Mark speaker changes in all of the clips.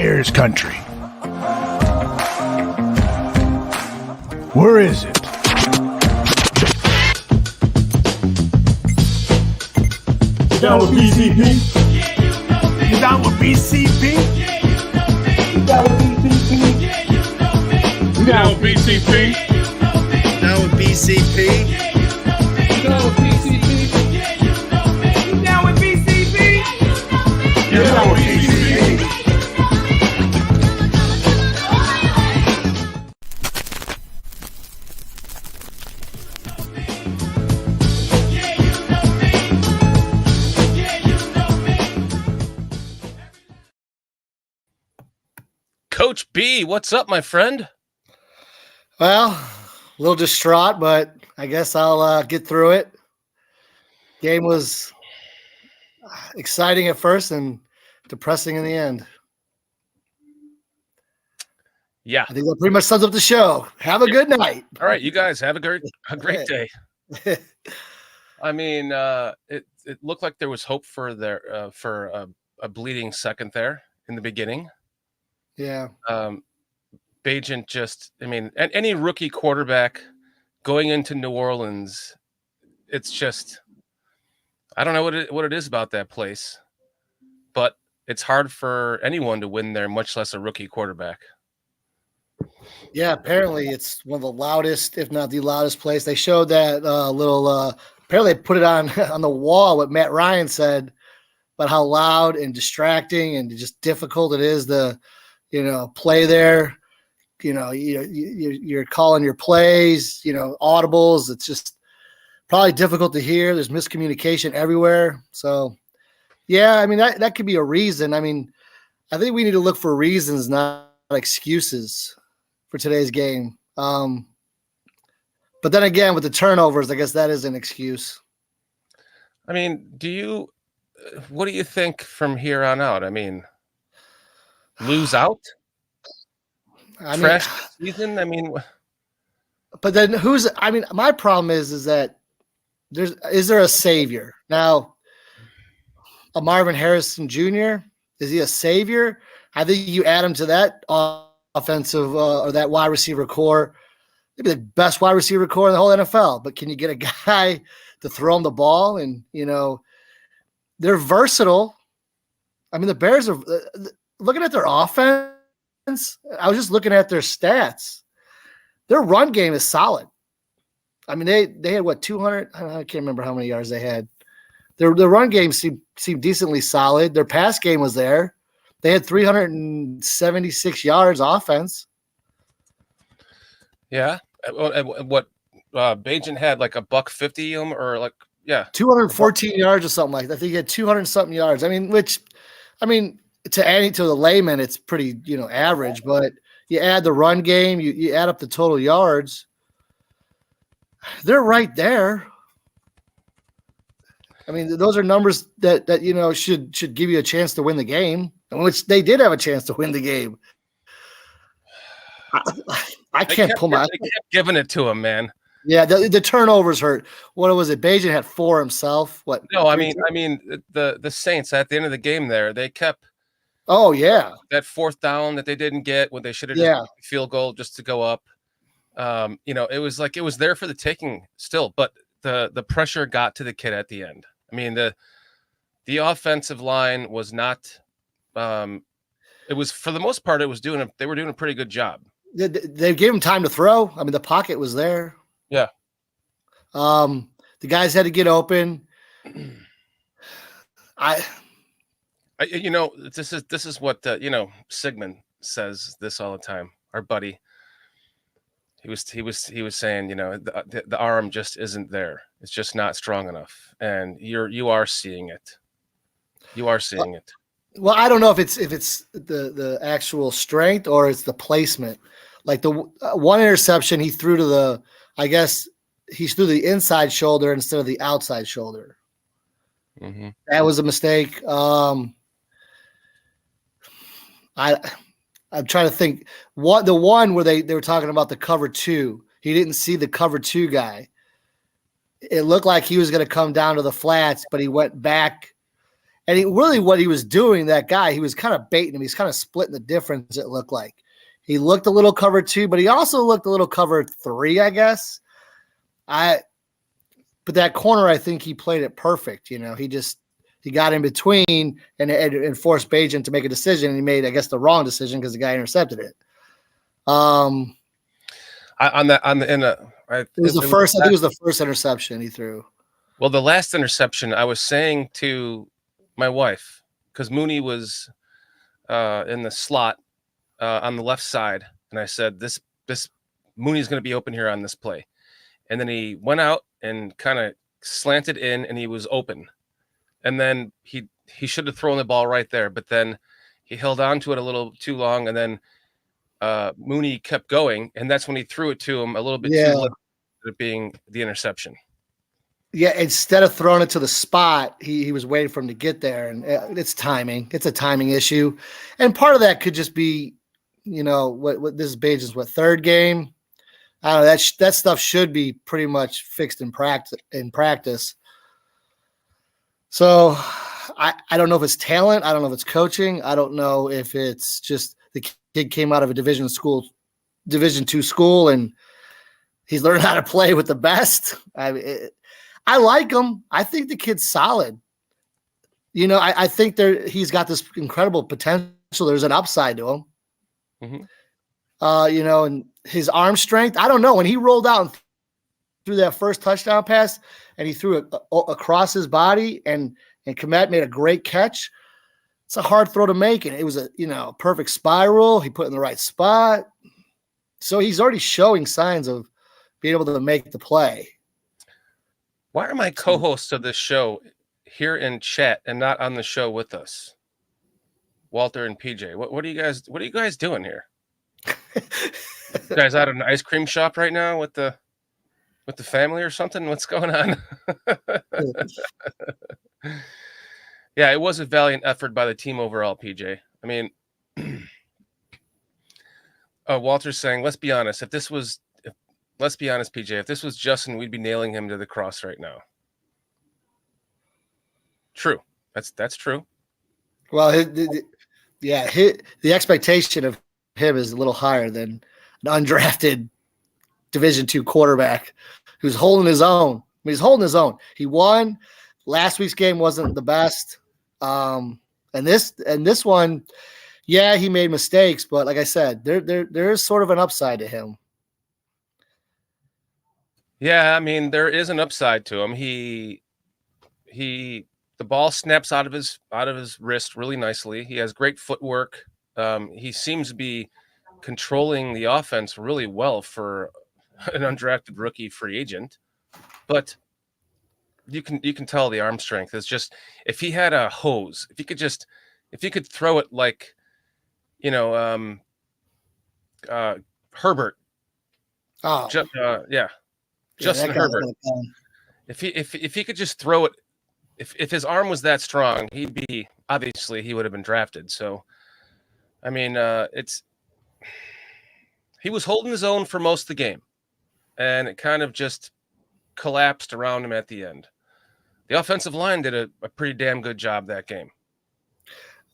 Speaker 1: Bears country. Where is it?
Speaker 2: You down with BCP?
Speaker 1: Yeah, you know me. You down with BCP?
Speaker 2: Yeah, you know me. You down with BCP? Yeah, you know me. You down with BCP?
Speaker 3: Down with BCP?
Speaker 2: You down with BCP?
Speaker 3: Yeah, you know me.
Speaker 1: You down with BCP?
Speaker 2: You down with BCP?
Speaker 4: Coach B, what's up, my friend?
Speaker 5: Well, a little distraught, but I guess I'll get through it. Game was exciting at first and depressing in the end.
Speaker 4: Yeah.
Speaker 5: I think that pretty much sums up the show. Have a good night.
Speaker 4: All right, you guys have a great day. I mean, it looked like there was hope for a bleeding second there in the beginning.
Speaker 5: Yeah.
Speaker 4: Bagent just, I mean, any rookie quarterback going into New Orleans, it's just, I don't know what it is about that place, but it's hard for anyone to win there, much less a rookie quarterback.
Speaker 5: Yeah, apparently it's one of the loudest, if not the loudest place. They showed that apparently they put it on the wall, what Matt Ryan said about how loud and distracting and just difficult it is to, play there. You're calling your plays, audibles. It's just probably difficult to hear. There's miscommunication everywhere. So, yeah, I mean, that could be a reason. I mean, I think we need to look for reasons, not excuses for today's game. But then again, with the turnovers, I guess that is an excuse.
Speaker 4: I mean, what do you think from here on out? I mean, lose out? Trash season? I mean,
Speaker 5: but then my problem is that is there a savior? Now, a Marvin Harrison Jr., is he a savior? I think you add him to that offensive or that wide receiver core, maybe the best wide receiver core in the whole NFL. But can you get a guy to throw him the ball? And, they're versatile. I mean, the Bears are looking at their offense. I was just looking at their stats. Their run game is solid. I mean, they had what, 200? I can't remember how many yards they had. Their run game seemed decently solid. Their pass game was there. They had 376 yards offense.
Speaker 4: yeah. What Bagent had like $150 or like, yeah,
Speaker 5: 214 yards or something like that. I think he had 200 something yards. I mean, to the layman, it's pretty, average, but you add the run game, you add up the total yards, they're right there. I mean, those are numbers that should give you a chance to win the game, which they did have a chance to win the game. I can't pull my.
Speaker 4: They kept giving it to him, man.
Speaker 5: Yeah, the turnovers hurt. What was it? Bagent had 4 himself. What?
Speaker 4: No, I mean, the Saints at the end of the game there, they kept.
Speaker 5: Oh yeah,
Speaker 4: that fourth down that they didn't get when they should have just field goal just to go up. It was like it was there for the taking still, but the pressure got to the kid at the end. I mean, the offensive line was not. It was, for the most part, they were doing a pretty good job.
Speaker 5: They gave him time to throw. I mean, the pocket was there.
Speaker 4: Yeah.
Speaker 5: The guys had to get open.
Speaker 4: This is what Sigmund says this all the time. Our buddy, he was saying, the arm just isn't there. It's just not strong enough, and you are seeing it. You are seeing it.
Speaker 5: Well, I don't know if it's the actual strength or it's the placement. Like the one interception he threw to he threw the inside shoulder instead of the outside shoulder.
Speaker 4: Mm-hmm.
Speaker 5: That was a mistake. I'm trying to think. The one where they were talking about the cover 2, he didn't see the cover 2 guy. It looked like he was going to come down to the flats, but he went back And what he was doing, that guy, he was kind of baiting him. He's kind of splitting the difference, it looked like. He looked a little cover 2, but he also looked a little cover 3, I guess. But that corner, I think he played it perfect. He got in between and forced Bajan to make a decision. And he made, I guess, the wrong decision because the guy intercepted it.
Speaker 4: It was
Speaker 5: the first. I think it was the first interception he threw.
Speaker 4: Well, the last interception, I was saying to my wife, because Mooney was in the slot on the left side, and I said, "This Mooney's going to be open here on this play," and then he went out and kind of slanted in, and he was open, and then he should have thrown the ball right there, but then he held on to it a little too long, and then Mooney kept going, and that's when he threw it to him a little bit too late, it being the interception.
Speaker 5: Yeah, instead of throwing it to the spot, he was waiting for him to get there, and it's timing. It's a timing issue, and part of that could just be, what this is Bajan's third game. I don't know, that stuff should be pretty much fixed in practice. So I don't know if it's talent. I don't know if it's coaching. I don't know if it's just the kid came out of a Division II school, and he's learned how to play with the best. I like him. I think the kid's solid. I think he's got this incredible potential. There's an upside to him.
Speaker 4: Mm-hmm.
Speaker 5: And his arm strength. I don't know. When he rolled out and threw that first touchdown pass, and he threw it across his body, and Kmet made a great catch. It's a hard throw to make, and it was a perfect spiral. He put it in the right spot. So he's already showing signs of being able to make the play.
Speaker 4: Why are my co-hosts of this show here in chat and not on the show with us? Walter and PJ. What are you guys doing here? You guys out at an ice cream shop right now with the family or something? What's going on? Yeah, it was a valiant effort by the team overall, PJ. I mean, Walter's saying, let's be honest, let's be honest, PJ, if this was Justin, we'd be nailing him to the cross right now. True. That's true.
Speaker 5: Well, the expectation of him is a little higher than an undrafted Division II quarterback who's holding his own. I mean, he's holding his own. He won. Last week's game wasn't the best. And this one, yeah, he made mistakes, but like I said, there is sort of an upside to him.
Speaker 4: Yeah, I mean, there is an upside to him. The ball snaps out of his wrist really nicely. He has great footwork. He seems to be controlling the offense really well for an undrafted rookie free agent. But you can tell the arm strength is just, if he had a hose, if he could throw it like, Herbert.
Speaker 5: Oh,
Speaker 4: yeah. Justin Herbert. If he could just throw it, if his arm was that strong, he would have been drafted. So, I mean, he was holding his own for most of the game, and it kind of just collapsed around him at the end. The offensive line did a pretty damn good job that game.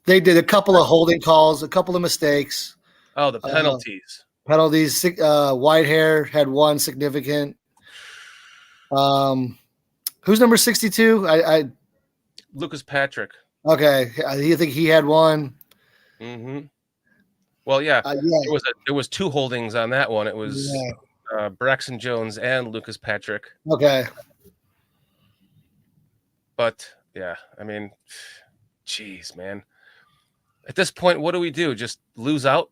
Speaker 5: They did a couple of holding calls, a couple of mistakes.
Speaker 4: Oh, the penalties.
Speaker 5: Whitehair had one significant. Who's number 62?
Speaker 4: Lucas Patrick.
Speaker 5: Okay, I think he had one.
Speaker 4: Mm-hmm. Well, yeah. There was two holdings on that one. It was Braxton Jones and Lucas Patrick.
Speaker 5: Okay.
Speaker 4: But yeah, I mean, geez, man. At this point, what do we do? Just lose out?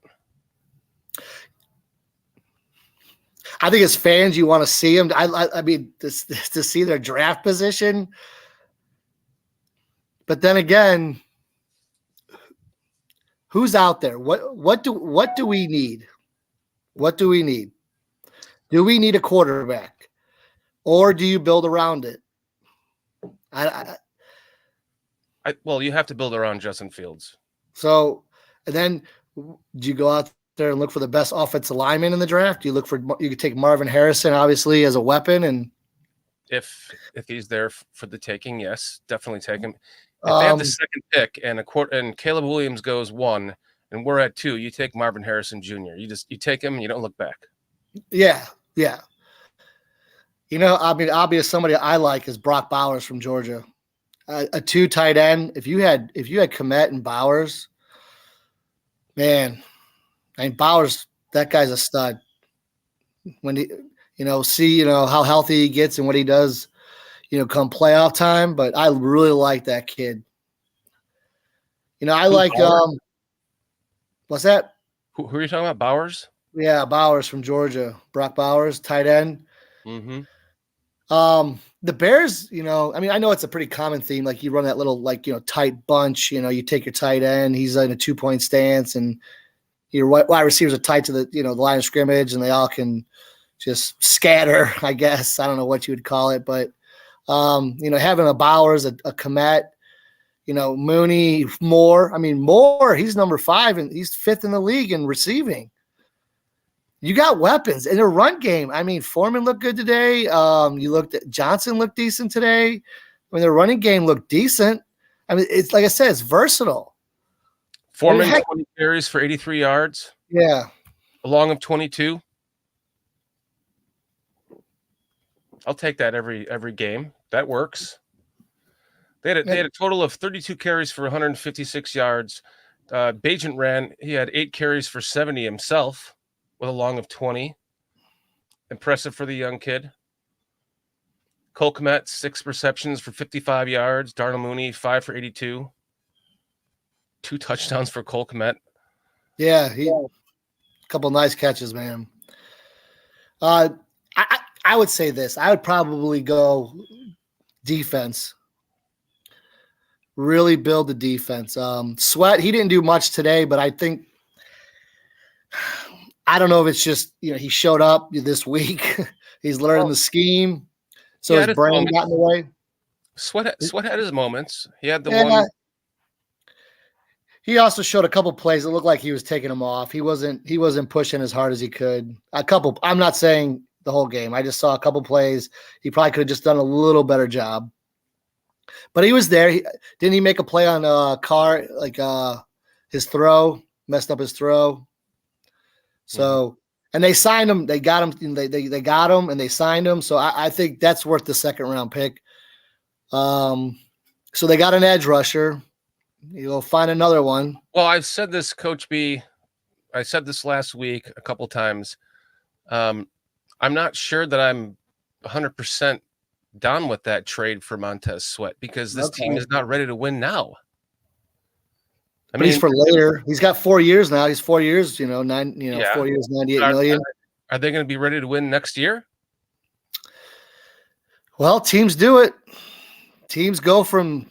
Speaker 5: I think as fans, you want to see them. I mean, to see their draft position. But then again, who's out there? What do we need? What do we need? Do we need a quarterback, or do you build around it?
Speaker 4: Well, you have to build around Justin Fields.
Speaker 5: So, and then do you go out there and look for the best offensive lineman in the draft? You could take Marvin Harrison, obviously, as a weapon, and
Speaker 4: if he's there for the taking, yes, definitely take him. If they have the second pick and Caleb Williams goes 1 and we're at 2, you take Marvin Harrison Jr. You take him and you don't look back.
Speaker 5: Yeah. Obvious somebody I like is Brock Bowers from Georgia, a 2 tight end. If you had Kmet and Bowers, man, Bowers, that guy's a stud. When he, see how healthy he gets and what he does, come playoff time. But I really like that kid. I like what's that?
Speaker 4: Who are you talking about? Bowers?
Speaker 5: Yeah, Bowers from Georgia. Brock Bowers, tight end.
Speaker 4: Mm-hmm.
Speaker 5: The Bears, I know it's a pretty common theme. Like you run that little, tight bunch, you take your tight end, he's in a 2-point stance, and your wide receivers are tight to the, the line of scrimmage, and they all can just scatter, I guess. I don't know what you would call it, but, having a Bowers, a Kmet, Mooney, Moore, he's number 5 and he's 5th in the league in receiving. You got weapons in a run game. Foreman looked good today. You looked at Johnson looked decent today. The running game looked decent. It's like I said, it's versatile.
Speaker 4: Foreman 20 carries for 83 yards.
Speaker 5: Yeah.
Speaker 4: A long of 22. I'll take that every game. That works. They had a total of 32 carries for 156 yards. Bajent he had 8 carries for 70 himself with a long of 20. Impressive for the young kid. Cole Kmet, 6 receptions for 55 yards. Darnell Mooney, 5 for 82. 2 touchdowns for Cole Kmet.
Speaker 5: Yeah, a couple nice catches, man. I would say this. I would probably go defense. Really build the defense. Sweat, he didn't do much today, but I don't know if it's just, he showed up this week. He's learning the scheme. So his brain got in the way.
Speaker 4: Sweat had his moments. He had the one.
Speaker 5: He also showed a couple plays that looked like he was taking them off. He wasn't pushing as hard as he could. I'm not saying the whole game. I just saw a couple plays. He probably could have just done a little better job. But he was there. Didn't he make a play on Carr, his throw, messed up his throw? So, and they signed him. They got him. They got him, and they signed him. So I think that's worth the 2nd-round pick. So they got an edge rusher. You'll find another one.
Speaker 4: Well, I've said this, Coach B. I said this last week a couple times. I'm not sure that I'm 100% done with that trade for Montez Sweat because this team is not ready to win now.
Speaker 5: He's for later. He's got 4 years now. He's 4 years, 4 years, 98 million.
Speaker 4: Are they going to be ready to win next year?
Speaker 5: Well, teams do it. Teams go from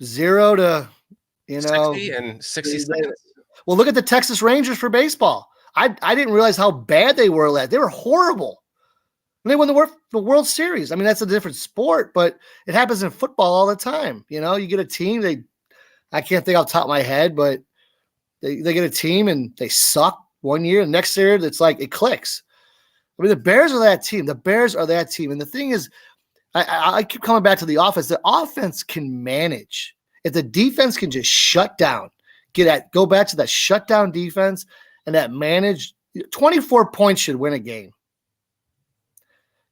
Speaker 5: 0 to
Speaker 4: 60 and 60 seconds.
Speaker 5: Well, look at the Texas Rangers for baseball. I didn't realize how bad they were. They were horrible. And they won the World Series. That's a different sport, but it happens in football all the time. You get a team, I can't think off the top of my head, but they get a team and they suck 1 year. And next year, it's like it clicks. The Bears are that team. The Bears are that team. And the thing is, I keep coming back to the offense. The offense can manage. If the defense can just shut down, go back to that shutdown defense and that manage, 24 points should win a game.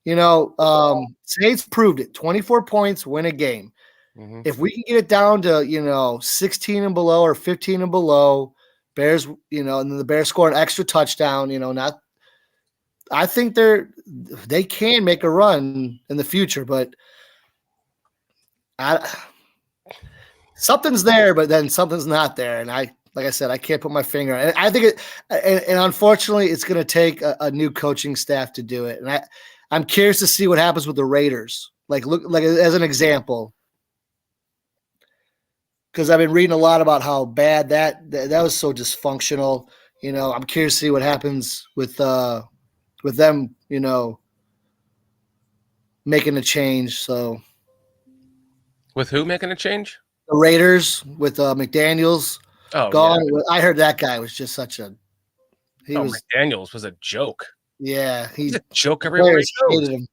Speaker 5: Saints proved it. 24 points win a game. Mm-hmm. If we can get it down to, 16 and below or 15 and below, Bears, and then the Bears score an extra touchdown, I think they can make a run in the future, but something's there, but then something's not there. And like I said, I can't put my finger on it. I think and unfortunately it's going to take a new coaching staff to do it. And I'm curious to see what happens with the Raiders. Look as an example, because I've been reading a lot about how bad that was so dysfunctional. I'm curious to see what happens with them, making a change. So,
Speaker 4: with who making a change?
Speaker 5: The Raiders with McDaniels gone. Yeah. I heard that guy was just such a.
Speaker 4: McDaniels was a joke.
Speaker 5: Yeah,
Speaker 4: he's a joke everywhere he goes.
Speaker 5: Him.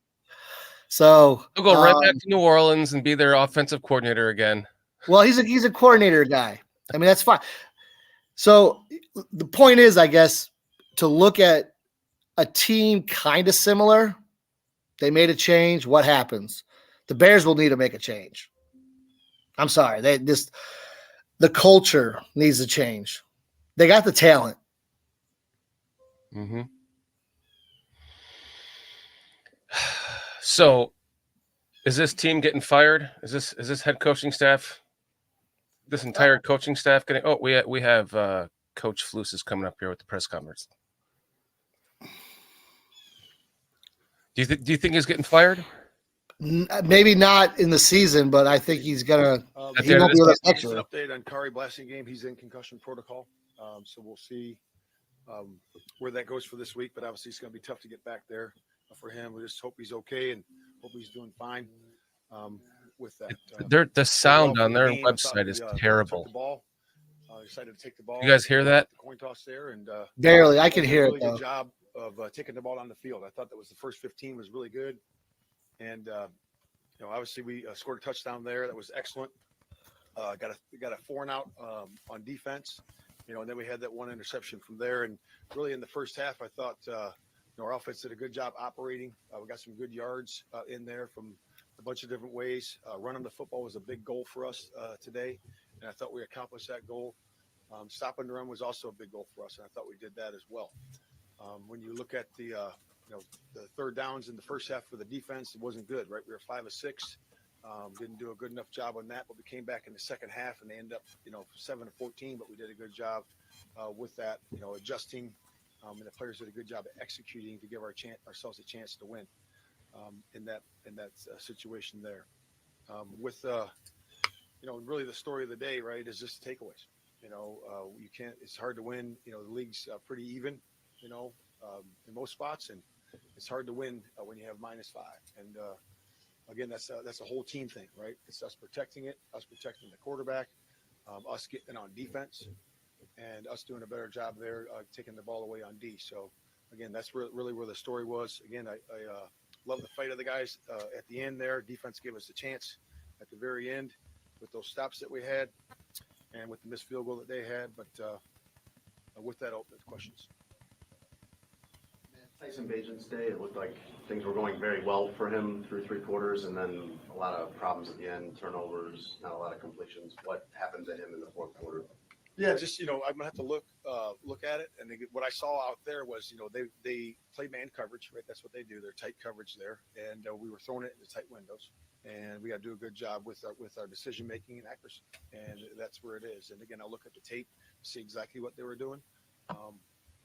Speaker 5: So
Speaker 4: He'll go right back to New Orleans and be their offensive coordinator again.
Speaker 5: Well, he's a coordinator guy. I mean, that's fine. So the point is, I guess, to look at a team kind of similar. They made a change. What happens? The Bears will need to make a change. I'm sorry. The culture needs to change. They got the talent.
Speaker 4: Mm-hmm. So, is this team getting fired? Is this head coaching staff? This entire coaching staff getting? Oh, we have Coach Flus is coming up here with the press conference. Do you think he's getting fired?
Speaker 5: Maybe not in the season, but I think he's gonna. He won't be with us next year.
Speaker 6: An update on Kari Blasingame. He's in concussion protocol, so we'll see where that goes for this week. But obviously, it's going to be tough to get back there for him. We just hope he's okay and hope he's doing fine with that.
Speaker 4: The sound on their website is terrible.
Speaker 6: The ball. Decided to take the ball.
Speaker 4: You guys hear that?
Speaker 6: The coin toss there, and
Speaker 5: barely. I can hear it.
Speaker 6: Really good job of taking the ball on the field. I thought that was the first 15 was really good, and obviously we scored a touchdown there. That was excellent. Got a 4-and-out on defense, and then we had that one interception from there. And really in the first half, I thought our offense did a good job operating. We got some good yards in there from a bunch of different ways. Running the football was a big goal for us today, and I thought we accomplished that goal. Stopping the run was also a big goal for us, and I thought we did that as well. When you look at the third downs in the first half for the defense, it wasn't good, right? We were 5 of 6. Didn't do a good enough job on that, but we came back in the second half and they ended up, 7 of 14, but we did a good job with that, adjusting, and the players did a good job of executing to give ourselves a chance to win in that situation there. Really the story of the day, right, is just takeaways. You can't. It's hard to win. The league's pretty even, in most spots, and it's hard to win when you have -5. And again, that's a whole team thing, right? It's us protecting it, us protecting the quarterback, us getting on defense, and us doing a better job there, taking the ball away on D. So again, that's really where the story was. Again, I love the fight of the guys at the end there. Defense gave us a chance at the very end with those stops that we had and with the missed field goal that they had. But with that, open questions.
Speaker 7: Tyson Bajan's day, it looked like things were going very well for him through 3 quarters, and then a lot of problems at the end, turnovers, not a lot of completions. What happened to him in the 4th quarter?
Speaker 6: Yeah, just I'm gonna have to look at it. And what I saw out there was they play man coverage, right? That's what they do. They're tight coverage there, and we were throwing it into tight windows. And we got to do a good job with our decision making and accuracy, and that's where it is. And again, I'll look at the tape, see exactly what they were doing.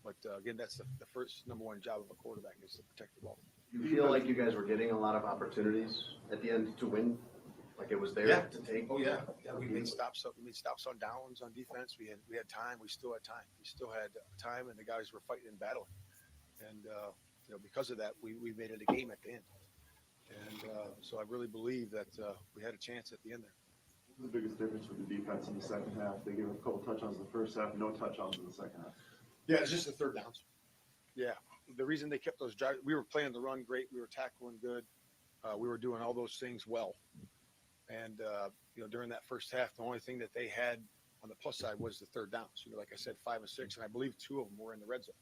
Speaker 6: But again, that's the first number one job of a quarterback is to protect the ball.
Speaker 7: You feel like you guys were getting a lot of opportunities at the end to win, like it was there to take.
Speaker 6: Oh yeah, we made stops up. We made stops on downs on defense. We had time. We still had time. We still had time, and the guys were fighting and battling. And because of that, we made it a game at the end. And so I really believe that we had a chance at the end there.
Speaker 8: What's the biggest difference with the defense in the second half? They gave a couple touchdowns in the first half, no touchdowns in the second half.
Speaker 6: Yeah, it's just the third downs. Yeah, the reason they kept those drives, we were playing the run great. We were tackling good. We were doing all those things well. And, during that first half, the only thing that they had on the plus side was the third downs. Like I said, 5 of 6, and I believe 2 of them were in the red zone.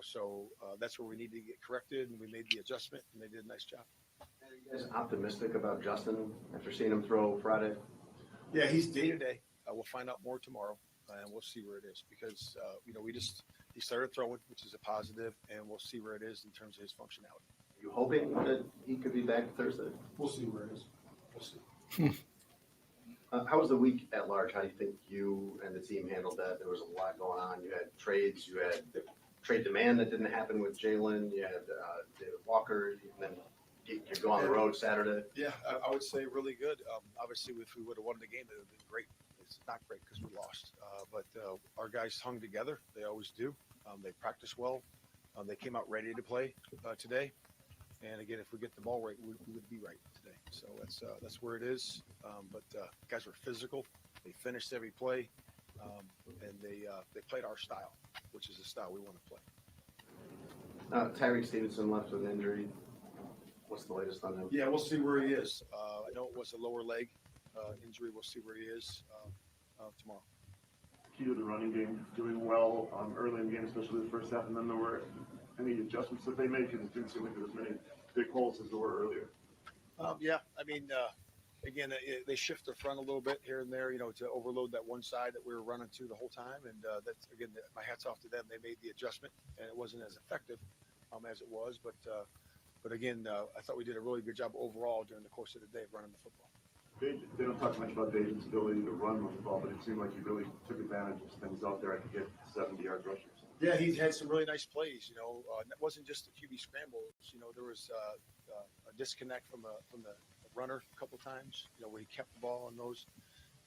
Speaker 6: So that's where we need to get corrected, and we made the adjustment, and they did a nice job.
Speaker 7: Are you guys optimistic about Justin after seeing him throw Friday?
Speaker 6: Yeah, he's day-to-day. We'll find out more tomorrow, and we'll see where it is because, he started throwing, which is a positive, and we'll see where it is in terms of his functionality.
Speaker 7: Are you hoping that he could be back Thursday?
Speaker 6: We'll see where it is. We'll see.
Speaker 7: How was the week at large? How do you think you and the team handled that? There was a lot going on. You had trades. You had the trade demand that didn't happen with Jalen. You had David Walker. And then you go on the road Saturday.
Speaker 6: Yeah, I would say really good. Obviously, if we would have won the game, it would have been great. It's not great because we lost. But our guys hung together. They always do. They practice well. They came out ready to play today. And again, if we get the ball right, we would be right today. So that's where it is. But guys were physical. They finished every play, and they played our style, which is the style we want to play.
Speaker 7: Tyreek Stevenson left with an injury. What's the latest on him?
Speaker 6: Yeah, we'll see where he is. I know it was a lower leg injury. We'll see where he is tomorrow.
Speaker 8: Key to the running game, doing well early in the game, especially the first half, and then there were any adjustments that they made because it didn't seem like there was many big holes as there were earlier.
Speaker 6: Yeah, I mean, again, they shift their front a little bit here and there, to overload that one side that we were running to the whole time. And that's, again, my hat's off to them. They made the adjustment, and it wasn't as effective as it was. But again, I thought we did a really good job overall during the course of the day of running the football.
Speaker 8: They don't talk much about David's ability to run with the ball, but it seemed like he really took advantage of things out there. I could get 70-yard rushers.
Speaker 6: Yeah, he had some really nice plays. It wasn't just the QB scrambles. There was a disconnect from the runner a couple times. Where he kept the ball on those,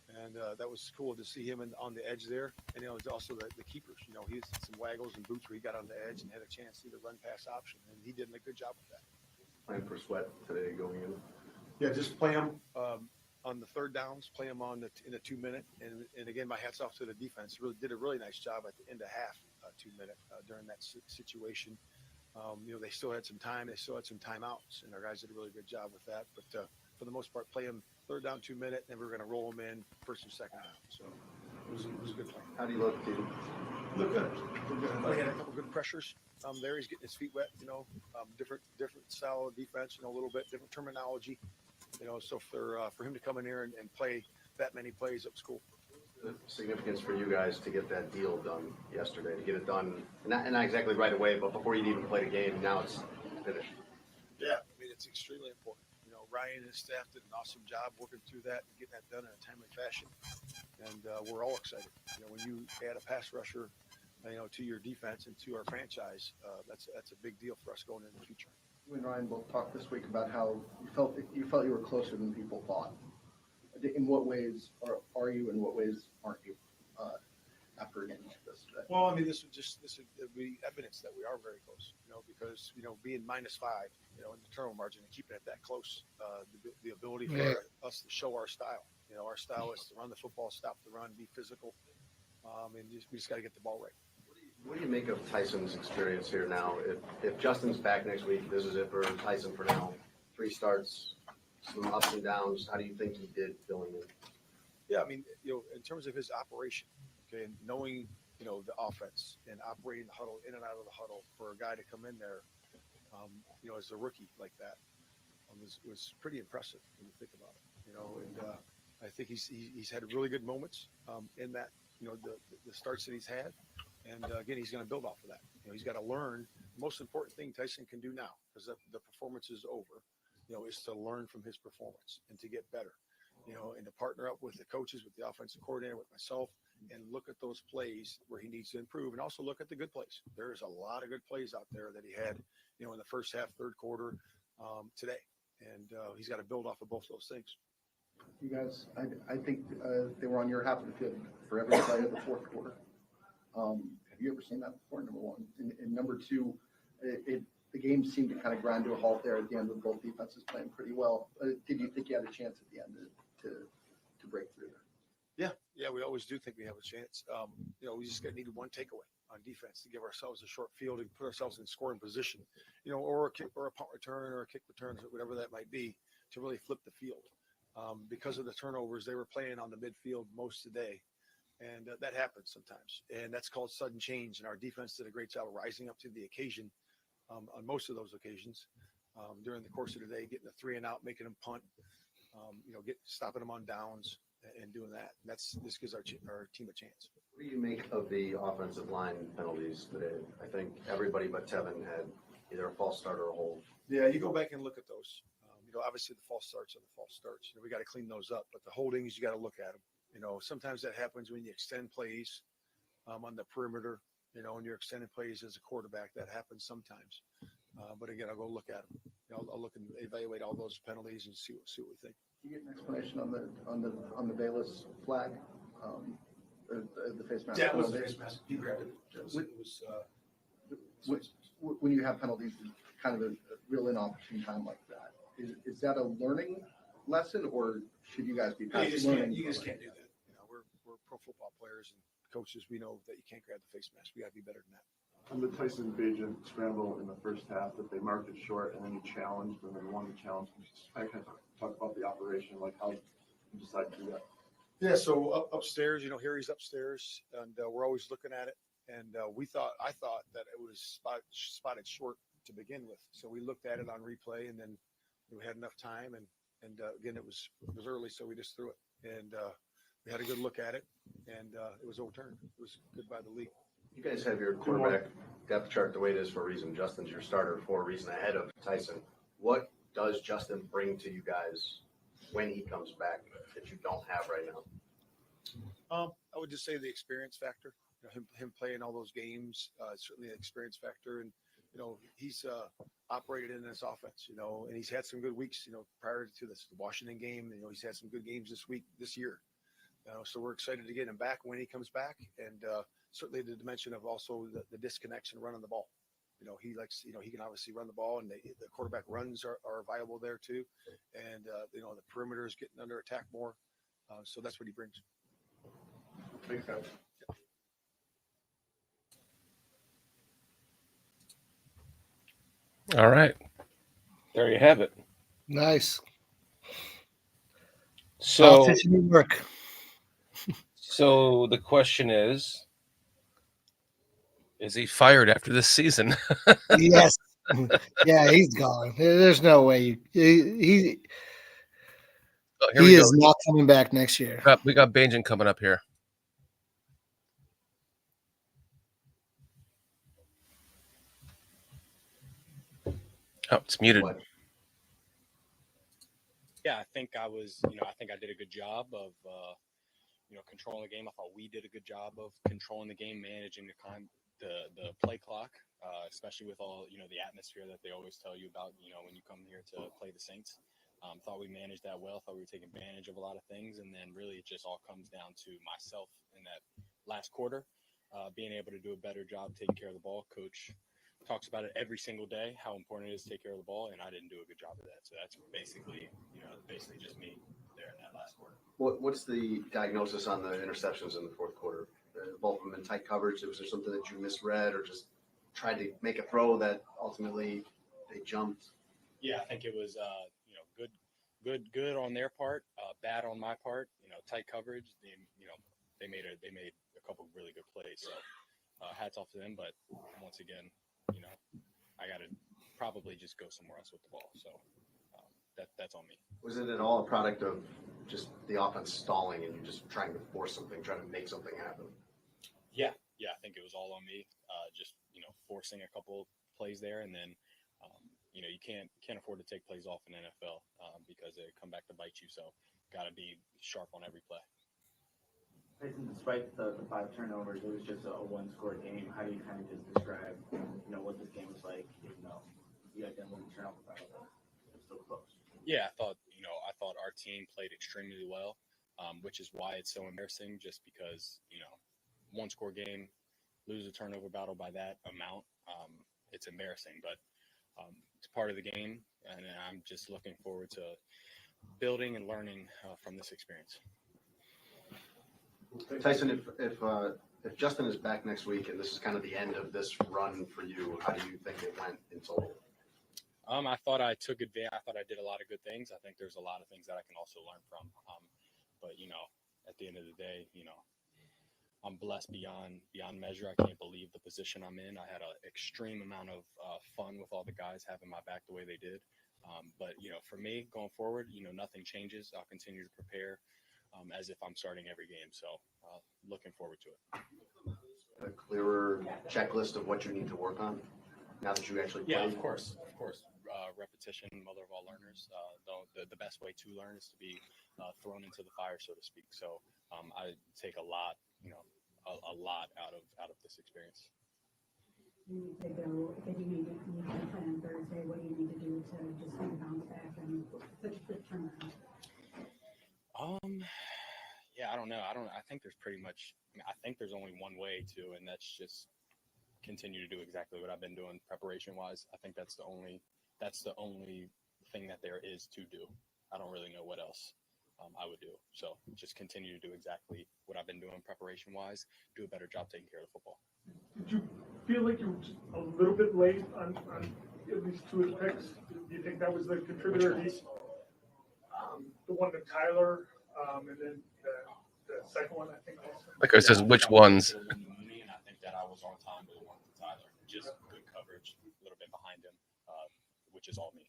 Speaker 6: and that was cool to see him on the edge there. And it was also the keepers. He had some waggles and boots where he got on the edge and had a chance to either run pass option, and he did a good job with that.
Speaker 7: Playing for Sweat today going in.
Speaker 6: Yeah, just play him on the third downs, play him in the 2 minute, and again, my hats off to the defense. Really did a really nice job at the end of half 2 minute during that situation. They still had some time, they still had some timeouts, and our guys did a really good job with that. But for the most part, play him third down 2 minute, and we were going to roll him in first and second down. So it was a good play.
Speaker 7: How do you look, Peter?
Speaker 6: Look good. We had a couple good pressures there. He's getting his feet wet. Different style of defense. A little bit different terminology. So for him to come in here and play that many plays, it was cool.
Speaker 7: The significance for you guys to get that deal done yesterday, to get it done, not exactly right away, but before you'd even played a game, now it's finished.
Speaker 6: Yeah, I mean, it's extremely important. Ryan and his staff did an awesome job working through that and getting that done in a timely fashion, and we're all excited. When you add a pass rusher, to your defense and to our franchise, that's a big deal for us going into the future.
Speaker 9: You and Ryan both talked this week about how you felt you were closer than people thought. In what ways are you, and what ways aren't you after a game like this today?
Speaker 6: Well, I mean, this would be evidence that we are very close, because, being -5, in the turnover margin and keeping it that close, the ability for us to show our style. Our style is to run the football, stop the run, be physical, and we just got to get the ball right.
Speaker 7: What do you make of Tyson's experience here now? If Justin's back next week, this is it for Tyson for now. 3 starts, some ups and downs. How do you think he did filling in?
Speaker 6: Yeah, I mean, in terms of his operation, okay, and knowing, the offense and operating the huddle, in and out of the huddle, for a guy to come in there, as a rookie like that, was pretty impressive when you think about it, and I think he's had really good moments in that, the starts that he's had. And again, he's going to build off of that. He's got to learn. The most important thing Tyson can do now, because the performance is over, is to learn from his performance and to get better, and to partner up with the coaches, with the offensive coordinator, with myself, and look at those plays where he needs to improve, and also look at the good plays. There's a lot of good plays out there that he had, in the first half, third quarter today, and he's got to build off of both those things.
Speaker 9: You guys, I think they were on your half of the field for every play of the fourth quarter. Have you ever seen that before, number one? And number two, the game seemed to kind of grind to a halt there at the end with both defenses playing pretty well. Did you think you had a chance at the end to break through there?
Speaker 6: Yeah, we always do think we have a chance. We just needed one takeaway on defense to give ourselves a short field and put ourselves in scoring position, or a kick or a punt return or a kick return, whatever that might be, to really flip the field. Because of the turnovers, they were playing on the midfield most of the day. And that happens sometimes. And that's called sudden change. And our defense did a great job of rising up to the occasion on most of those occasions during the course of the day, getting the 3 and out, making them punt, stopping them on downs and doing that. And this gives our team a chance.
Speaker 7: What do you make of the offensive line penalties today? I think everybody but Tevin had either a false start or a hold.
Speaker 6: Yeah, you go back and look at those. Obviously the false starts are the false starts. We got to clean those up. But the holdings, you got to look at them. Sometimes that happens when you extend plays on the perimeter, and you're extending plays as a quarterback. That happens sometimes. But again, I'll go look at them. I'll look and evaluate all those penalties and see what we think.
Speaker 9: Can you get an explanation on the Bayless flag, the face mask?
Speaker 6: Yeah, it was a face mask. He grabbed it. It was
Speaker 9: when you have penalties, kind of a real inopportune time like that, is that a learning lesson, or should you guys be past learning?
Speaker 6: You just can't do that. We're pro football players and coaches. We know that you can't grab the face mask. We got to be better than that.
Speaker 8: On the Tyson Bagent scramble in the first half that they marked it short and then you challenged and then won the challenge. I kind of talk about the operation, like how you decide to do that.
Speaker 6: Yeah, so upstairs, Harry's upstairs, and we're always looking at it. And I thought that it was spotted short to begin with. So we looked at it on replay, and then we had enough time, and again, it was early, so we just threw it, and we had a good look at it, and it was overturned. It was good by the league.
Speaker 7: You guys have your quarterback depth chart the way it is for a reason. Justin's your starter for a reason ahead of Tyson. What does Justin bring to you guys when he comes back that you don't have right now?
Speaker 6: I would just say the experience factor. Him playing all those games, certainly an experience factor, and he's operated in this offense. And he's had some good weeks. Prior to the Washington game, he's had some good games this year. So we're excited to get him back when he comes back, and certainly the dimension of also the disconnection running the ball. He likes, he can obviously run the ball, and the quarterback runs are viable there too. And, the perimeter is getting under attack more. So that's what he brings.
Speaker 8: Thanks, guys.
Speaker 4: All right. There you have it.
Speaker 5: Nice.
Speaker 4: So,
Speaker 5: work.
Speaker 4: So the question is he fired after this season?
Speaker 5: Yes. Yeah, he's gone. There's no way he is not coming back next year.
Speaker 4: We got Bajan coming up here. Oh, it's muted.
Speaker 10: Yeah, I think I did a good job of, controlling the game. I thought we did a good job of controlling the game, managing the play clock, especially with all, the atmosphere that they always tell you about, when you come here to play the Saints. Thought we managed that well. Thought we were taking advantage of a lot of things. And then really it just all comes down to myself in that last quarter, being able to do a better job taking care of the ball. Coach talks about it every single day, how important it is to take care of the ball, and I didn't do a good job of that. So that's basically just me there in that last quarter.
Speaker 7: What's the diagnosis on the interceptions in the fourth quarter? Both of them in tight coverage. Was there something that you misread or just tried to make a throw that ultimately they jumped?
Speaker 10: Yeah, I think it was good on their part, bad on my part. Tight coverage. They made a couple of really good plays. So hats off to them. But once again, I got to probably just go somewhere else with the ball. So that's on me.
Speaker 7: Was it at all a product of just the offense stalling and you just trying to force something, trying to make something happen?
Speaker 10: Yeah, I think it was all on me. Just forcing a couple plays there, and then you can't afford to take plays off in NFL because they come back to bite you. So got to be sharp on every play.
Speaker 11: Despite the 5 turnovers, it was just a one-score game. How do you kind of just describe, what this game was like? Even though you had that one turnover battle, it was still close.
Speaker 10: Yeah, I thought our team played extremely well, which is why it's so embarrassing. Just because one-score game, lose a turnover battle by that amount, it's embarrassing. But it's part of the game, and I'm just looking forward to building and learning from this experience.
Speaker 7: Tyson, if Justin is back next week and this is kind of the end of this run for you, how do you think it went in total?
Speaker 10: I thought I took advantage. I thought I did a lot of good things. I think there's a lot of things that I can also learn from. But at the end of the day, I'm blessed beyond measure. I can't believe the position I'm in. I had an extreme amount of fun with all the guys having my back the way they did. But for me going forward, nothing changes. I'll continue to prepare as if I'm starting every game. So looking forward to it.
Speaker 7: A clearer checklist of what you need to work on now that you actually play?
Speaker 10: Yeah, of course. Repetition, mother of all learners. The best way to learn is to be thrown into the fire, so to speak. So I take a lot, a lot out of this experience.
Speaker 12: You need to go, if you need to play on Thursday, what do you need to do to just bounce back and such a quick turnaround?
Speaker 10: Yeah, I don't know. I think there's I think there's only one way to, and that's just continue to do exactly what I've been doing preparation wise. I think that's the only thing that there is to do. I don't really know what else. I would do. So just continue to do exactly what I've been doing preparation wise, do a better job taking care of the football.
Speaker 8: Did you feel like you were just a little bit late on at least 2 of the picks? Do you think that was the contributor? The one to Tyler, and then the second one, I think.
Speaker 4: Like I says, which ones?
Speaker 10: And I think that I was on time with the one to Tyler. Just good coverage, a little bit behind him, which is all me.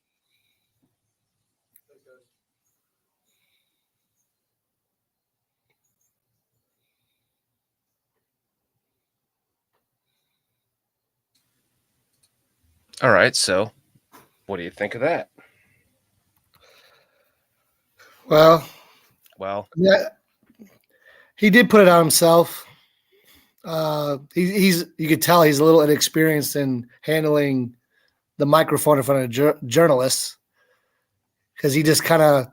Speaker 4: All right, so what do you think of that?
Speaker 5: Well, yeah, he did put it on himself. He's you could tell he's a little inexperienced in handling the microphone in front of journalists, because he just kind of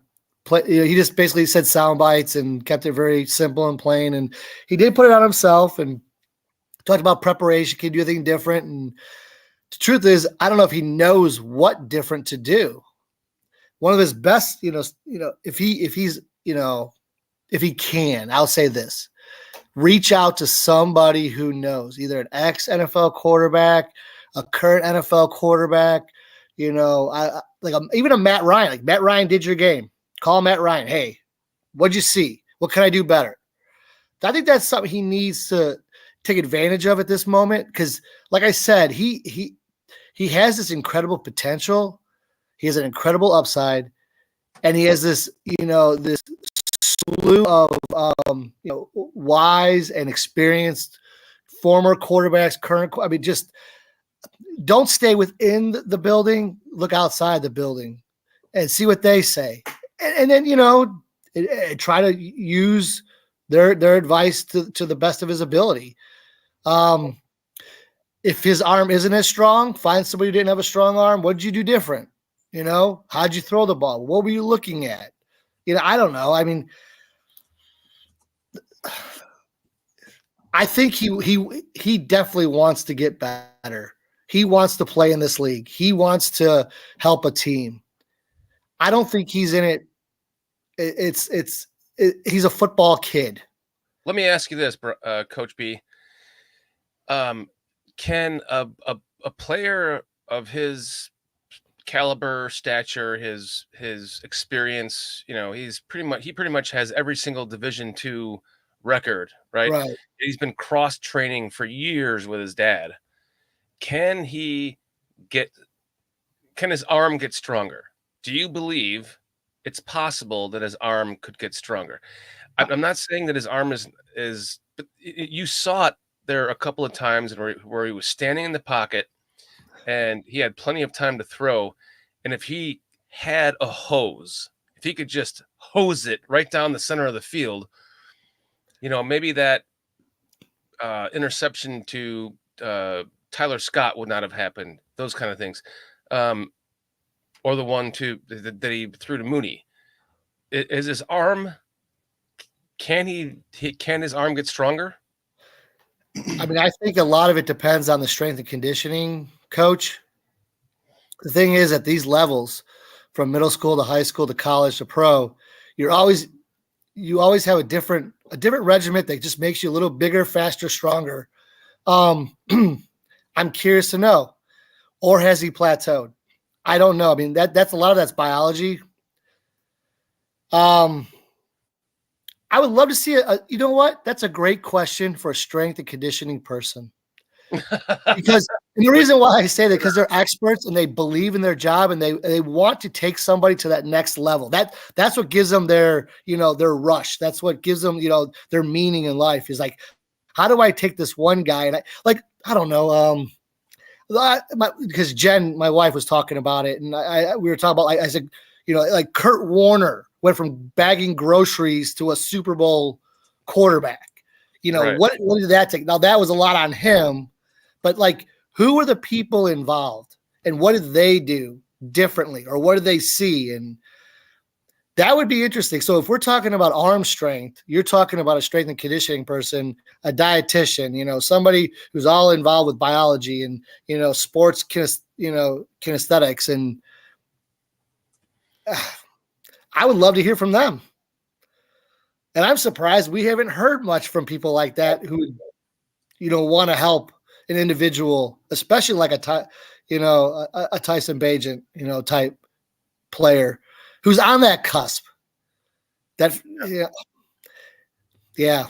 Speaker 5: he just basically said sound bites and kept it very simple and plain. And he did put it on himself and talked about preparation. Can you do anything different? And the truth is, I don't know if he knows what different to do. One of his best, if he can, I'll say this: reach out to somebody who knows, either an ex-NFL quarterback, a current NFL quarterback, even a Matt Ryan. Like, Matt Ryan did your game. Call Matt Ryan. Hey, what'd you see? What can I do better? I think that's something he needs to take advantage of at this moment, because, like I said, he has this incredible potential. He has an incredible upside, and he has this, this slew of wise and experienced former quarterbacks, just don't stay within the building, look outside the building and see what they say. And then, try to use their advice to the best of his ability. If his arm isn't as strong, find somebody who didn't have a strong arm. What did you do different? How'd you throw the ball? What were you looking at? I don't know. I mean, I think he definitely wants to get better. He wants to play in this league. He wants to help a team. I don't think he's in it. He's a football kid.
Speaker 4: Let me ask you this, Coach B. Can a player of his caliber, stature, his experience, he pretty much has every single Division II record, right?
Speaker 5: Right.
Speaker 4: He's been cross training for years with his dad. Can his arm get stronger? Do you believe it's possible that his arm could get stronger? I'm not saying that his arm is, but you saw it there a couple of times where he was standing in the pocket and he had plenty of time to throw. And if he had a hose, if he could just hose it right down the center of the field, maybe that interception to Tyler Scott would not have happened. Those kind of things. Or the one that he threw to Mooney. Is his arm, can his arm get stronger?
Speaker 5: I mean, I think a lot of it depends on the strength and conditioning coach. The thing is, at these levels, from middle school to high school to college to pro, you always have a different regiment that just makes you a little bigger, faster, stronger. I'm curious to know, or has he plateaued? I don't know. I mean, that's a lot of that's biology. I would love to see you know what? That's a great question for a strength and conditioning person. Because the reason why I say that, because they're experts and they believe in their job and they want to take somebody to that next level. That's what gives them their rush. That's what gives them, their meaning in life, is like, how do I take this one guy? And I don't know. Because Jen, my wife, was talking about it, and we were talking about, I said, like Kurt Warner went from bagging groceries to a Super Bowl quarterback.
Speaker 4: Right.
Speaker 5: What did that take? Now, that was a lot on him, but who were the people involved and what did they do differently, or what did they see? And that would be interesting. So if we're talking about arm strength, you're talking about a strength and conditioning person, a dietitian, somebody who's all involved with biology and, sports, kinesthetics. And I would love to hear from them. And I'm surprised we haven't heard much from people like that who, want to help an individual, especially like a Tyson Bagent, type player who's on that cusp. That, yeah.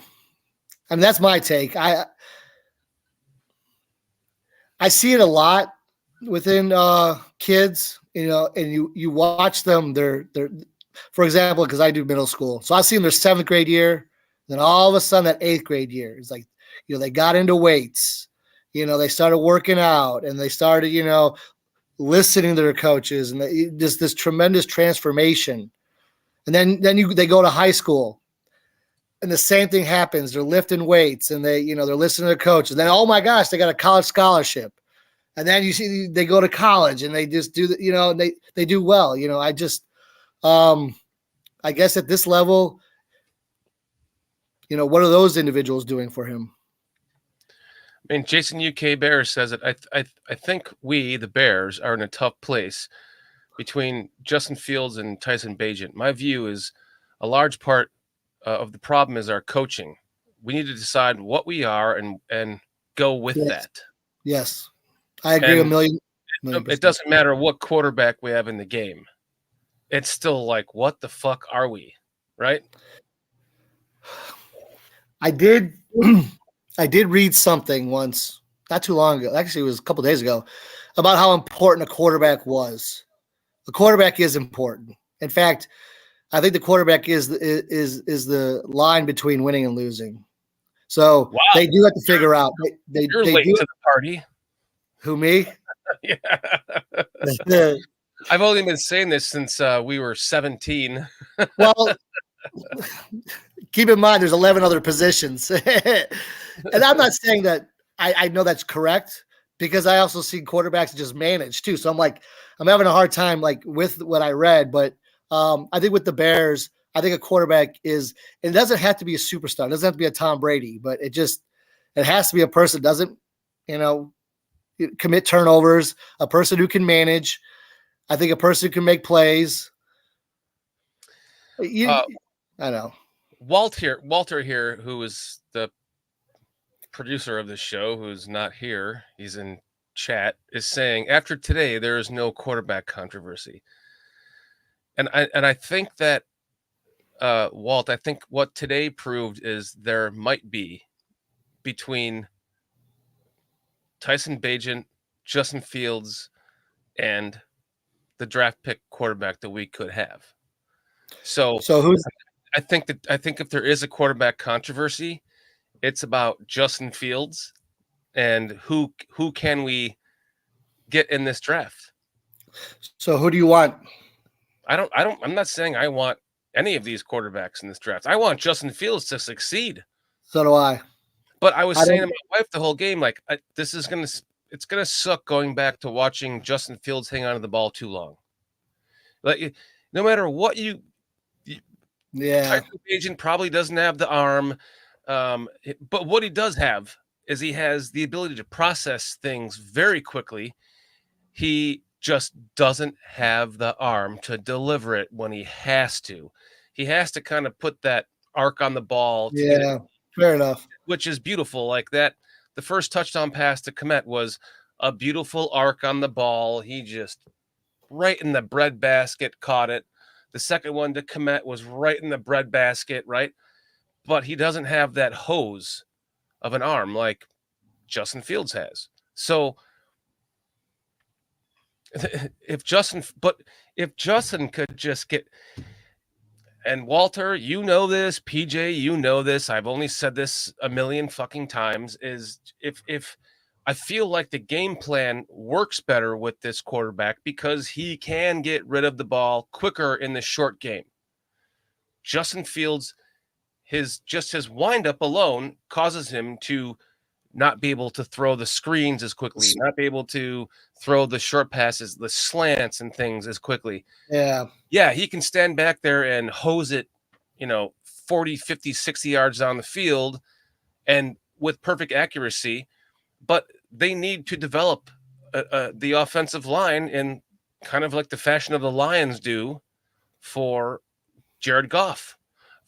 Speaker 5: I mean, that's my take. I see it a lot within kids, and you watch them. They're for example, because I do middle school, so I see them their 7th grade year. Then all of a sudden, that 8th grade year, it's like, they got into weights. They started working out, and they started, listening to their coaches, and this tremendous transformation. And then they go to high school, and the same thing happens. They're lifting weights, and they're listening to their coach. And then, oh my gosh, they got a college scholarship. And then you see they go to college, and they just do they do well. I guess at this level, what are those individuals doing for him?
Speaker 4: I mean, Jason UK Bears says it. I think we, the Bears, are in a tough place between Justin Fields and Tyson Bagent. My view is a large part of the problem is our coaching. We need to decide what we are and go with that.
Speaker 5: Yes, I agree. And a million
Speaker 4: it doesn't matter what quarterback we have in the game. It's still like, what the fuck are we, right?
Speaker 5: I did read something once, not too long ago. Actually, it was a couple days ago, about how important a quarterback was. The quarterback is important. In fact, I think the quarterback is the line between winning and losing. So they do have to figure out.
Speaker 4: You're late to the party.
Speaker 5: Who, me?
Speaker 4: Yeah. I've only been saying this since we were 17.
Speaker 5: Well, keep in mind there's 11 other positions. And I'm not saying that I know that's correct, because I also see quarterbacks just manage too. So I'm having a hard time with what I read, but I think with the Bears, I think a quarterback it doesn't have to be a superstar. It doesn't have to be a Tom Brady, but it has to be a person that doesn't, commit turnovers, a person who can manage. I think a person who can make plays. I know.
Speaker 4: Walter here, who is the producer of this show, who's not here, he's in chat, is saying, after today, there is no quarterback controversy. And I think that, Walt, I think what today proved is there might be between Tyson Bagent, Justin Fields, and the draft pick quarterback that we could have. So
Speaker 5: who's?
Speaker 4: I think if there is a quarterback controversy, it's about Justin Fields and who can we get in this draft.
Speaker 5: So who do you want?
Speaker 4: I'm not saying I want any of these quarterbacks in this draft. I want Justin Fields to succeed.
Speaker 5: So do I.
Speaker 4: But I was saying to my wife the whole game, it's gonna suck going back to watching Justin Fields hang on to the ball too long. Like, no matter what Tyson Bagent probably doesn't have the arm, but what he does have is he has the ability to process things very quickly. He just doesn't have the arm to deliver it when he has to. He has to kind of put that arc on the ball.
Speaker 5: Fair enough.
Speaker 4: Which is beautiful. Like that, the first touchdown pass to Kmet was a beautiful arc on the ball. He just right in the breadbasket caught it. The second one to Kmet was right in the breadbasket, right? But he doesn't have that hose of an arm like Justin Fields has. So if Justin could just get, and Walter, you know this, PJ, you know this, I've only said this a million fucking times, is if I feel like the game plan works better with this quarterback because he can get rid of the ball quicker in the short game. Justin Fields, his windup alone causes him to not be able to throw the screens as quickly, not be able to throw the short passes, the slants and things as quickly. Yeah, he can stand back there and hose it, 40, 50, 60 yards down the field and with perfect accuracy, but they need to develop the offensive line in kind of like the fashion of the Lions do for Jared Goff,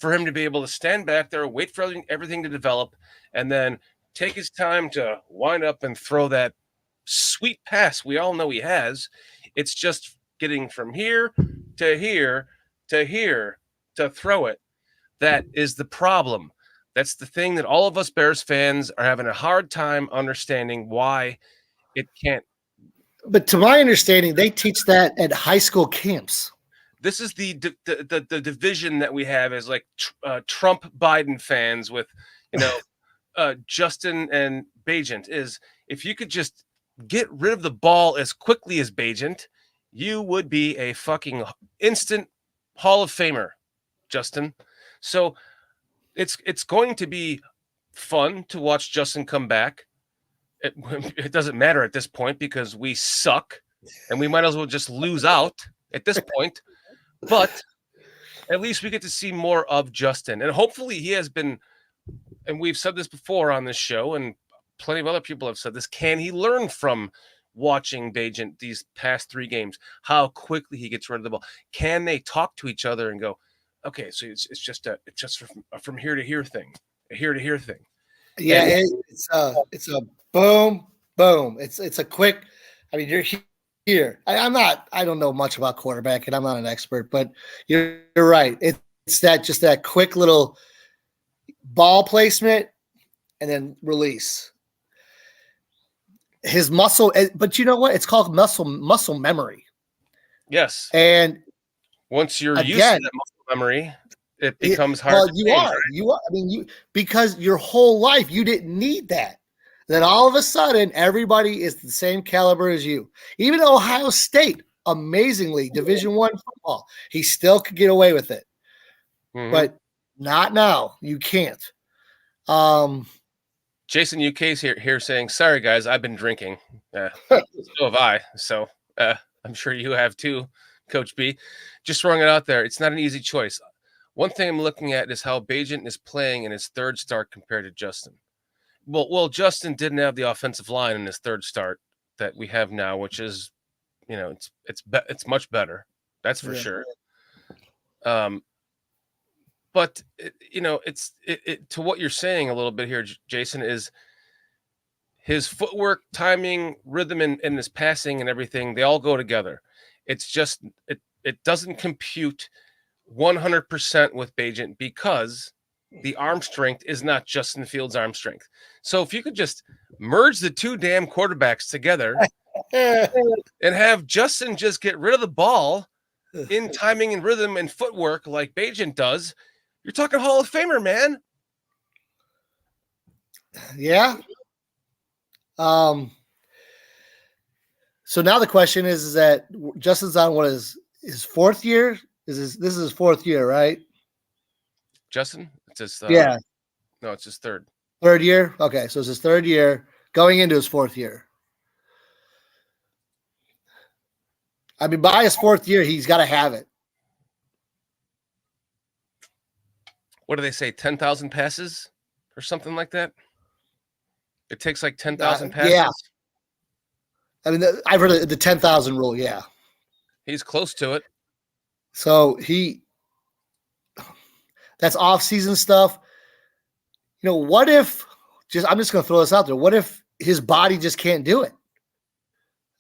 Speaker 4: for him to be able to stand back there, wait for everything to develop, and then take his time to wind up and throw that sweet pass we all know he has. It's just getting from here to here to here to throw it. That is the problem. That's the thing that all of us Bears fans are having a hard time understanding why it can't.
Speaker 5: But to my understanding, they teach that at high school camps.
Speaker 4: This is the division that we have as like Trump Biden fans with, Justin and Bajent, is if you could just get rid of the ball as quickly as Bajent, you would be a fucking instant Hall of Famer, Justin. So it's going to be fun to watch Justin come back. It doesn't matter at this point because we suck and we might as well just lose out at this point. But at least we get to see more of Justin. And hopefully he has been, and we've said this before on this show, and plenty of other people have said this, can he learn from watching Bajent these past 3 games, how quickly he gets rid of the ball? Can they talk to each other and go, okay, so it's just from here to here thing, a here to here thing.
Speaker 5: Yeah, it's a boom, boom. It's a quick. I mean, you're here. I don't know much about quarterback, and I'm not an expert, but you're right. It's that quick little ball placement and then release. His muscle, but you know what? It's called muscle memory.
Speaker 4: Yes,
Speaker 5: and
Speaker 4: once you're used to that muscle memory, it becomes hard.
Speaker 5: Well,
Speaker 4: to
Speaker 5: you
Speaker 4: change,
Speaker 5: are.
Speaker 4: right?
Speaker 5: You are. I mean, because your whole life you didn't need that. Then all of a sudden, everybody is the same caliber as you. Even Ohio State, amazingly, Division I football, he still could get away with it.
Speaker 4: Mhm.
Speaker 5: But not now. You can't.
Speaker 4: Jason UK's here saying, "Sorry guys, I've been drinking. So have I. So I'm sure you have too, Coach B. Just throwing it out there. It's not an easy choice. One thing I'm looking at is how Bajent is playing in his third start compared to Justin. Well, Justin didn't have the offensive line in his third start that we have now, which is, it's much better. That's for sure. But it's to what you're saying a little bit here, Jason, is his footwork, timing, rhythm, and his passing and everything. They all go together. It's just it doesn't compute 100% with Bajent because the arm strength is not Justin Fields' arm strength. So if you could just merge the 2 damn quarterbacks together and have Justin just get rid of the ball in timing and rhythm and footwork like Bajent does, you're talking Hall of Famer, man.
Speaker 5: Yeah. So now the question is that Justin's on what is his 4th year? This is his 4th year, right?
Speaker 4: Justin? It's his
Speaker 5: yeah.
Speaker 4: No, it's his 3rd.
Speaker 5: 3rd year? Okay, so it's his 3rd year going into his 4th year. I mean, by his 4th year, he's got to have it.
Speaker 4: What do they say? 10,000 passes or something like that? It takes like 10,000 passes.
Speaker 5: Yeah. I mean, I've heard of the 10,000 rule. Yeah.
Speaker 4: He's close to it.
Speaker 5: So that's off-season stuff. What if I'm just going to throw this out there. What if his body just can't do it?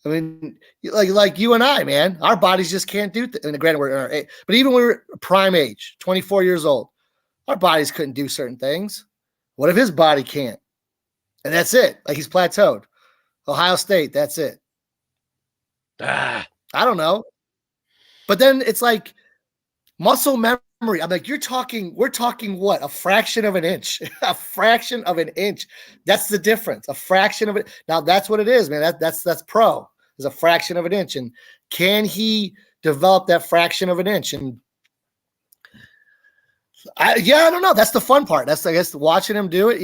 Speaker 5: I mean, like you and I, man, our bodies just can't do it. And granted, but even when we're prime age, 24 years old, our bodies couldn't do certain things. What if his body can't? And that's it. Like he's plateaued. Ohio State, that's it. I don't know. But then it's like muscle memory. I'm like, we're talking what? A fraction of an inch. A fraction of an inch. That's the difference. A fraction of it. Now that's what it is, man. That's pro. Is a fraction of an inch. And can he develop that fraction of an inch? And I don't know. That's the fun part. That's, I guess, watching him do it,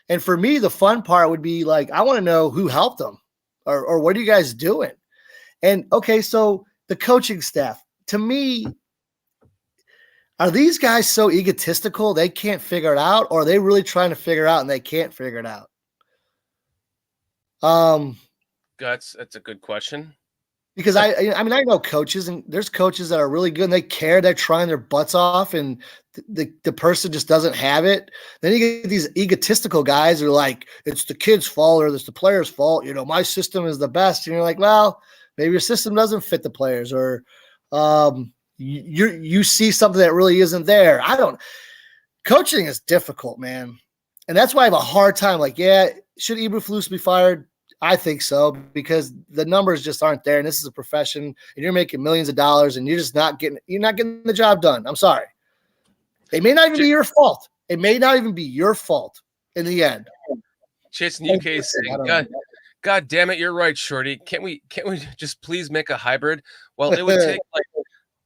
Speaker 5: and for me, the fun part would be like, I want to know who helped him or what are you guys doing? And okay, so the coaching staff, to me, are these guys so egotistical they can't figure it out, or are they really trying to figure it out and they can't figure it out?
Speaker 4: That's a good question.
Speaker 5: Because I mean, I know coaches, and there's coaches that are really good and they care, they're trying their butts off, and the person just doesn't have it. Then you get these egotistical guys who are like, it's the kid's fault or it's the player's fault. My system is the best. And you're like, well, maybe your system doesn't fit the players, or you see something that really isn't there. Coaching is difficult, man. And that's why I have a hard time. Like, yeah, should Eberflus be fired? I think so, because the numbers just aren't there. And this is a profession, and you're making millions of dollars, and you're not getting the job done. I'm sorry. It may not even be your fault. It may not even be your fault in the end.
Speaker 4: Jason UK is saying, God damn it, you're right, Shorty. Can't we just please make a hybrid? Well, it would take like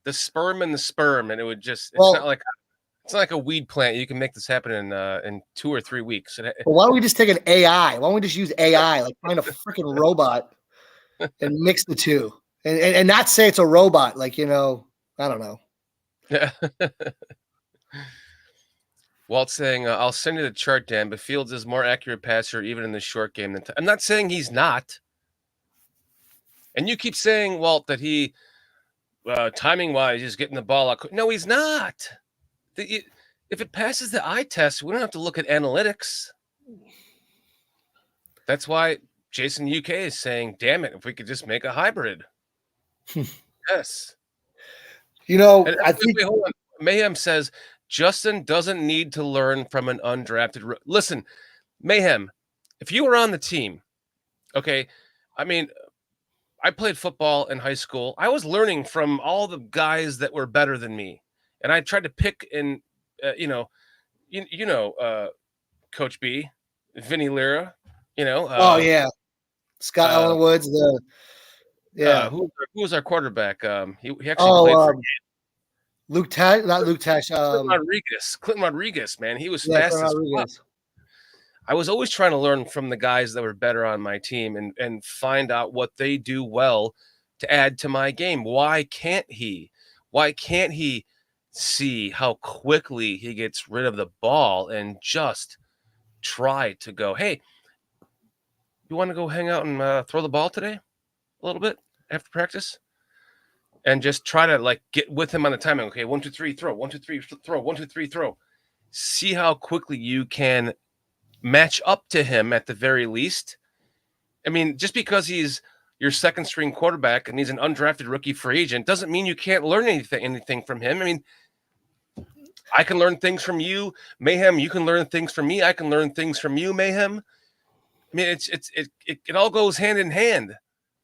Speaker 4: the sperm, and it would just it's not like a weed plant. You can make this happen in 2 or 3 weeks.
Speaker 5: Well, why don't we just take an AI? Why don't we just use AI, like find a freaking robot and mix the two, and not say it's a robot? Like, I don't know.
Speaker 4: Yeah. Walt saying, I'll send you the chart, Dan, but Fields is more accurate passer even in the short game than I'm not saying he's not. And you keep saying, Walt, that he timing wise is getting the ball out. No, he's not. If it passes the eye test, we don't have to look at analytics. That's why Jason UK is saying, damn it, if we could just make a hybrid. Yes.
Speaker 5: I think
Speaker 4: hold on. Mayhem says Justin doesn't need to learn from an undrafted. Listen, Mayhem, if you were on the team, okay, I mean, I played football in high school. I was learning from all the guys that were better than me. And I tried to pick in, Coach B, Vinny Lira,
Speaker 5: oh yeah, Scott Allen Woods.
Speaker 4: Who was our quarterback? He actually played for
Speaker 5: Luke Tash, not Luke Tash.
Speaker 4: Clinton Rodriguez, man, he was fast as fuck. I was always trying to learn from the guys that were better on my team and find out what they do well to add to my game. Why can't he see how quickly he gets rid of the ball and just try to go, hey, you want to go hang out and throw the ball today a little bit after practice? And just try to get with him on the timing. Okay, 1, 2, 3, throw. 1, 2, 3, throw. 1, 2, 3, throw. See how quickly you can match up to him at the very least. I mean, just because he's your second string quarterback and he's an undrafted rookie free agent doesn't mean you can't learn anything from him. I mean, I can learn things from you, Mayhem. You can learn things from me. I can learn things from you, Mayhem. I mean, it all goes hand in hand.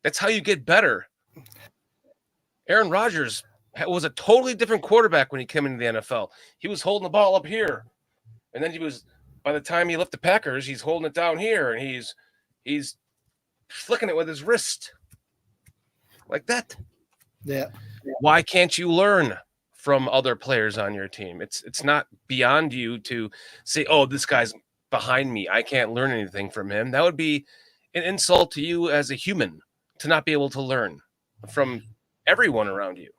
Speaker 4: That's how you get better. Aaron Rodgers was a totally different quarterback when he came into the NFL. He was holding the ball up here, and then by the time he left the Packers, he's holding it down here, and he's flicking it with his wrist like that.
Speaker 5: Yeah.
Speaker 4: Why can't you learn from other players on your team? It's not beyond you to say, oh, this guy's behind me, I can't learn anything from him. That would be an insult to you as a human to not be able to learn from everyone around you.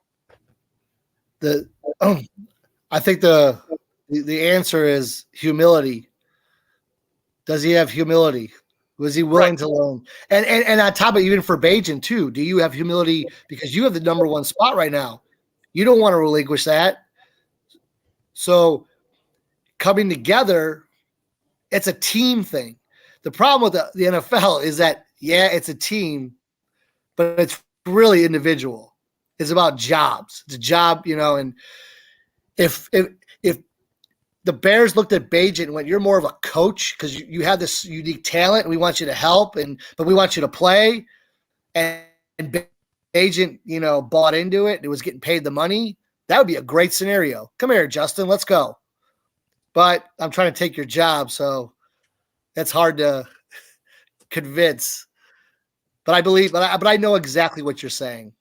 Speaker 5: I think the answer is humility. Does he have humility? Was he willing to learn? And on top of, even for Bajan too, do you have humility because you have the number one spot right now? You don't want to relinquish that. So coming together, it's a team thing. The problem with the NFL is that, yeah, it's a team, but it's really individual. It's about jobs. It's a job, and if the Bears looked at Bajan and went, you're more of a coach because you have this unique talent and we want you to help, but we want you to play, and Bajan, bought into it and it was getting paid the money, that would be a great scenario. Come here, Justin, let's go. But I'm trying to take your job, so that's hard to convince. But I believe, but I know exactly what you're saying.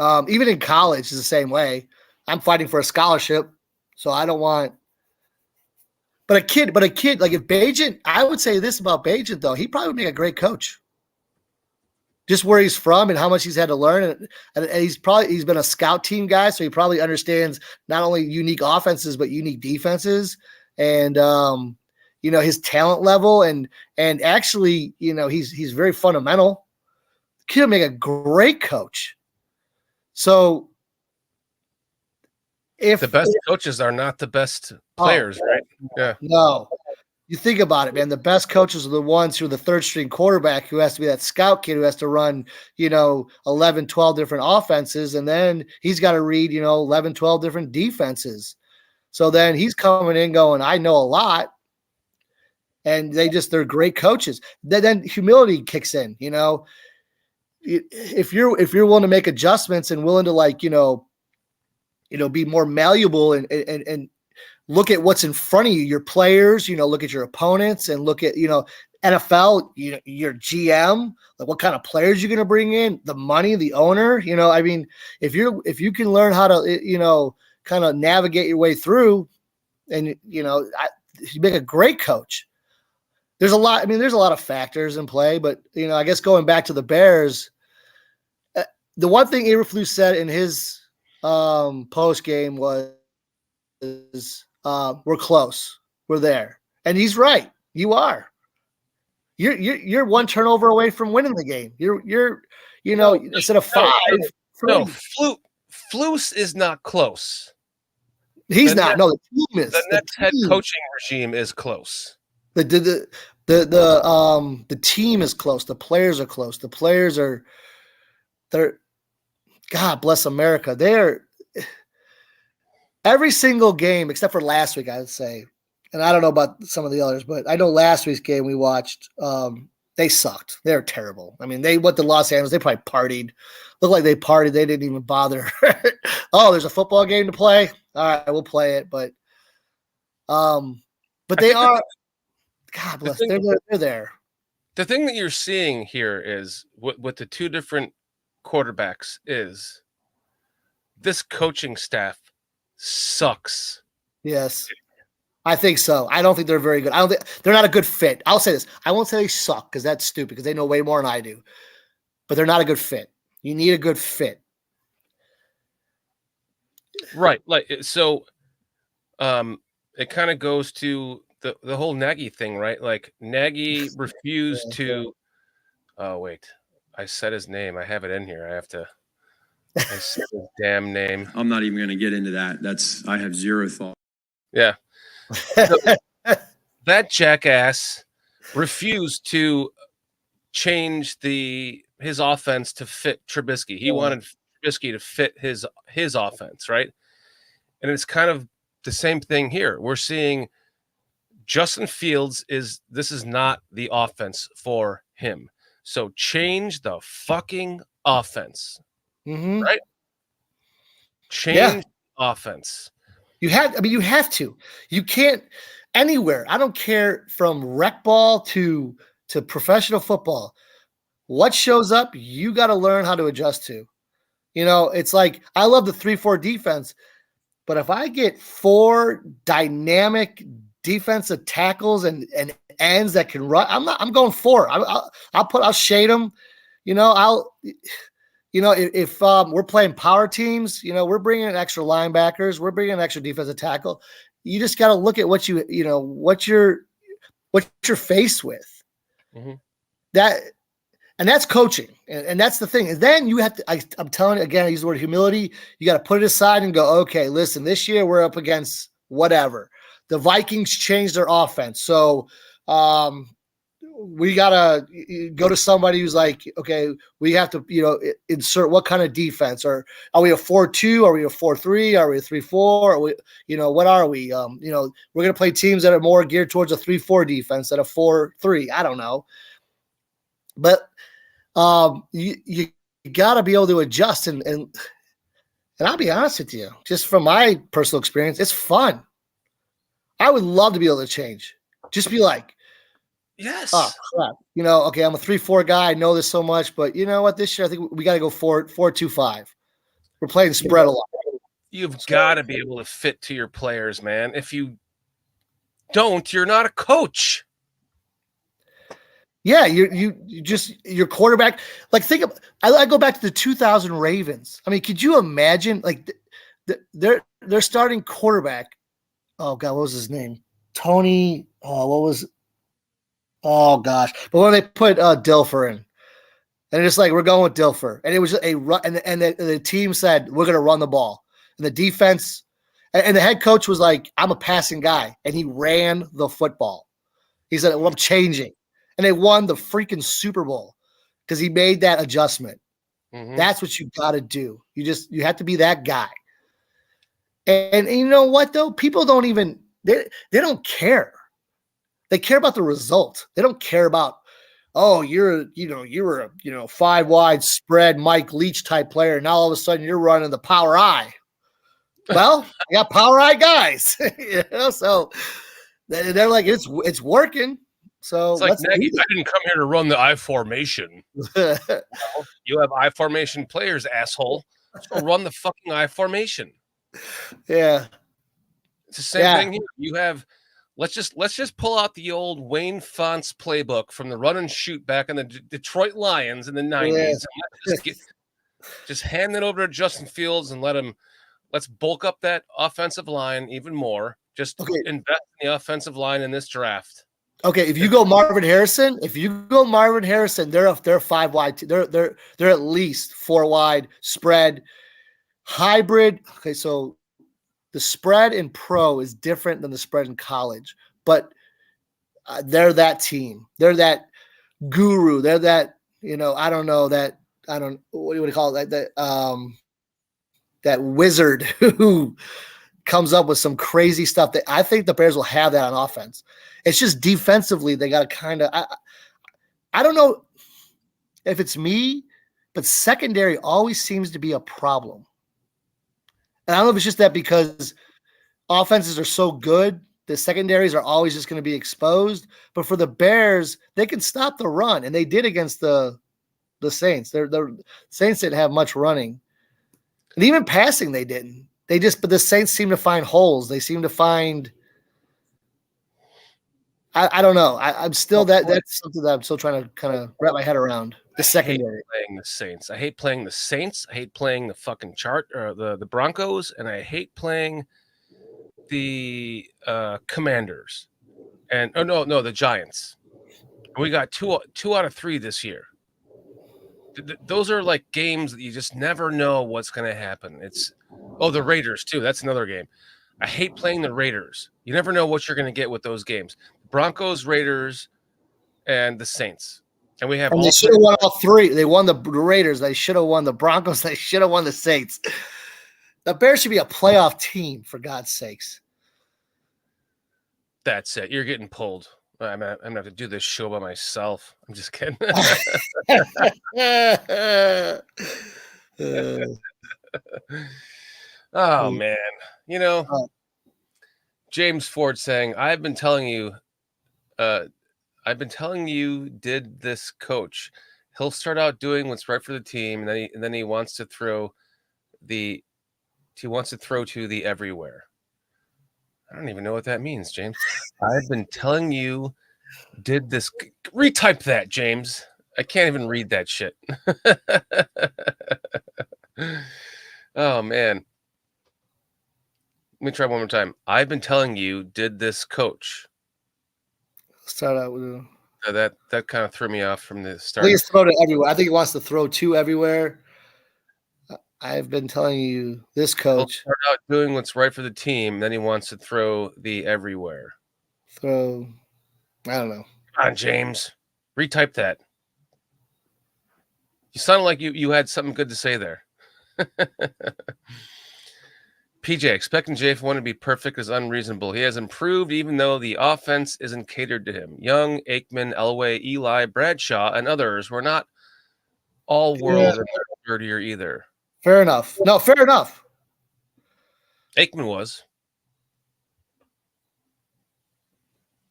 Speaker 5: Even in college, is the same way. I'm fighting for a scholarship, so I don't want. But a kid, like if Bajan, I would say this about Bajan though, he probably would make a great coach. Just where he's from and how much he's had to learn, and he's been a scout team guy, so he probably understands not only unique offenses but unique defenses, and his talent level, and actually, he's very fundamental. Kid make a great coach. So if
Speaker 4: the best coaches are not the best players, right? Yeah.
Speaker 5: No. You think about it, man. The best coaches are the ones who are the third string quarterback who has to be that scout kid who has to run, 11, 12 different offenses. And then he's got to read, 11, 12 different defenses. So then he's coming in going, I know a lot. And they're great coaches. Then humility kicks in, if you're willing to make adjustments and willing to be more malleable and look at what's in front of you, your players, look at your opponents and look at, NFL, your GM, like what kind of players you're going to bring in, the money, the owner, if you can learn how to, kind of navigate your way through and, you make a great coach. There's a lot of factors in play, but, I guess going back to the Bears, the one thing Eberflus said in his post game was, we're close. We're there. And he's right. You are. You're one turnover away from winning the game. You're instead of 5.
Speaker 4: No, Flus is not close.
Speaker 5: He's not. No, the team is.
Speaker 4: The next head coaching regime is close.
Speaker 5: The team is close. The players are close. The players they're God bless America. They're every single game, except for last week, I would say, and I don't know about some of the others, but I know last week's game we watched, they sucked. They're terrible. I mean, they went to Los Angeles. They probably partied. Looked like they partied. They didn't even bother. Oh, there's a football game to play? All right, we'll play it. But they are – God bless. They're there.
Speaker 4: The thing that you're seeing here is with the two different quarterbacks is this coaching staff sucks.
Speaker 5: Yes, I think so. I don't think they're very good. I don't think they're not a good fit. I'll say this. I won't say they suck because that's stupid because they know way more than I do. But they're not a good fit. You need a good fit.
Speaker 4: Right. So it kind of goes to the whole Nagy thing, right? Like Nagy refused to oh wait. I said his name. I have it in here. I said his damn name.
Speaker 13: I'm not even going to get into that. I have zero thought.
Speaker 4: Yeah. So, that jackass refused to change his offense to fit Trubisky. He wanted Trubisky to fit his offense, right? And it's kind of the same thing here. We're seeing Justin Fields this is not the offense for him. So change the fucking offense.
Speaker 5: Mm-hmm.
Speaker 4: Right? Change offense.
Speaker 5: You have to. You can't anywhere. I don't care from rec ball to professional football. What shows up, you got to learn how to adjust to. It's like I love the 3-4 defense, but if I get 4 dynamic defensive tackles and ends that can run, I'm going 4. I'll shade them. If we're playing power teams, we're bringing in extra linebackers, we're bringing in extra defensive tackle. You just got to look at what what you're faced with.
Speaker 4: Mm-hmm.
Speaker 5: And that's coaching, and that's the thing. And then you have to. I'm telling you again, I use the word humility. You got to put it aside and go, okay, listen. This year we're up against whatever. The Vikings changed their offense, so we gotta go to somebody who's like, okay, we have to, insert what kind of defense, or are we a 4-2? Are we a 4-3? Are we a 3-4? Are we, what are we? We're gonna play teams that are more geared towards a 3-4 defense than a 4-3. I don't know, but you gotta be able to adjust, and I'll be honest with you, just from my personal experience, it's fun. I would love to be able to change. Just be like,
Speaker 4: yes.
Speaker 5: Oh, crap. Okay, I'm a 3-4 guy. I know this so much, but you know what? This year, I think we got to go 4-2-5. We're playing spread a lot.
Speaker 4: You've got to be able to fit to your players, man. If you don't, you're not a coach.
Speaker 5: Yeah, you just your quarterback. Like I go back to the 2000 Ravens. I mean, could you imagine like their starting quarterback? Oh God, what was his name? Tony. Oh gosh. But when they put Dilfer in, And it's like, we're going with Dilfer. And it was a run. And the team said, we're going to run the ball. And the defense and the head coach was like, I'm a passing guy. And he ran the football. He said, well, I'm changing. And they won the freaking Super Bowl because he made that adjustment.
Speaker 4: Mm-hmm.
Speaker 5: That's what you got to do. You have to be that guy. And you know what, though? People don't even, they don't care. They care about the result. They don't care about, oh, you're a 5 wide spread Mike Leach type player. Now all of a sudden you're running the power I. Well, I got power I guys. So they're like, it's working. So
Speaker 4: it's like, Nagy, I didn't come here to run the I formation. Well, you have I formation players, asshole. So run the fucking I formation.
Speaker 5: Yeah.
Speaker 4: It's the same thing here. You have let's just pull out the old Wayne Fonts playbook from the run and shoot back in the Detroit Lions in the 90s.
Speaker 5: Yeah.
Speaker 4: And just hand it over to Justin Fields and let's bulk up that offensive line even more. Just invest in the offensive line in this draft.
Speaker 5: Okay, if you go Marvin Harrison, they're 5 wide. They're at least 4 wide spread hybrid. Okay, so the spread in pro is different than the spread in college, but they're that team. They're that guru. They're that, I don't know, what do you call it? That wizard who comes up with some crazy stuff that I think the Bears will have that on offense. It's just defensively, they got to kind of, I don't know if it's me, but secondary always seems to be a problem. And I don't know if it's just that because offenses are so good, the secondaries are always just going to be exposed. But for the Bears, they can stop the run, and they did against the Saints. The Saints didn't have much running. And even passing, they didn't. But the Saints seem to find holes. They seem to find I don't know. I'm still that's something that I'm still trying to kind of wrap my head around. The secondary.
Speaker 4: I hate playing the Saints. I hate playing the Saints. I hate playing the fucking the Broncos, and I hate playing the Commanders. And the Giants. We got two out of 3 this year. Those are like games that you just never know what's going to happen. The Raiders too. That's another game. I hate playing the Raiders. You never know what you're going to get with those games. Broncos, Raiders, and the Saints. And we have.
Speaker 5: And they should have won all 3. They won the Raiders. They should have won the Broncos. They should have won the Saints. The Bears should be a playoff team, for God's sakes.
Speaker 4: That's it. You're getting pulled. I'm gonna have to do this show by myself. I'm just kidding. Oh man, James Ford saying, "I've been telling you, did this coach? He'll start out doing what's right for the team, and then he wants to throw to the everywhere." I don't even know what that means, James. I've been telling you, did this. Retype that, James. I can't even read that shit. Oh, man. Let me try one more time. I've been telling you, did this coach.
Speaker 5: Start out with
Speaker 4: that kind of threw me off from the start.
Speaker 5: I think he's thrown it everywhere. I think he wants to throw to everywhere. I've been telling you, this coach.
Speaker 4: He'll start out doing what's right for the team, then he wants to throw the everywhere.
Speaker 5: I don't know.
Speaker 4: Come on, James. Retype that. You sounded like you had something good to say there. PJ, expecting JF1 to be perfect is unreasonable. He has improved even though the offense isn't catered to him. Young, Aikman, Elway, Eli, Bradshaw, and others were not all world in their third year either.
Speaker 5: Fair enough. No, fair enough.
Speaker 4: Aikman was.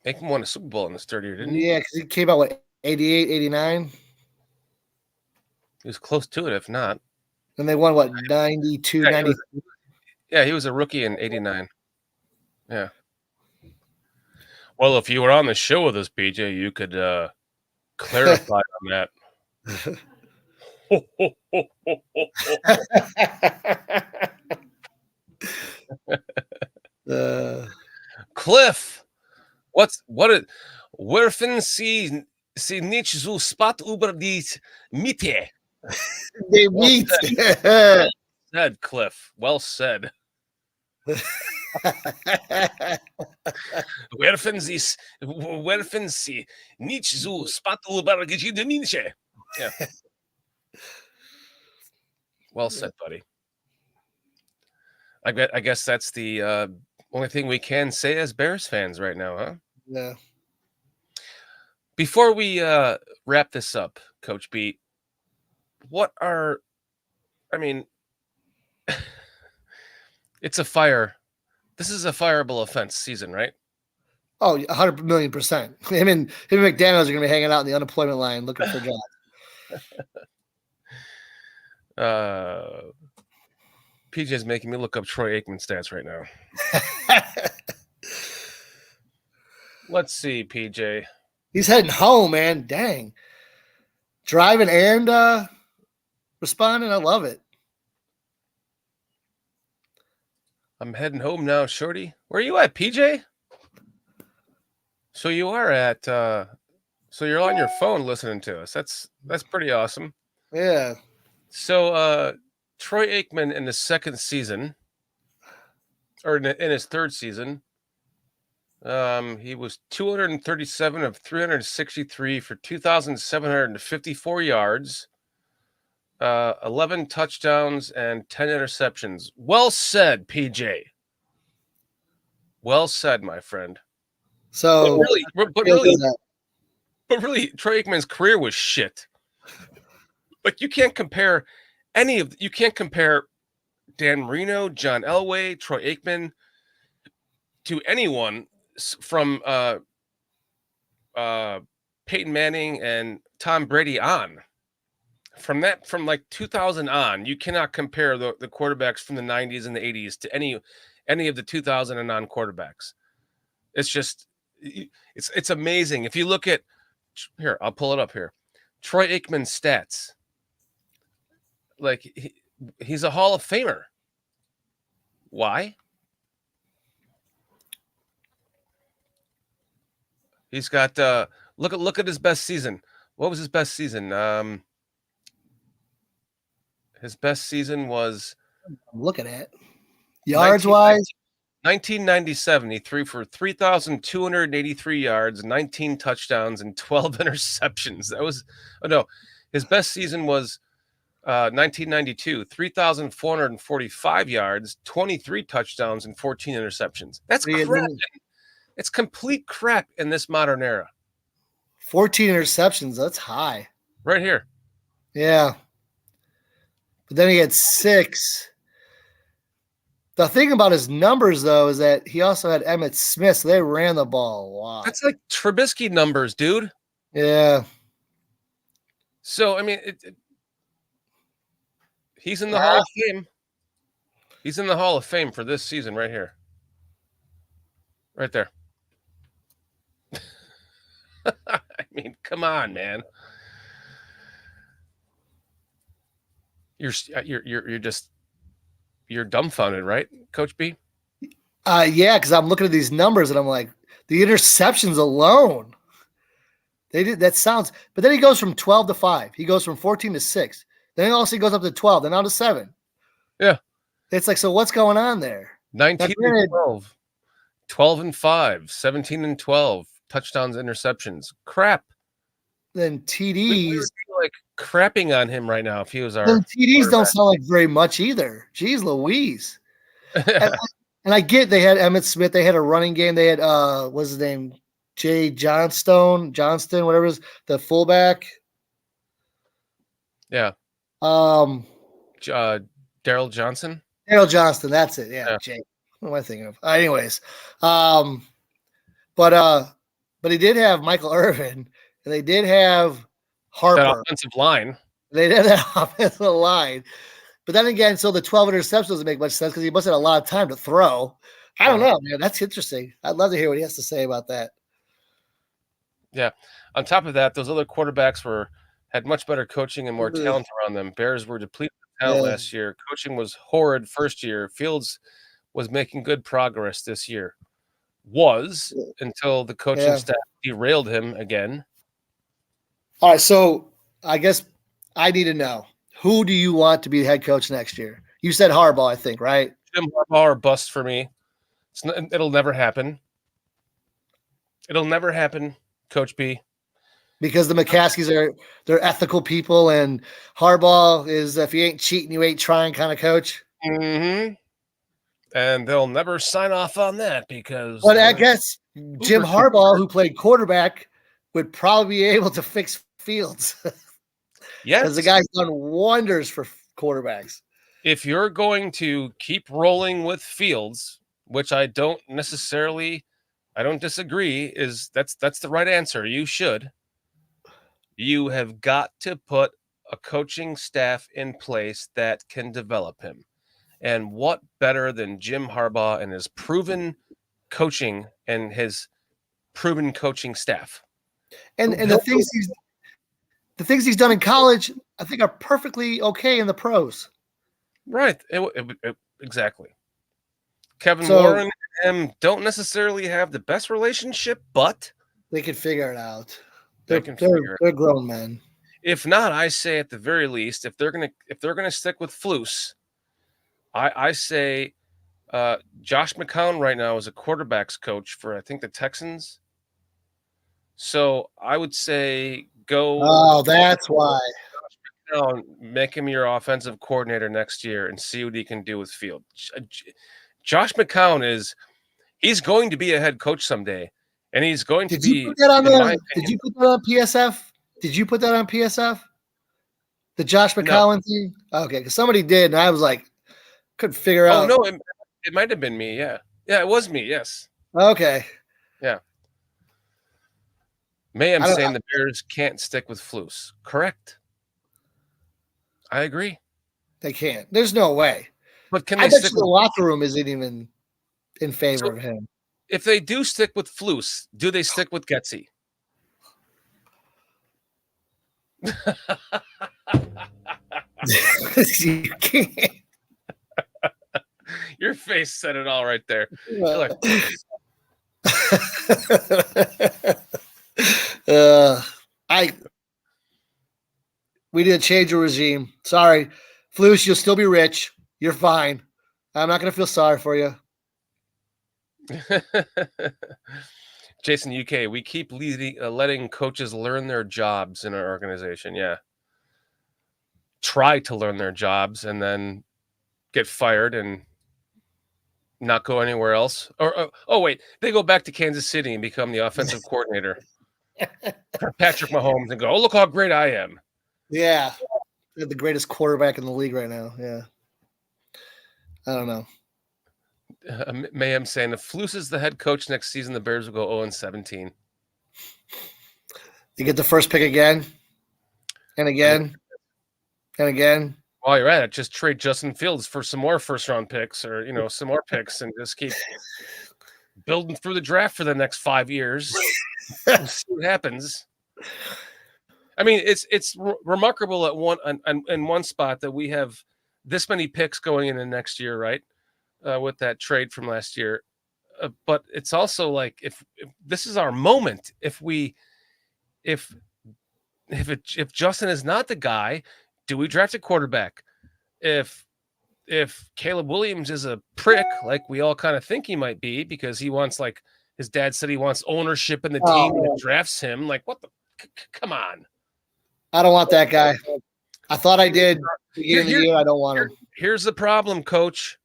Speaker 4: Aikman won a Super Bowl in his third year, didn't he?
Speaker 5: Yeah, because he came out, 88, 89?
Speaker 4: He was close to it, if not.
Speaker 5: And they won, 92, 93?
Speaker 4: Yeah, he was a rookie in 89. Yeah. Well, if you were on the show with us, PJ, you could clarify on that. Cliff, werfen Sie Sie nicht so spot über die Mitte.
Speaker 5: They
Speaker 4: Well
Speaker 5: meet.
Speaker 4: said, Cliff. Well said. Werfen Sie nicht so spot über die Mitte. Yeah. Well said, buddy. I guess that's the only thing we can say as Bears fans right now, huh?
Speaker 5: Yeah.
Speaker 4: Before we wrap this up, Coach B, it's a fire. This is a fireable offense season, right?
Speaker 5: Oh, 100 million%. Him and McDaniels are going to be hanging out in the unemployment line looking for jobs.
Speaker 4: PJ's making me look up Troy Aikman stats right now. Let's see, PJ.
Speaker 5: He's heading home, man. Dang. Driving and responding. I love it.
Speaker 4: I'm heading home now, Shorty. Where are you at, PJ? So you are at so you're on your phone listening to us. That's pretty awesome.
Speaker 5: Yeah.
Speaker 4: So Troy Aikman in the second season, or in his third season, he was 237 of 363 for 2,754 yards, 11 touchdowns, and 10 interceptions. Well said, PJ. Well said, my friend.
Speaker 5: So,
Speaker 4: but really, Troy Aikman's career was shit. Like you can't compare Dan Marino, John Elway, Troy Aikman to anyone from Peyton Manning and Tom Brady on. From like 2000 on, you cannot compare the quarterbacks from the 90s and the 80s to any of the 2000 and on quarterbacks. It's just it's amazing. If you look at here, I'll pull it up here. Troy Aikman's stats. Like he's a Hall of Famer. Why? He's got look at his best season. What was his best season? His best season was
Speaker 5: I'm looking at yards wise.
Speaker 4: 1997. He threw for 3,283 yards, 19 touchdowns, and 12 interceptions. That was his best season was 1992, 3,445 yards, 23 touchdowns, and 14 interceptions. That's crap. It's complete crap in this modern era.
Speaker 5: 14 interceptions. That's high.
Speaker 4: Right here.
Speaker 5: Yeah. But then he had 6. The thing about his numbers, though, is that he also had Emmitt Smith. So they ran the ball a lot.
Speaker 4: That's like Trubisky numbers, dude.
Speaker 5: Yeah.
Speaker 4: So, I mean, he's in the Hall of Fame. He's in the Hall of Fame for this season right here. Right there. I mean, come on, man. You're dumbfounded, right, Coach B?
Speaker 5: Yeah, because I'm looking at these numbers and I'm like, the interceptions alone. They did that sounds, but then he goes from 12 to 5. He goes from 14 to 6. Then he goes up to 12, then on to 7.
Speaker 4: Yeah.
Speaker 5: It's like, so what's going on there?
Speaker 4: 19 and 12. 12 and 5, 17 and 12, touchdowns, interceptions. Crap.
Speaker 5: Then TDs.
Speaker 4: We were like crapping on him right now if he was our.
Speaker 5: Then TDs don't sound like very much either. Jeez Louise. and I get they had Emmitt Smith. They had a running game. They had, what's his name? Jay Johnston, whatever it is, the fullback.
Speaker 4: Yeah.
Speaker 5: Daryl
Speaker 4: Johnson.
Speaker 5: Daryl Johnston, that's it. Yeah, Jay. What am I thinking of? Anyways, but he did have Michael Irvin, and they did have Harper.
Speaker 4: That offensive line.
Speaker 5: They did that offensive line. But then again, so the 12 interceptions doesn't make much sense because he must have had a lot of time to throw. I don't know, man. That's interesting. I'd love to hear what he has to say about that.
Speaker 4: Yeah. On top of that, those other quarterbacks had much better coaching and more talent around them. Bears were depleted of talent last year. Coaching was horrid first year. Fields was making good progress this year. Until the coaching staff derailed him again.
Speaker 5: All right, so I guess I need to know, who do you want to be the head coach next year? You said Harbaugh, I think, right?
Speaker 4: Jim Harbaugh or bust for me. It'll never happen. It'll never happen, Coach B.
Speaker 5: Because the McCaskies they're ethical people, and Harbaugh is, if you ain't cheating, you ain't trying kind of coach.
Speaker 4: Mm-hmm. And they'll never sign off on that because.
Speaker 5: But I guess Jim Harbaugh, who played quarterback, would probably be able to fix Fields.
Speaker 4: Yes,
Speaker 5: because the guy's done wonders for quarterbacks.
Speaker 4: If you're going to keep rolling with Fields, which I don't disagree, that's the right answer. You should. You have got to put a coaching staff in place that can develop him. And what better than Jim Harbaugh and his proven coaching and his proven coaching staff?
Speaker 5: And the things he's done in college, I think, are perfectly okay in the pros.
Speaker 4: Right. Exactly. Kevin Warren and him don't necessarily have the best relationship, but
Speaker 5: they can figure it out.
Speaker 4: They're
Speaker 5: grown men.
Speaker 4: If not, I say at the very least, if they're gonna stick with Flus, I say Josh McCown right now is a quarterbacks coach for, I think, the Texans. So I would say go.
Speaker 5: Oh, that's why.
Speaker 4: Make him your offensive coordinator next year and see what he can do with Field. Josh McCown he's going to be a head coach someday, and he's going to be.
Speaker 5: Did you put that on PSF? Did you put that on PSF? The Josh McCown thing? Okay, because somebody did, and I was like, couldn't figure out.
Speaker 4: Oh no, it might have been me. Yeah, it was me. Yes.
Speaker 5: Okay.
Speaker 4: Yeah. Mayhem saying the Bears can't stick with Flus. Correct. I agree.
Speaker 5: They can't. There's no way.
Speaker 4: But can
Speaker 5: I
Speaker 4: they
Speaker 5: bet
Speaker 4: stick
Speaker 5: the locker room isn't even in favor of him.
Speaker 4: If they do stick with Flus, do they stick with Getsy?
Speaker 5: You can't.
Speaker 4: Your face said it all right there.
Speaker 5: We did change the regime. Sorry, Flus, you'll still be rich. You're fine. I'm not going to feel sorry for you.
Speaker 4: Jason UK, we keep letting coaches learn their jobs in our organization. Yeah. Try to learn their jobs and then get fired and not go anywhere else. Or wait, they go back to Kansas City and become the offensive coordinator for Patrick Mahomes and go, oh, look how great I am.
Speaker 5: Yeah. They're the greatest quarterback in the league right now. Yeah. I don't know.
Speaker 4: Mayhem saying if Flus is the head coach next season, the Bears will go 0-17.
Speaker 5: You get the first pick again and again and again.
Speaker 4: While you're at it, just trade Justin Fields for some more first-round picks or, some more picks and just keep building through the draft for the next 5 years. See what happens. I mean, it's remarkable in one spot that we have this many picks going into next year, right? With that trade from last year. But it's also like if this is our moment, if Justin is not the guy, do we draft a quarterback? If Caleb Williams is a prick, like we all kind of think he might be, because he wants, like his dad said, he wants ownership in the team that drafts him. Like, what the? Come on.
Speaker 5: I don't want that guy. I thought I did. Beginning of the year, I don't want him.
Speaker 4: Here's the problem, Coach,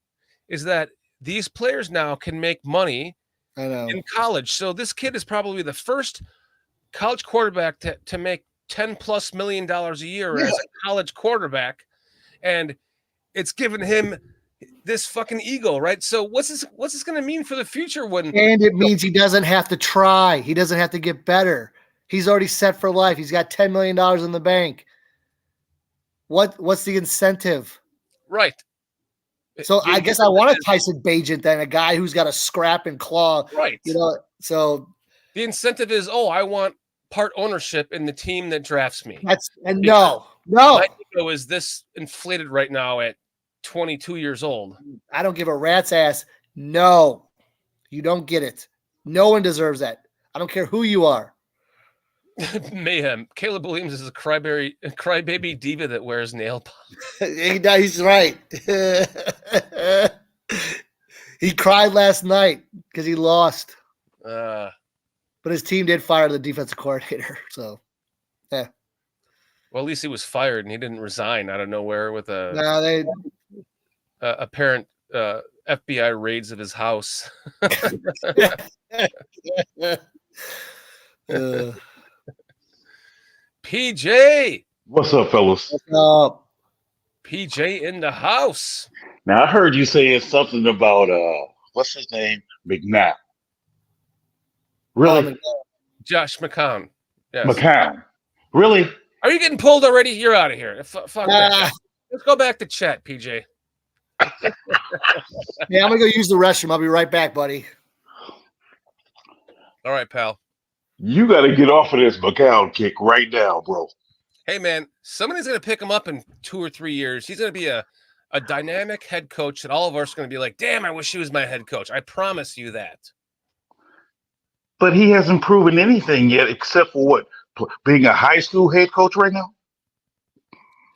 Speaker 4: is that these players now can make money in college. So this kid is probably the first college quarterback to make $10+ million a year as a college quarterback, and it's given him this fucking ego, right? So what's this going to mean for the future?
Speaker 5: And it means he doesn't have to try. He doesn't have to get better. He's already set for life. He's got $10 million in the bank. What's the incentive?
Speaker 4: Right.
Speaker 5: So I guess I want a Tyson Bagent then, a guy who's got to scrap and claw.
Speaker 4: Right.
Speaker 5: So
Speaker 4: the incentive is, I want part ownership in the team that drafts me.
Speaker 5: No.
Speaker 4: My ego is this inflated right now at 22 years old.
Speaker 5: I don't give a rat's ass. No, you don't get it. No one deserves that. I don't care who you are.
Speaker 4: Mayhem. Caleb Williams is a crybaby diva that wears nail polish.
Speaker 5: He's right. He cried last night because he lost. But his team did fire the defensive coordinator. So, yeah.
Speaker 4: Well, at least he was fired and he didn't resign out of nowhere with apparent FBI raids of his house. PJ,
Speaker 2: what's up, fellas?
Speaker 5: What's up?
Speaker 4: PJ in the house.
Speaker 2: Now I heard you saying something about what's his name, McNabb. Really,
Speaker 4: Josh McCown. Yes.
Speaker 2: McCown. Really?
Speaker 4: Are you getting pulled already? You're out of here. Fuck that. Let's go back to chat, PJ.
Speaker 5: Yeah, I'm gonna go use the restroom. I'll be right back, buddy.
Speaker 4: All right, pal.
Speaker 2: You got to get off of this McCown kick right now, bro.
Speaker 4: Hey, man, somebody's going to pick him up in 2 or 3 years. He's going to be a dynamic head coach that all of us are going to be like, damn, I wish he was my head coach. I promise you that.
Speaker 2: But he hasn't proven anything yet except for what? Being a high school head coach right now?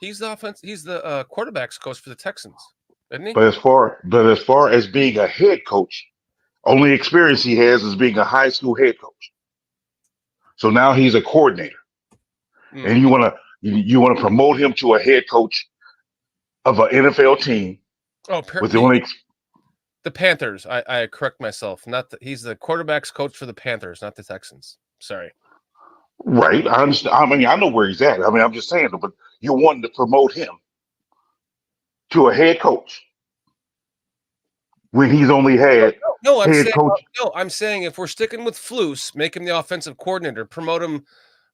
Speaker 4: He's the quarterback's coach for the Texans, isn't he?
Speaker 2: But as far as being a head coach, only experience he has is being a high school head coach. So now he's a coordinator, and you want to promote him to a head coach of an NFL team.
Speaker 4: Oh,
Speaker 2: with the
Speaker 4: Panthers. I correct myself. He's the quarterback's coach for the Panthers, not the Texans. Sorry.
Speaker 2: Right. I understand. I mean, I know where he's at. I mean, I'm just saying, but you're wanting to promote him to a head coach when he's only had
Speaker 4: I'm saying if we're sticking with Flus, make him the offensive coordinator, promote him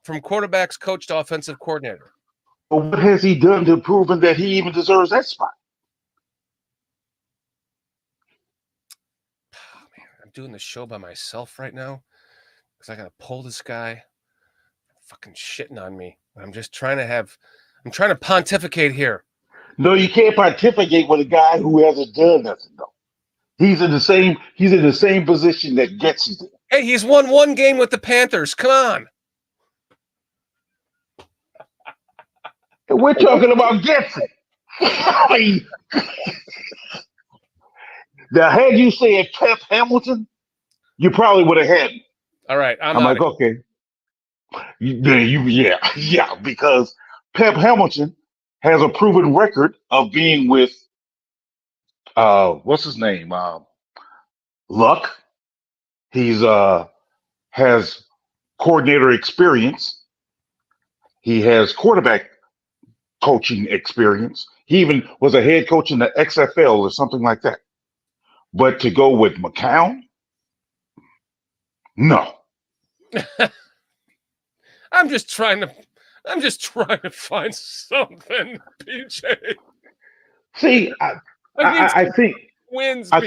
Speaker 4: from quarterback's coach to offensive coordinator.
Speaker 2: But what has he done to prove that he even deserves that spot?
Speaker 4: Oh, man, I'm doing the show by myself right now because I got to pull this guy fucking shitting on me. I'm trying to pontificate here.
Speaker 2: No, you can't pontificate with a guy who hasn't done nothing, though. He's in the same position that Getsy did.
Speaker 4: Hey, he's won one game with the Panthers. Come on.
Speaker 2: We're talking about Getsy. Now, had you said Pep Hamilton, you probably would have had me.
Speaker 4: All right,
Speaker 2: I'm like, okay. Yeah, because Pep Hamilton has a proven record of being with what's his name? Luck. He's has coordinator experience. He has quarterback coaching experience. He even was a head coach in the XFL or something like that. But to go with McCown, no.
Speaker 4: I'm just trying to find something, PJ.
Speaker 2: See, I think
Speaker 4: wins.
Speaker 2: I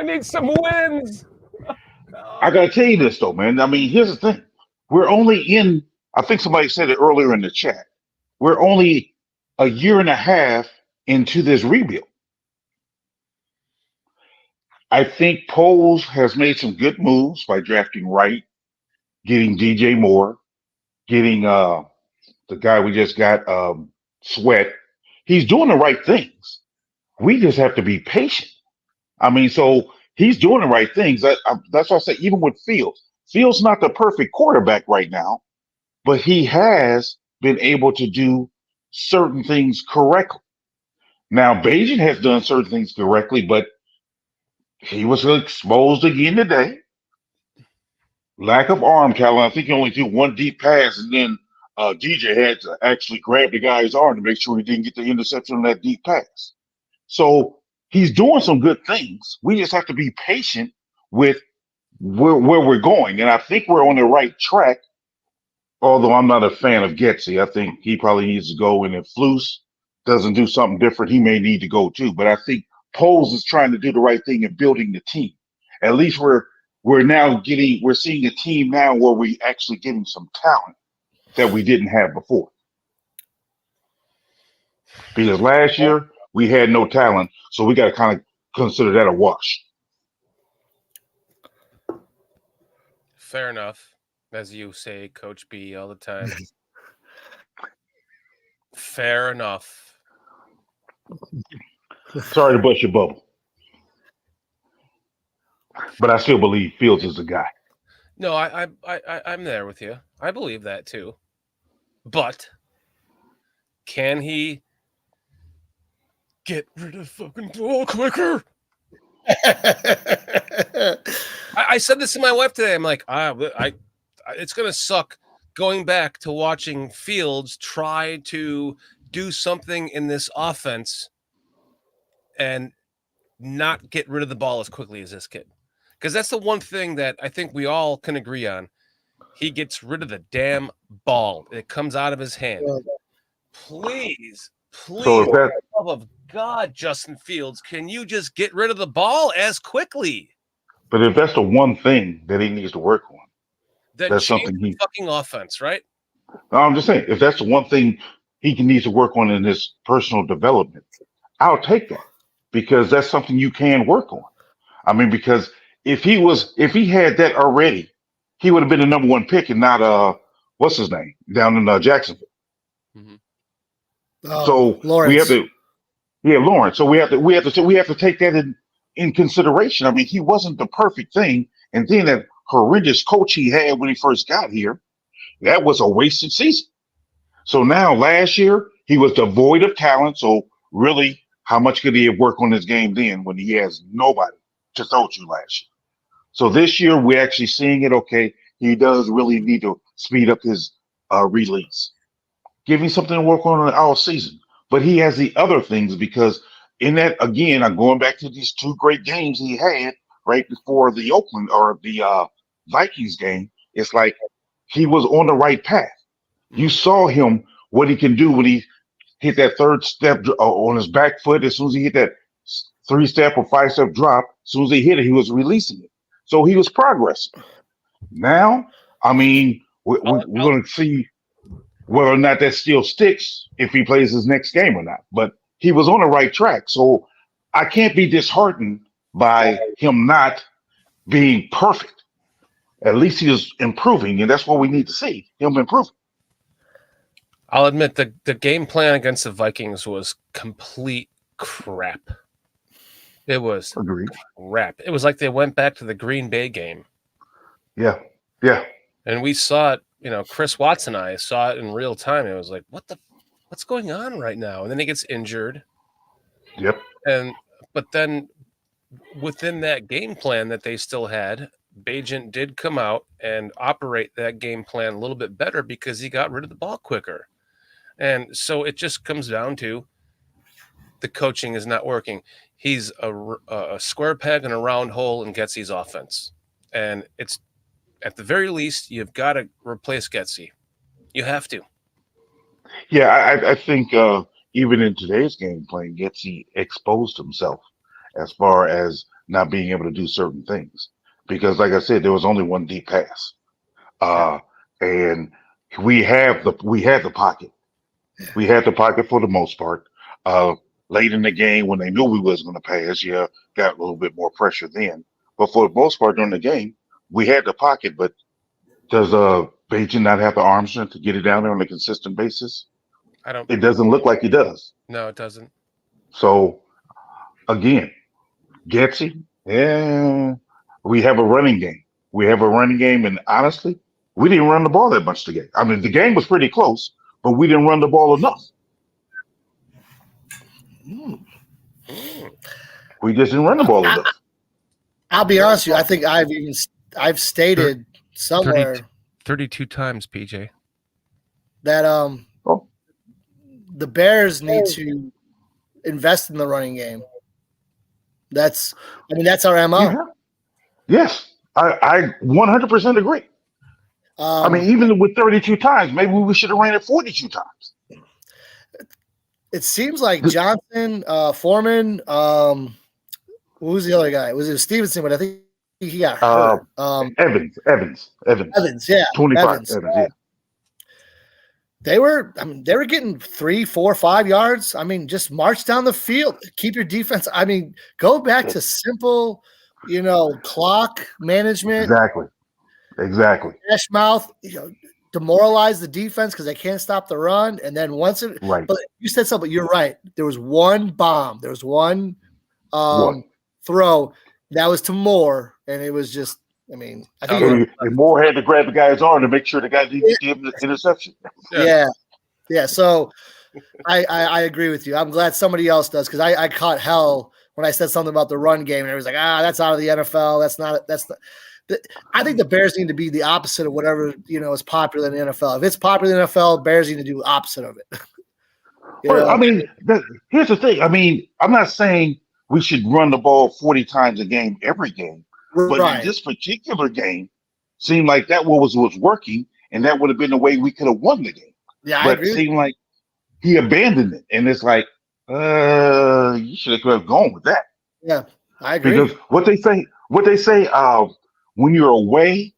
Speaker 4: need some wins.
Speaker 2: I gotta tell you this though, man. I mean, here's the thing. We're only in, I think somebody said it earlier in the chat. We're only a year and a half into this rebuild. I think Poles has made some good moves by drafting Wright, getting DJ Moore, getting the guy we just got, Sweat. He's doing the right things. We just have to be patient. I mean, so he's doing the right things. That's why I say even with Fields. Fields not the perfect quarterback right now, but he has been able to do certain things correctly. Now, Bajan has done certain things correctly, but he was exposed again today. Lack of arm talent. I think he only threw one deep pass, and then DJ had to actually grab the guy's arm to make sure he didn't get the interception on that deep pass. So he's doing some good things. We just have to be patient with where we're going. And I think we're on the right track, although I'm not a fan of Getsy. I think he probably needs to go. And if Flus doesn't do something different, he may need to go too. But I think Poles is trying to do the right thing in building the team. At least we're seeing a team now where we actually getting some talent that we didn't have before. Because last year we had no talent, so we got to kind of consider that a wash.
Speaker 4: Fair enough. As you say, Coach B, all the time. Fair enough.
Speaker 2: Sorry to bust your bubble, but I still believe Fields is the guy.
Speaker 4: No, I'm there with you. I believe that too. But can he get rid of fucking ball quicker? I said this to my wife today. I'm like, it's gonna suck going back to watching Fields try to do something in this offense and not get rid of the ball as quickly as this kid. Because that's the one thing that I think we all can agree on. He gets rid of the damn ball. It comes out of his hand. Please,
Speaker 2: So if
Speaker 4: for
Speaker 2: that,
Speaker 4: the love of God, Justin Fields, can you just get rid of the ball as quickly?
Speaker 2: but if that's the one thing that he needs to work on,
Speaker 4: Then
Speaker 2: that's
Speaker 4: change
Speaker 2: something
Speaker 4: the
Speaker 2: he.
Speaker 4: fucking offense, right?
Speaker 2: No, I'm just saying, if that's the one thing needs to work on in his personal development, I'll take that because that's something you can work on. I mean, because if he had that already, he would have been the number one pick and not what's his name down in Jacksonville. So we have
Speaker 5: Lawrence.
Speaker 2: to, yeah, Lawrence. So we have to take that in consideration. I mean, he wasn't the perfect thing, and then that horrendous coach he had when he first got here, that was a wasted season. So now last year he was devoid of talent. So really, how much could he have worked on his game then when he has nobody to throw to last year? So this year we're actually seeing it. Okay, he does really need to speed up his release. Give me something to work on all season. But he has the other things because in that again, I'm going back to these two great games he had right before the Oakland or the Vikings game. It's like he was on the right path. You saw him what he can do when he hit that third step on his back foot. As soon as he hit that 3-step or 5-step drop, as soon as he hit it, he was releasing it. So he was progressing. Now, I mean, we're going to see whether or not that still sticks if he plays his next game or not. But he was on the right track. So I can't be disheartened by him not being perfect. At least he is improving, and that's what we need to see, him improving.
Speaker 4: I'll admit the game plan against the Vikings was complete crap. It was
Speaker 2: Agreed.
Speaker 4: crap. It was like they went back to the Green Bay game.
Speaker 2: Yeah. Yeah.
Speaker 4: And we saw it, Chris Watson and I saw it in real time. It was like, what's going on right now? And then he gets injured.
Speaker 2: Yep.
Speaker 4: But then within that game plan that they still had, Bajent did come out and operate that game plan a little bit better because he got rid of the ball quicker. And so it just comes down to the coaching is not working. He's a square peg in a round hole in Getsy's offense. And it's at the very least, you've got to replace Getsy. You have to.
Speaker 2: Yeah, I think even in today's game playing, Getsy exposed himself as far as not being able to do certain things. Because like I said, there was only one deep pass. And we had the pocket. We had the pocket for the most part. Late in the game when they knew we was going to pass, got a little bit more pressure then. But for the most part during the game, we had the pocket. But does Bajan not have the arm strength to get it down there on a consistent basis? It doesn't look like he does.
Speaker 4: No, it doesn't.
Speaker 2: So again, Getsy, we have a running game. And honestly, we didn't run the ball that much today. I mean, the game was pretty close, but we didn't run the ball enough. We just didn't run the ball enough.
Speaker 5: I'll be honest with you. I think I've stated somewhere
Speaker 4: 32 times, PJ,
Speaker 5: that the Bears need to invest in the running game. That's our MO.
Speaker 2: Yeah. Yes, I 100% agree. I mean, even with 32 times, maybe we should have ran it 42 times.
Speaker 5: It seems like Johnson, Foreman, who was the other guy? Was it Stevenson? But I think he got hurt.
Speaker 2: Evans,
Speaker 5: yeah.
Speaker 2: 25,
Speaker 5: Evans,
Speaker 2: yeah.
Speaker 5: They were getting 3, 4, 5 yards. I mean, just march down the field, keep your defense. I mean, go back to simple, clock management.
Speaker 2: Exactly.
Speaker 5: Smash mouth, demoralize the defense because they can't stop the run. And then once it,
Speaker 2: Right.
Speaker 5: but you said something, you're right. There was one bomb, there was one throw that was to Moore, and it was just, I mean, I think
Speaker 2: and Moore had to grab the guy's arm to make sure the guy didn't give him the interception.
Speaker 5: Yeah. So I agree with you. I'm glad somebody else does, because I caught hell when I said something about the run game, and it was like, that's out of the NFL. I think the Bears need to be the opposite of whatever is popular in the NFL. If it's popular in the NFL, Bears need to do the opposite of it.
Speaker 2: Well, I mean, here's the thing. I mean, I'm not saying we should run the ball 40 times a game every game, but in this particular game, seemed like that was working, and that would have been the way we could have won the game.
Speaker 5: Yeah,
Speaker 2: but it seemed like he abandoned it, and it's like, you should have gone with that.
Speaker 5: Yeah, I agree.
Speaker 2: Because what they say, when you're away,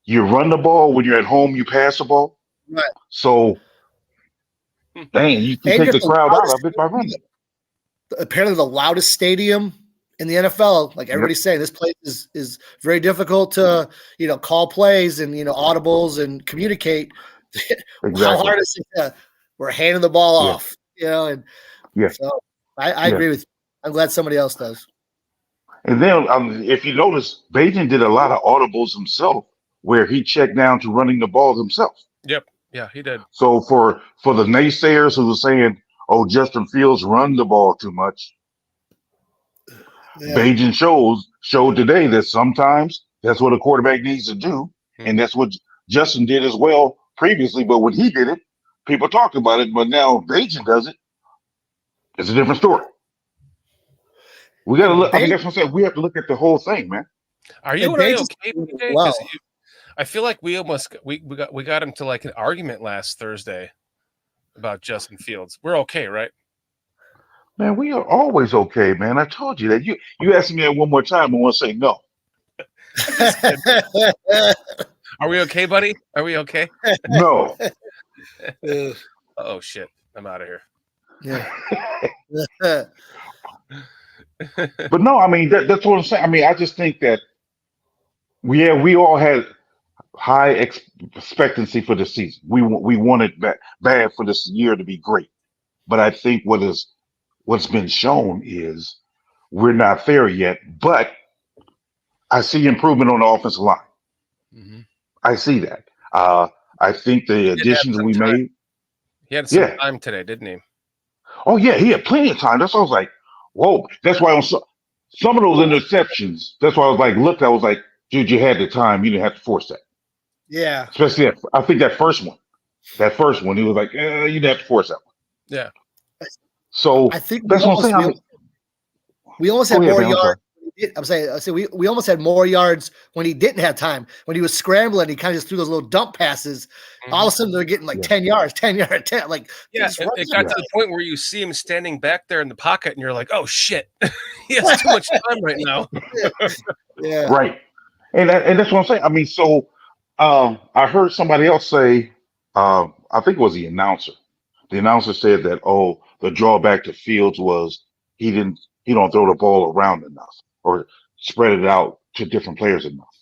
Speaker 2: you run the ball. When you're at home, you pass the ball.
Speaker 5: Right.
Speaker 2: So, dang, you can take the crowd out of it by running.
Speaker 5: Apparently, the loudest stadium in the NFL. Like everybody's saying, this place is very difficult to call plays and audibles and communicate.
Speaker 2: Exactly.
Speaker 5: How hard is it? We're handing the ball off, and so I agree with you. I'm glad somebody else does.
Speaker 2: And then, if you notice, Bajan did a lot of audibles himself, where he checked down to running the ball himself.
Speaker 4: Yep. Yeah, he did.
Speaker 2: So for the naysayers who were saying, "Oh, Justin Fields run the ball too much," Bajan showed today that sometimes that's what a quarterback needs to do, and that's what Justin did as well previously. But when he did it, people talked about it. But now Bajan does it. It's a different story. We got to look. I mean, that's what I'm saying. We have to look at the whole thing, man.
Speaker 4: Are you and I okay today? Well, I feel like we almost we got into like an argument last Thursday about Justin Fields. We're okay, right?
Speaker 2: Man, we are always okay, man. I told you that. You asked me that one more time, I want to say no.
Speaker 4: Are we okay, buddy? Are we okay?
Speaker 2: No.
Speaker 4: Oh shit! I'm out of here.
Speaker 5: Yeah.
Speaker 2: But no, I mean that's what I'm saying. I mean, I just think that we all had high expectancy for the season. We wanted bad for this year to be great, but I think what's been shown is we're not there yet. But I see improvement on the offensive line. Mm-hmm. I see that. I think the additions we made.
Speaker 4: He had some time today, didn't he?
Speaker 2: Oh yeah, he had plenty of time. That's why I was like, whoa. That's why on some of those interceptions, that's why I was like, I was like, dude, you had the time. You didn't have to force that.
Speaker 5: Yeah.
Speaker 2: Especially I think that first one. He was like, you didn't have to force that one.
Speaker 4: Yeah.
Speaker 2: So
Speaker 5: I think
Speaker 2: that's what I'm saying.
Speaker 5: We almost had more yards. I'm saying we almost had more yards when he didn't have time. When he was scrambling, he kind of just threw those little dump passes. Mm-hmm. All of a sudden, they're getting like 10 yards, 10 yards, 10. Like,
Speaker 4: it got to the point where you see him standing back there in the pocket, and you're like, "Oh shit, he has too much time right now."
Speaker 5: Yeah,
Speaker 2: right. And that's what I'm saying. I mean, so I heard somebody else say, I think it was the announcer. The announcer said that the drawback to Fields was he don't throw the ball around enough or spread it out to different players enough.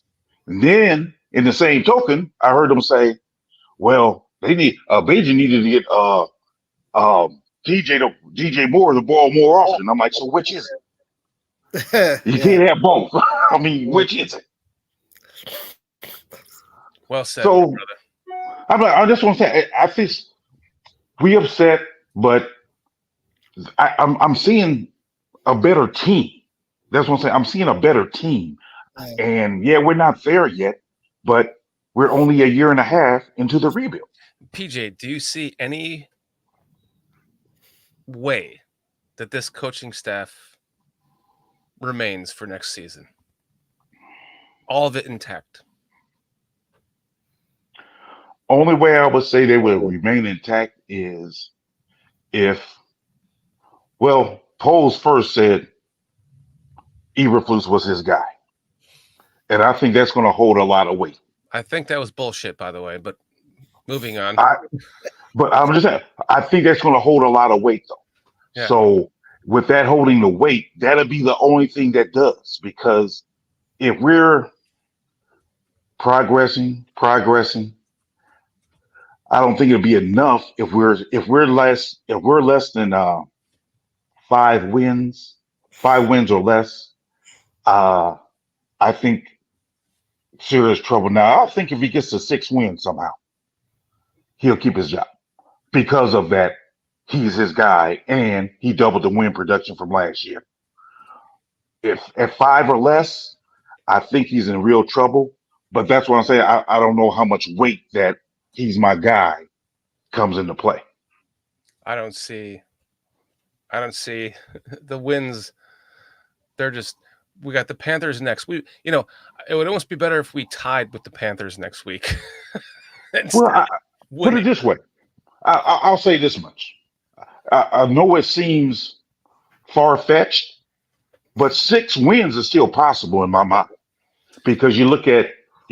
Speaker 2: And then in the same token, I heard them say, well, Bajan needed to get DJ Moore the ball more often. I'm like, so which is it? You can't have both. I mean, which is it?
Speaker 4: Well said,
Speaker 2: so,
Speaker 4: brother.
Speaker 2: I just want to say, I think we upset, but I'm seeing a better team. That's what I'm saying. I'm seeing a better team. And we're not there yet, but we're only a year and a half into the rebuild.
Speaker 4: PJ, do you see any way that this coaching staff remains for next season? All of it intact?
Speaker 2: Only way I would say they will remain intact is Poles first said Eberflus was his guy. And I think that's going to hold a lot of weight.
Speaker 4: I think that was bullshit, by the way, but moving on.
Speaker 2: But I'm just saying, I think that's going to hold a lot of weight, though. Yeah. So with that holding the weight, that'll be the only thing that does. Because if we're progressing. I don't think it'll be enough if we're less than 5 wins, 5 wins or less. Uh, I think serious trouble. Now, I think if he gets to 6 wins somehow, he'll keep his job because of that. He's his guy, and he doubled the win production from last year. If at 5 or less, I think he's in real trouble. But that's what I'm saying. I don't know how much weight that he's my guy comes into play.
Speaker 4: I don't see the wins. They're just, we got the Panthers next week. It would almost be better if we tied with the Panthers next week.
Speaker 2: Well, put it this way. I'll say this much. I know it seems far-fetched, but 6 wins is still possible in my mind because you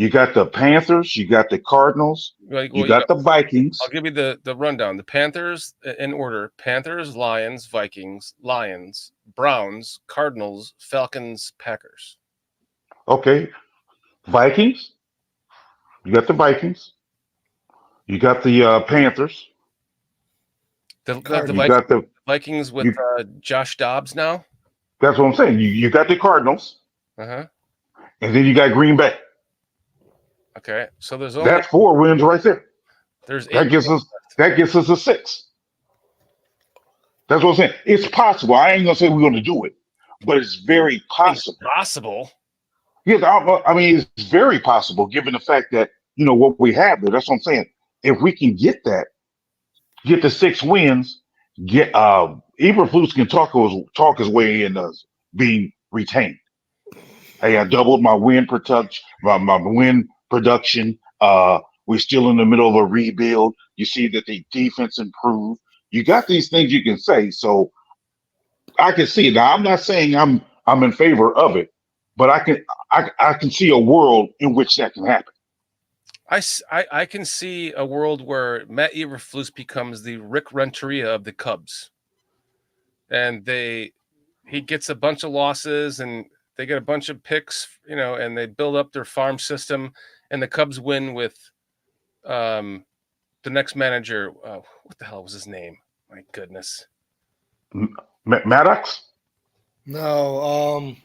Speaker 2: got the Panthers, you got the Cardinals, you got the Vikings.
Speaker 4: I'll give you the rundown. The Panthers in order: Panthers, Lions, Vikings, Lions, Browns, Cardinals, Falcons, Packers.
Speaker 2: Okay. Vikings. You got the Vikings. You got the Panthers.
Speaker 4: The Vikings with Josh Dobbs now.
Speaker 2: That's what I'm saying. You got the Cardinals.
Speaker 4: Uh-huh.
Speaker 2: And then you got Green Bay.
Speaker 4: Okay. So there's only
Speaker 2: that's 4 wins right there.
Speaker 4: There's 8
Speaker 2: that gets us a 6. That's what I'm saying. It's possible. I ain't gonna say we're gonna do it, but it's very possible.
Speaker 4: It's possible.
Speaker 2: Yes, I mean it's very possible given the fact that what we have there. That's what I'm saying. If we can get the 6 wins, Eberflus can talk his way in being retained. Hey, I doubled my win production. My win production. We're still in the middle of a rebuild. You see that the defense improved. You got these things you can say, so I can see it. Now, I'm not saying I'm in favor of it, but I can see a world in which that can happen.
Speaker 4: I can see a world where Matt Eberflus becomes the Rick Renteria of the Cubs, and he gets a bunch of losses and they get a bunch of picks, and they build up their farm system, and the Cubs win with the next manager. What the hell was his name? My goodness.
Speaker 2: Maddox?
Speaker 5: No.
Speaker 2: I'm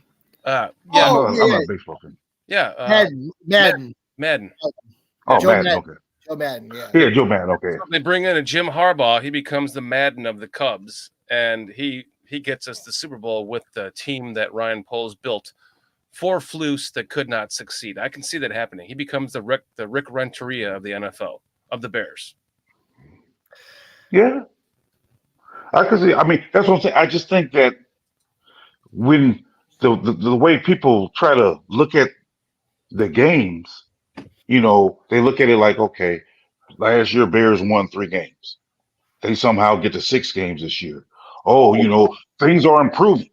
Speaker 2: not a baseball fan.
Speaker 4: Yeah.
Speaker 5: Madden.
Speaker 2: Oh,
Speaker 5: Joe
Speaker 2: Madden.
Speaker 5: Madden.
Speaker 2: Okay.
Speaker 5: Joe Madden. Yeah.
Speaker 2: Yeah, Joe Madden. Okay.
Speaker 4: So they bring in a Jim Harbaugh. He becomes the Madden of the Cubs, and he gets us the Super Bowl with the team that Ryan Poles built for Flus that could not succeed. I can see that happening. He becomes the Rick Renteria of the NFL, of the Bears.
Speaker 2: Yeah. I can see. I mean, that's what I'm saying. I just think that when the way people try to look at the games, they look at it like, okay, last year Bears won 3 games. They somehow get to 6 games this year. Oh, things are improving.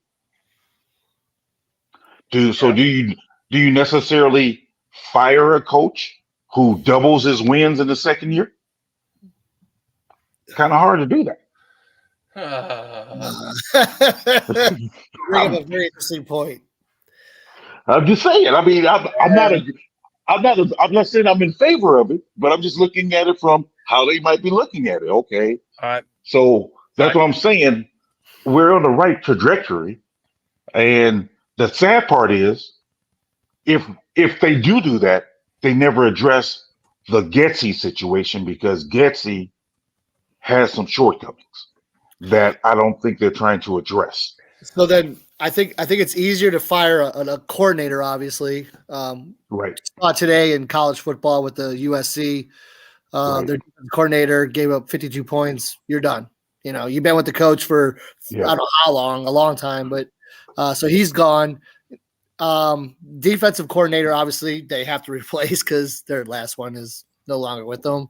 Speaker 2: Do you necessarily fire a coach who doubles his wins in the second year? Kind of hard to do that.
Speaker 5: Bring up a very interesting point.
Speaker 2: I'm just saying. I mean, I'm not saying I'm in favor of it, but I'm just looking at it from how they might be looking at it. Okay. So that's what I'm saying. We're on the right trajectory. And the sad part is if they do that, they never address the Getsy situation because Getsy has some shortcomings that I don't think they're trying to address.
Speaker 5: So then I think it's easier to fire a coordinator, obviously.
Speaker 2: Right.
Speaker 5: Saw today in college football with the USC. Their coordinator gave up 52 points. You're done. You've been with the coach for I don't know how long, a long time, but so he's gone. Defensive coordinator, obviously, they have to replace because their last one is no longer with them.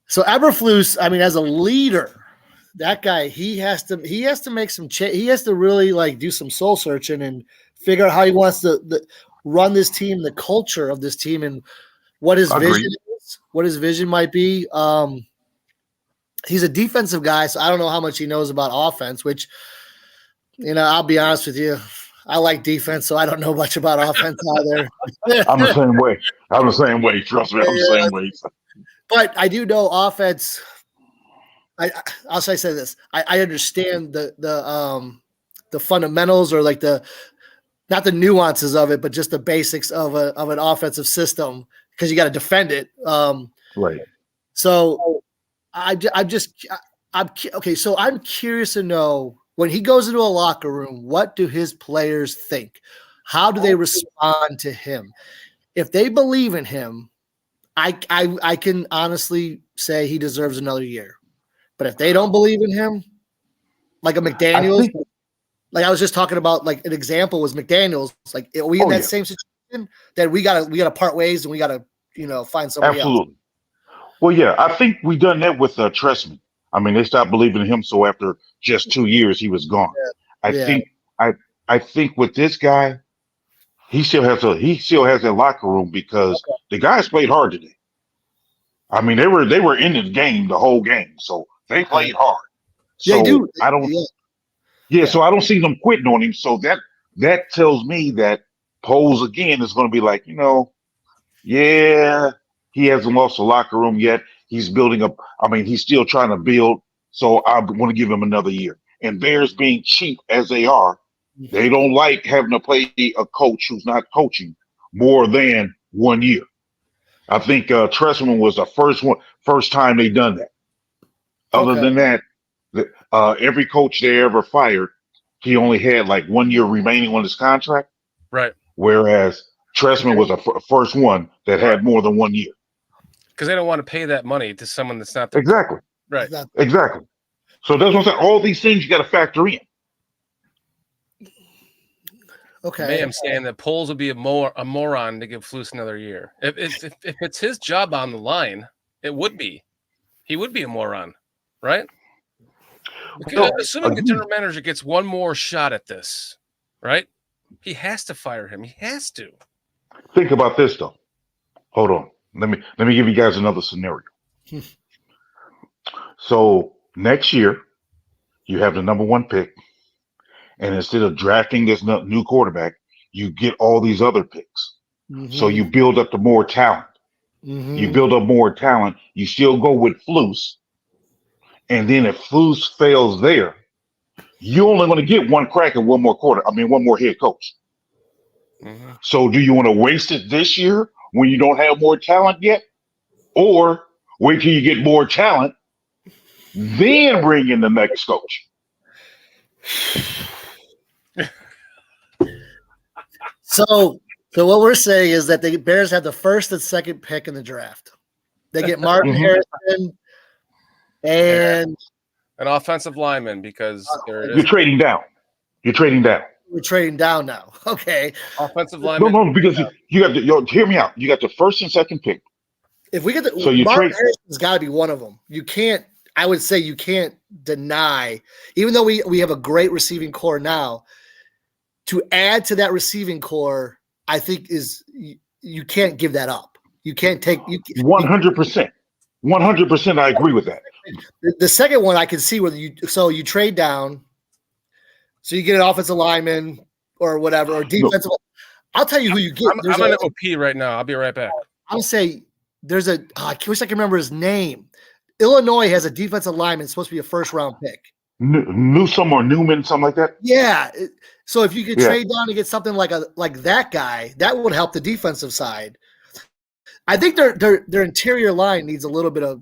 Speaker 5: So Eberflus, I mean, as a leader, that guy, he has to make some he has to really do some soul searching and figure out how he wants to run this team, the culture of this team, and what his vision is, what his vision might be. He's a defensive guy, so I don't know how much he knows about offense, which, I'll be honest with you, I like defense, so I don't know much about offense either.
Speaker 2: I'm the same way. I'm the same way. Trust me, I'm the same way.
Speaker 5: But I do know offense. I'll say this. I understand the fundamentals, or like not the nuances of it, but just the basics of an offensive system, because you got to defend it.
Speaker 2: Right.
Speaker 5: So I'm okay. So I'm curious to know, when he goes into a locker room, what do his players think? How do they respond to him? If they believe in him, I can honestly say he deserves another year. But if they don't believe in him, like a McDaniels, like I was just talking about, like an example was McDaniels. Like, are we in that same situation that we gotta part ways and we gotta find somebody else?
Speaker 2: Absolutely. Well, yeah, I think we done that with Trestman. I mean, they stopped believing in him, so after just 2 years, he was gone. I think with this guy, he still has that locker room, because the guys played hard today. I mean, they were in the game the whole game, so they played hard. So
Speaker 5: they do.
Speaker 2: I don't. Yeah, so I don't see them quitting on him. So that tells me that Poles again is going to be like, yeah, he hasn't lost the locker room yet. He's building up. I mean, he's still trying to build. So I want to give him another year. And Bears, being cheap as they are, they don't like having to play a coach who's not coaching more than 1 year. I think Trestman was the first time they done that. Other than that, every coach they ever fired, he only had like 1 year remaining on his contract.
Speaker 4: Right.
Speaker 2: Whereas Trestman was the first one that had more than 1 year.
Speaker 4: Because they don't want to pay that money to someone that's not there.
Speaker 2: Exactly.
Speaker 4: Right.
Speaker 2: Exactly. So that's what I'm saying. All these things you got to factor in.
Speaker 5: Okay.
Speaker 4: May I'm saying that Poles would be a moron to give Flus another year. If it's his job on the line, it would be. He would be a moron, right? Because assuming the general manager gets one more shot at this, right? He has to fire him. He has to.
Speaker 2: Think about this though. Hold on. Let me give you guys another scenario. So next year, you have the number 1 pick, and instead of drafting this new quarterback, you get all these other picks. So you build up the more talent. You build up more talent. You still go with Flus, and then if Flus fails there, you're only going to get one crack at one more head coach. So do you want to waste it this year when you don't have more talent yet, or wait till you get more talent, then bring in the next coach?
Speaker 5: So what we're saying is that the Bears have the first and second pick in the draft. They get Marvin Harrison and
Speaker 2: an
Speaker 4: offensive lineman, because
Speaker 2: you're trading down. You're trading down.
Speaker 5: We're trading down now. Okay.
Speaker 4: Offensive lineman.
Speaker 2: No, because you got hear me out. You got the first and second pick.
Speaker 5: If we get Marvin Harrison's got to be one of them. You can't. I would say you can't deny, even though we have a great receiving core now, to add to that receiving core, I think you can't give that up. You can't take
Speaker 2: 100%. 100%. I agree with that.
Speaker 5: The second one I can see whether you trade down, so you get an offensive lineman or whatever, or defensive. No. I'll tell you who you get.
Speaker 4: I'm an OP right now. I'll be right back.
Speaker 5: I'll say there's I wish I could remember his name. Illinois has a defensive lineman supposed to be a first-round pick.
Speaker 2: Newsome or Newman, something like that.
Speaker 5: Yeah. So if you could trade down to get something like that guy, that would help the defensive side. I think their interior line needs a little bit of.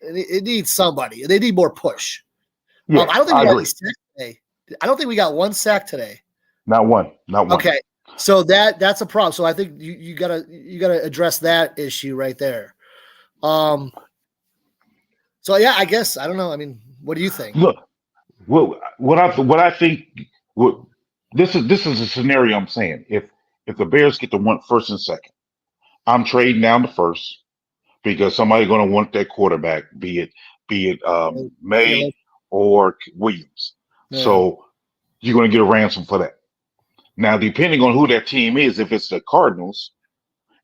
Speaker 5: It needs somebody. They need more push.
Speaker 2: Yeah,
Speaker 5: I don't think we got any sacks today. I don't think we got one sack today.
Speaker 2: Not one.
Speaker 5: Okay, so that's a problem. So I think you gotta address that issue right there. So yeah, I guess I don't know. I mean, what do you think?
Speaker 2: Look, what I think. This is a scenario I'm saying. If the Bears get the first and second, I'm trading down the first because somebody's going to want that quarterback, be it May or Williams. Yeah. So you're going to get a ransom for that. Now, depending on who that team is, if it's the Cardinals,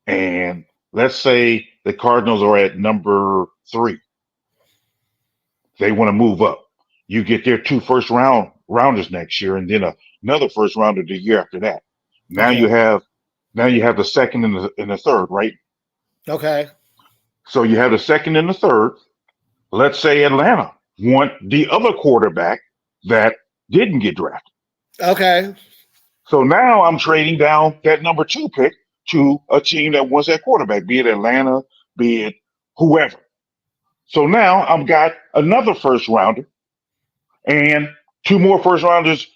Speaker 2: and let's say the Cardinals are at number 3, they want to move up. You get their 2 first rounders next year, and then a another first rounder the year after that. Now
Speaker 5: Okay.
Speaker 2: you have the second and the third, right?
Speaker 5: Okay.
Speaker 2: So you have the second and the third. Let's say Atlanta want the other quarterback that didn't get drafted.
Speaker 5: Okay.
Speaker 2: So now I'm trading down that number 2 pick to a team that wants that quarterback, be it Atlanta, be it whoever. So now I've got another first rounder and 2 more first rounders,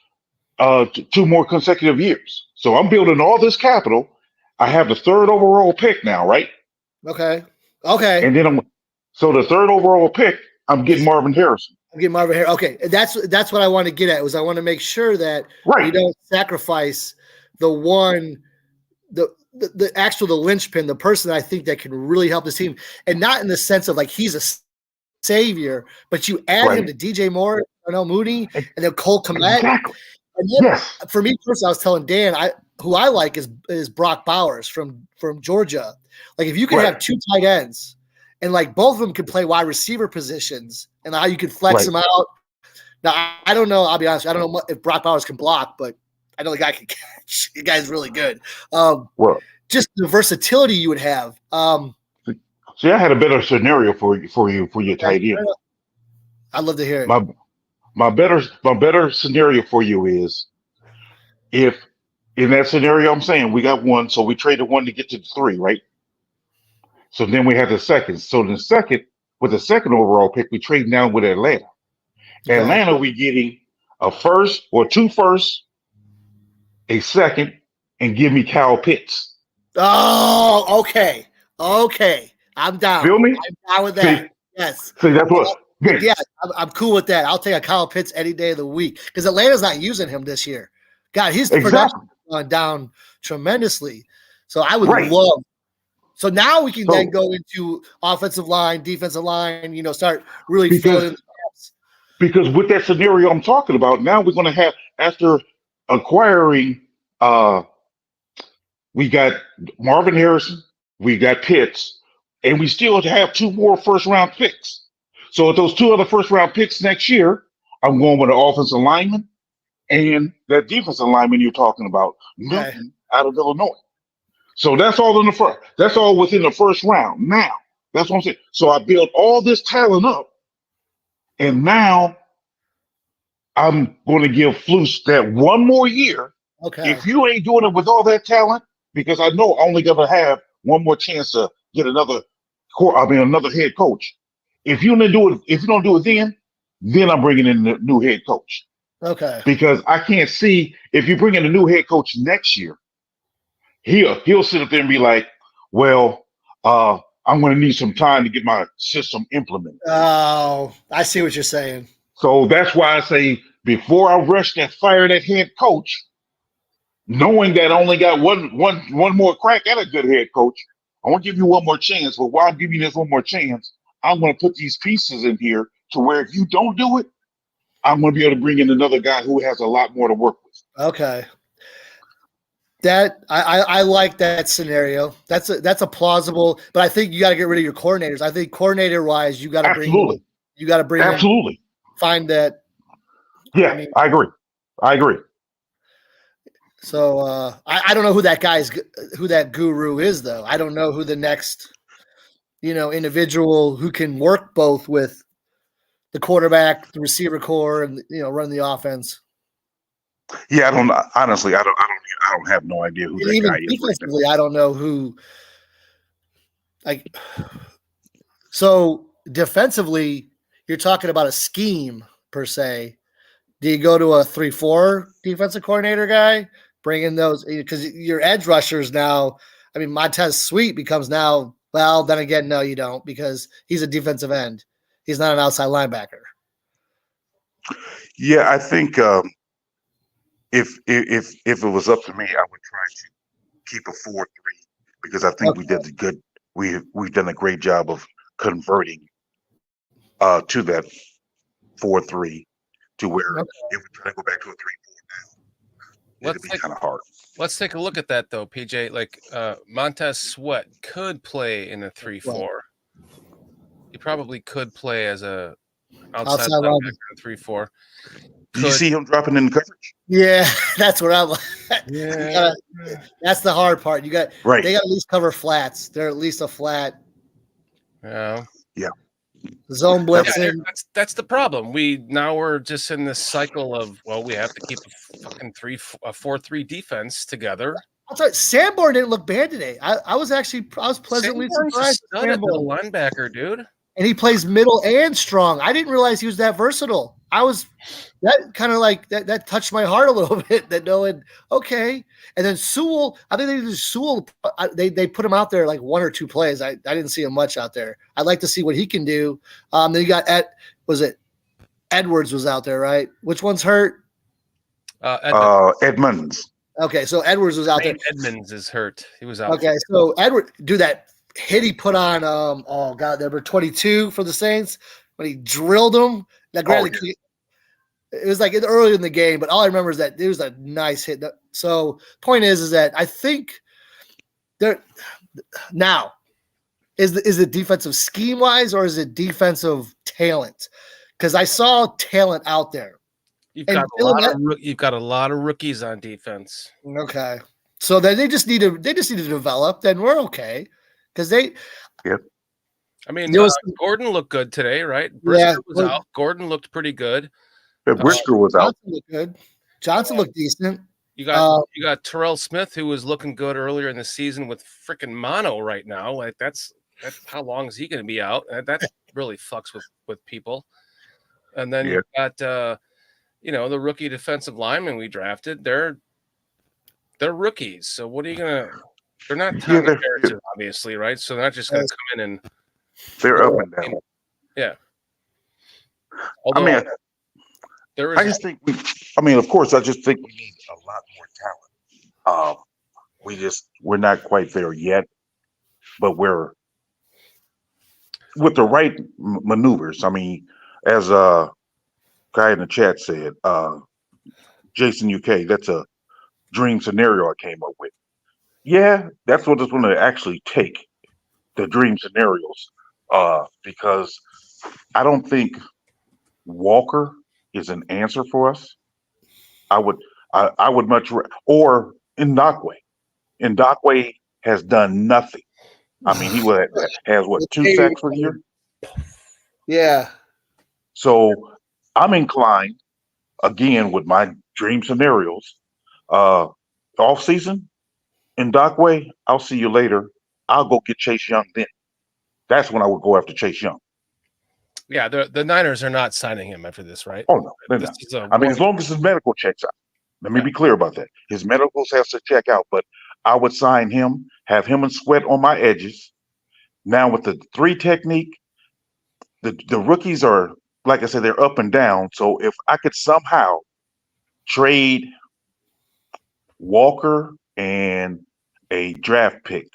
Speaker 2: 2 more consecutive years. So I'm building all this capital. I have the 3rd overall pick now, right?
Speaker 5: Okay. Okay.
Speaker 2: And then so the 3rd overall pick, I'm getting Marvin Harrison.
Speaker 5: I'm getting Marvin Harrison. Okay, that's what I want to get at. Was I want to make sure that you don't sacrifice the one, the linchpin, the person I think that can really help this team, and not in the sense of like he's a savior, but you add him to DJ Moore, Darnell Mooney, and then Cole Kmet.
Speaker 2: Exactly.
Speaker 5: And then, for me personally, I was telling Dan, who I like is Brock Bowers from Georgia. Like if you could have 2 tight ends, and like both of them could play wide receiver positions, and how you could flex them out. Now I don't know. I'll be honest. I don't know if Brock Bowers can block, but I know the guy can catch. The guy's really good. Just the versatility you would have.
Speaker 2: See, I had a better scenario for your tight end.
Speaker 5: I'd love to hear it.
Speaker 2: My better scenario for you is if in that scenario I'm saying we got 1, so we traded 1 to get to the 3, right? So then we have the second. So with the second overall pick, we trade down with Atlanta.
Speaker 5: Okay.
Speaker 2: Atlanta, we getting a first or 2 firsts, a second, and give me Kyle Pitts.
Speaker 5: Oh, okay. Okay. I'm down.
Speaker 2: Feel me?
Speaker 5: I'm down with that. Yes.
Speaker 2: See, that's what.
Speaker 5: Yeah, I'm cool with that. I'll take a Kyle Pitts any day of the week because Atlanta's not using him this year. God, his production gone down tremendously. So I would love. So now we can then go into offensive line, defensive line. Start really filling in the gaps.
Speaker 2: Because with that scenario I'm talking about, now we're going to have after acquiring. We got Marvin Harrison, we got Pitts, and we still have 2 more first round picks. So with those 2 other first round picks next year, I'm going with the offensive lineman and that defensive lineman you're talking about, nothing out of Illinois. So that's all in the first. That's all within the first round. Now, that's what I'm saying. So I built all this talent up, and now I'm going to give Flus that 1 more year.
Speaker 5: Okay.
Speaker 2: If you ain't doing it with all that talent, because I know I'm only going to have 1 more chance to get another head coach. If you don't do it, then I'm bringing in the new head coach.
Speaker 5: Okay.
Speaker 2: Because I can't see if you bring in a new head coach next year, he'll sit up there and be like, well, I'm going to need some time to get my system implemented.
Speaker 5: Oh, I see what you're saying.
Speaker 2: So that's why I say before I rush that fire that head coach, knowing that I only got one more crack at a good head coach, I want to give you 1 more chance. But while I'm giving you this 1 more chance, I'm going to put these pieces in here to where if you don't do it, I'm going to be able to bring in another guy who has a lot more to work with.
Speaker 5: Okay. That I like that scenario. That's a plausible, but I think you got to get rid of your coordinators. I think coordinator wise, you got to bring in, find that.
Speaker 2: Yeah, I agree.
Speaker 5: So I don't know who that guru is though. I don't know who the next, individual who can work both with the quarterback, the receiver core, and run the offense.
Speaker 2: Yeah, I don't have no idea who that
Speaker 5: even
Speaker 2: guy is.
Speaker 5: Defensively, I don't know who. So defensively, you're talking about a scheme per se. Do you go to a 3-4 defensive coordinator guy? Bring in those because your edge rushers now. I mean, Montez Sweet becomes now. Well, then again, no, you don't because he's a defensive end. He's not an outside linebacker.
Speaker 2: Yeah, I think if it was up to me, I would try to keep a 4-3 because I think we did the good. We've done a great job of converting to that 4-3 to where if we try to go back to a 3-4 now, it'd be kind of hard.
Speaker 4: Let's take a look at that though, PJ. Like Montez Sweat could play in a 3-4. He probably could play as a outside linebacker in a 3-4.
Speaker 2: Did you see him dropping in the coverage?
Speaker 5: Yeah, that's what I'm.
Speaker 4: Yeah,
Speaker 5: that's the hard part. They got
Speaker 2: Right.
Speaker 5: to at least cover flats. They're at least a flat
Speaker 4: yeah.
Speaker 5: zone blitzing.
Speaker 4: That's the problem. We're just in this cycle of we have to keep a fucking 4-3 defense together.
Speaker 5: I'll tell you, Sanborn didn't look bad today. I was pleasantly
Speaker 4: Sanborn's a
Speaker 5: surprised.
Speaker 4: stud at middle linebacker, dude.
Speaker 5: And he plays middle and strong. I didn't realize he was that versatile. That kind of like that touched my heart a little bit. That knowing, okay. And then Sewell, I think they put him out there like 1 or 2 plays. I didn't see him much out there. I'd like to see what he can do. Then you got Edwards was out there, right? Which one's hurt?
Speaker 2: Edmonds.
Speaker 5: Okay, so Edwards was out there.
Speaker 4: Edmonds is hurt. He was out.
Speaker 5: Okay, so Edward do that hit he put on number 22 for the Saints when he drilled him. Now granted, it was like early in the game, but all I remember is that it was a nice hit. So point is that I think there now is the defensive scheme wise or is it defensive talent? Because I saw talent out there.
Speaker 4: You've got a lot of rookies on defense.
Speaker 5: Okay, so then they just need to develop. Then we're okay because they.
Speaker 2: Yep.
Speaker 4: I mean, Gordon looked good today, right? Brisker was out. Gordon looked pretty good.
Speaker 2: Brisker was out.
Speaker 5: Johnson looked good. Johnson looked decent.
Speaker 4: You got Terrell Smith, who was looking good earlier in the season with freaking mono right now. Like that's how long is he going to be out? That really fucks with people. And then you've got the rookie defensive linemen we drafted. They're rookies. So what are you gonna? They're not Tommy Harrison, obviously, right? So they're not just gonna come in and
Speaker 2: they're up and down.
Speaker 4: Yeah.
Speaker 2: Although, I just think of course, I just think we need a lot more talent. We're not quite there yet, but we're with the right maneuvers. I mean, as a guy in the chat said, Jason UK, that's a dream scenario I came up with. Yeah, that's what it's going to actually take, the dream scenarios, because I don't think Walker is an answer for us. I would much or Ndakwe. Ndakwe has done nothing. I mean, he has 2 sacks for the year.
Speaker 5: Yeah.
Speaker 2: So I'm inclined, again, with my dream scenarios, off season, Ndakwe, I'll see you later. I'll go get Chase Young then. That's when I would go after Chase Young.
Speaker 4: Yeah, the Niners are not signing him after this, right?
Speaker 2: Oh, no, they're not. I mean, as long as his medical checks out. Let me be clear about that. His medicals has to check out, but I would sign him, have him and Sweat on my edges. Now with the 3 technique, the rookies are, like I said, they're up and down. So if I could somehow trade Walker and a draft pick,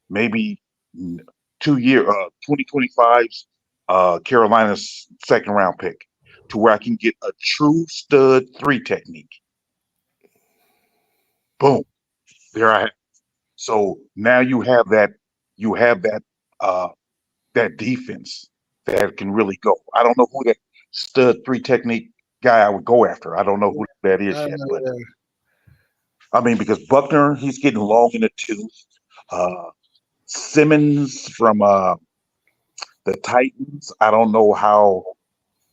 Speaker 2: maybe 2025's Carolina's 2nd round pick, to where I can get a true stud 3 technique. Boom. There I have. So now you have that defense that can really go. I don't know who that stud 3 technique guy I would go after. I don't know who that is yet, but I mean, because Buckner, he's getting long in the tooth. Simmons from the Titans, I don't know how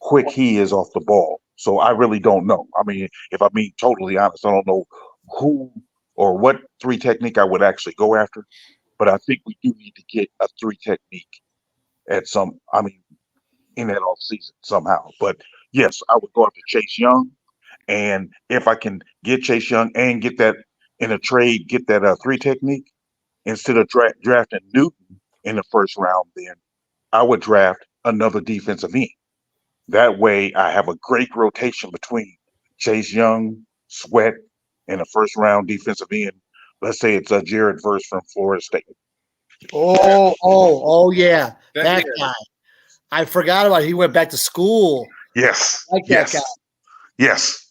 Speaker 2: quick he is off the ball. So I really don't know. I mean, if I'm being totally honest, I don't know who or what 3 technique I would actually go after. But I think we do need to get a 3 technique in that off season somehow. But yes, I would go after Chase Young. And if I can get Chase Young and get that in a trade, get that 3 technique, instead of drafting Newton in the 1st round, then I would draft another defensive end. That way I have a great rotation between Chase Young, Sweat, and a 1st round defensive end. Let's say it's Jared Verse from Florida State.
Speaker 5: Oh yeah. That guy. I forgot about it. He went back to school.
Speaker 2: Yes.
Speaker 5: Like that guy.
Speaker 2: Yes.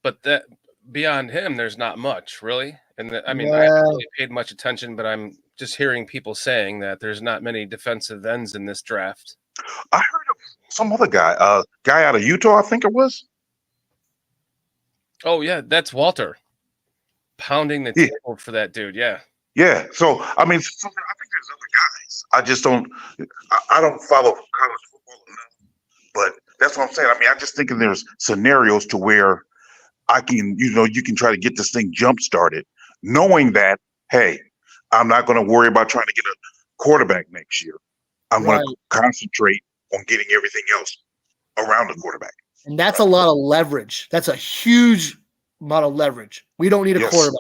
Speaker 4: But that beyond him, there's not much really. And I haven't really paid much attention, but I'm just hearing people saying that there's not many defensive ends in this draft.
Speaker 2: I heard some other guy, guy out of Utah, I think it was.
Speaker 4: Oh yeah, that's Walter pounding the table for that dude. Yeah.
Speaker 2: Yeah. So I mean, I think there's other guys. I just don't. I don't follow college football enough, but that's what I'm saying. I mean, I just thinking there's scenarios to where I can, you can try to get this thing jump started, knowing that, hey, I'm not going to worry about trying to get a quarterback next year. I'm going to concentrate on getting everything else around the quarterback.
Speaker 5: And that's a lot of leverage. That's a huge amount of leverage. We don't need a quarterback.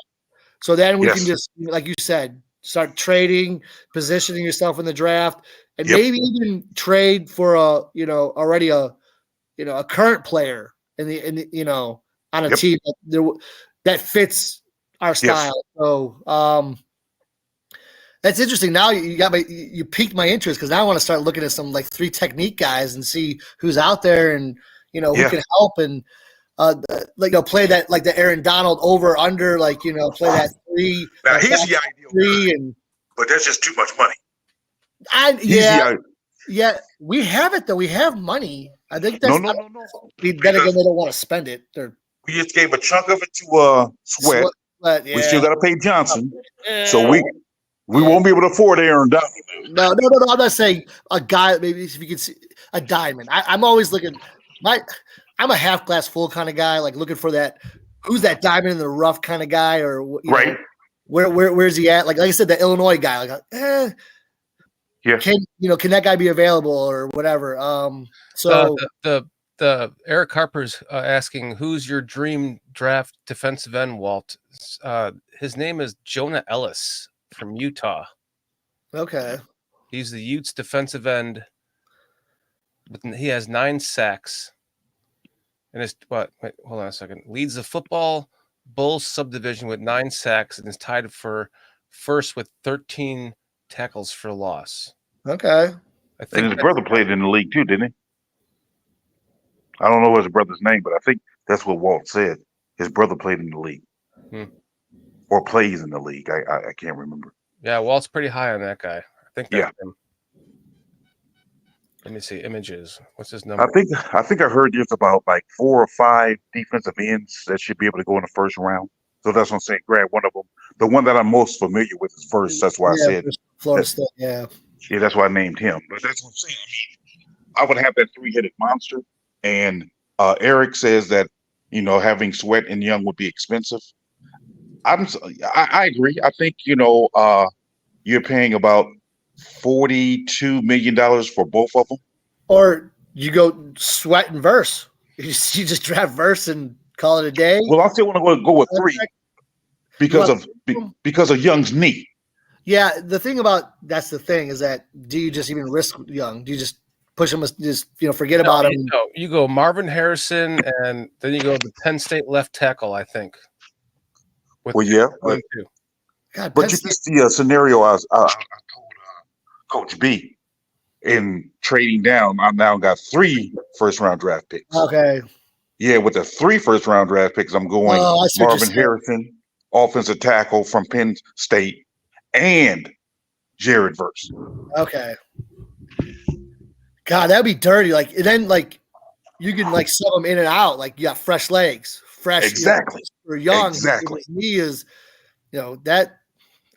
Speaker 5: So then we can just, like you said, start trading, positioning yourself in the draft, and maybe even trade for already a current player in the on a team that fits our style. So that's interesting. Now you piqued my interest, because now I want to start looking at some like 3 technique guys and see who's out there and who can help and play that, like the Aaron Donald over under, play that 3.
Speaker 2: Now he's the ideal guy, but that's just too much money.
Speaker 5: We have it though. We have money. I think that's
Speaker 2: no.
Speaker 5: Then again, they don't want to spend it.
Speaker 2: We just gave a chunk of it to Sweat. We still got to pay Johnson, so we won't be able to afford Aaron Donald.
Speaker 5: No. I'm not saying a guy. Maybe if you could see a diamond. I'm always looking. I'm a half glass full kind of guy, like looking for that. Who's that diamond in the rough kind of guy, or know, where's he at? Like I said, the Illinois guy. Like, can that guy be available or whatever? So
Speaker 4: the Eric Harper's asking, who's your dream draft defensive end, Walt? His name is Jonah Ellis from Utah.
Speaker 5: Okay.
Speaker 4: He's the Utes defensive end. But he has 9 sacks. And hold on a second. Leads the football Bulls subdivision with 9 sacks and is tied for first with 13 tackles for loss.
Speaker 5: Okay.
Speaker 2: I think his brother played in the league too, didn't he? I don't know his brother's name, but I think that's what Walt said. His brother played in the league, or plays in the league. I can't remember.
Speaker 4: Yeah, Walt's pretty high on that guy. I think that's him. Let me see images. What's his number?
Speaker 2: I think I heard just about like 4 or 5 defensive ends that should be able to go in the first round. So that's what I'm saying. Grab one of them. The one that I'm most familiar with is first. That's why I said
Speaker 5: Florida State. Yeah.
Speaker 2: Yeah, that's why I named him. But that's what I'm saying. I mean, I would have that 3-headed monster. And Eric says that having Sweat and Young would be expensive. I agree. I think you're paying about $42 million for both of them.
Speaker 5: Or you go Sweat and Verse. You just draft Verse and call it a day.
Speaker 2: Well, I still want to go with 3 because of Young's knee.
Speaker 5: Yeah, that's the thing is that, do you just even risk Young? Do you just push him, forget about him?
Speaker 4: You go Marvin Harrison, and then you go the Penn State left tackle, I think.
Speaker 2: But you can see a scenario I told Coach B in trading down. I've now got 3 first-round draft picks.
Speaker 5: Okay.
Speaker 2: Yeah, with the 3 first-round draft picks, I'm going Marvin Harrison, offensive tackle from Penn State, and Jared Verse.
Speaker 5: Okay. God, that'd be dirty. Like, and then you can sub them in and out. Like, you got fresh legs,
Speaker 2: exactly.
Speaker 5: For Young,
Speaker 2: exactly.
Speaker 5: He is, that.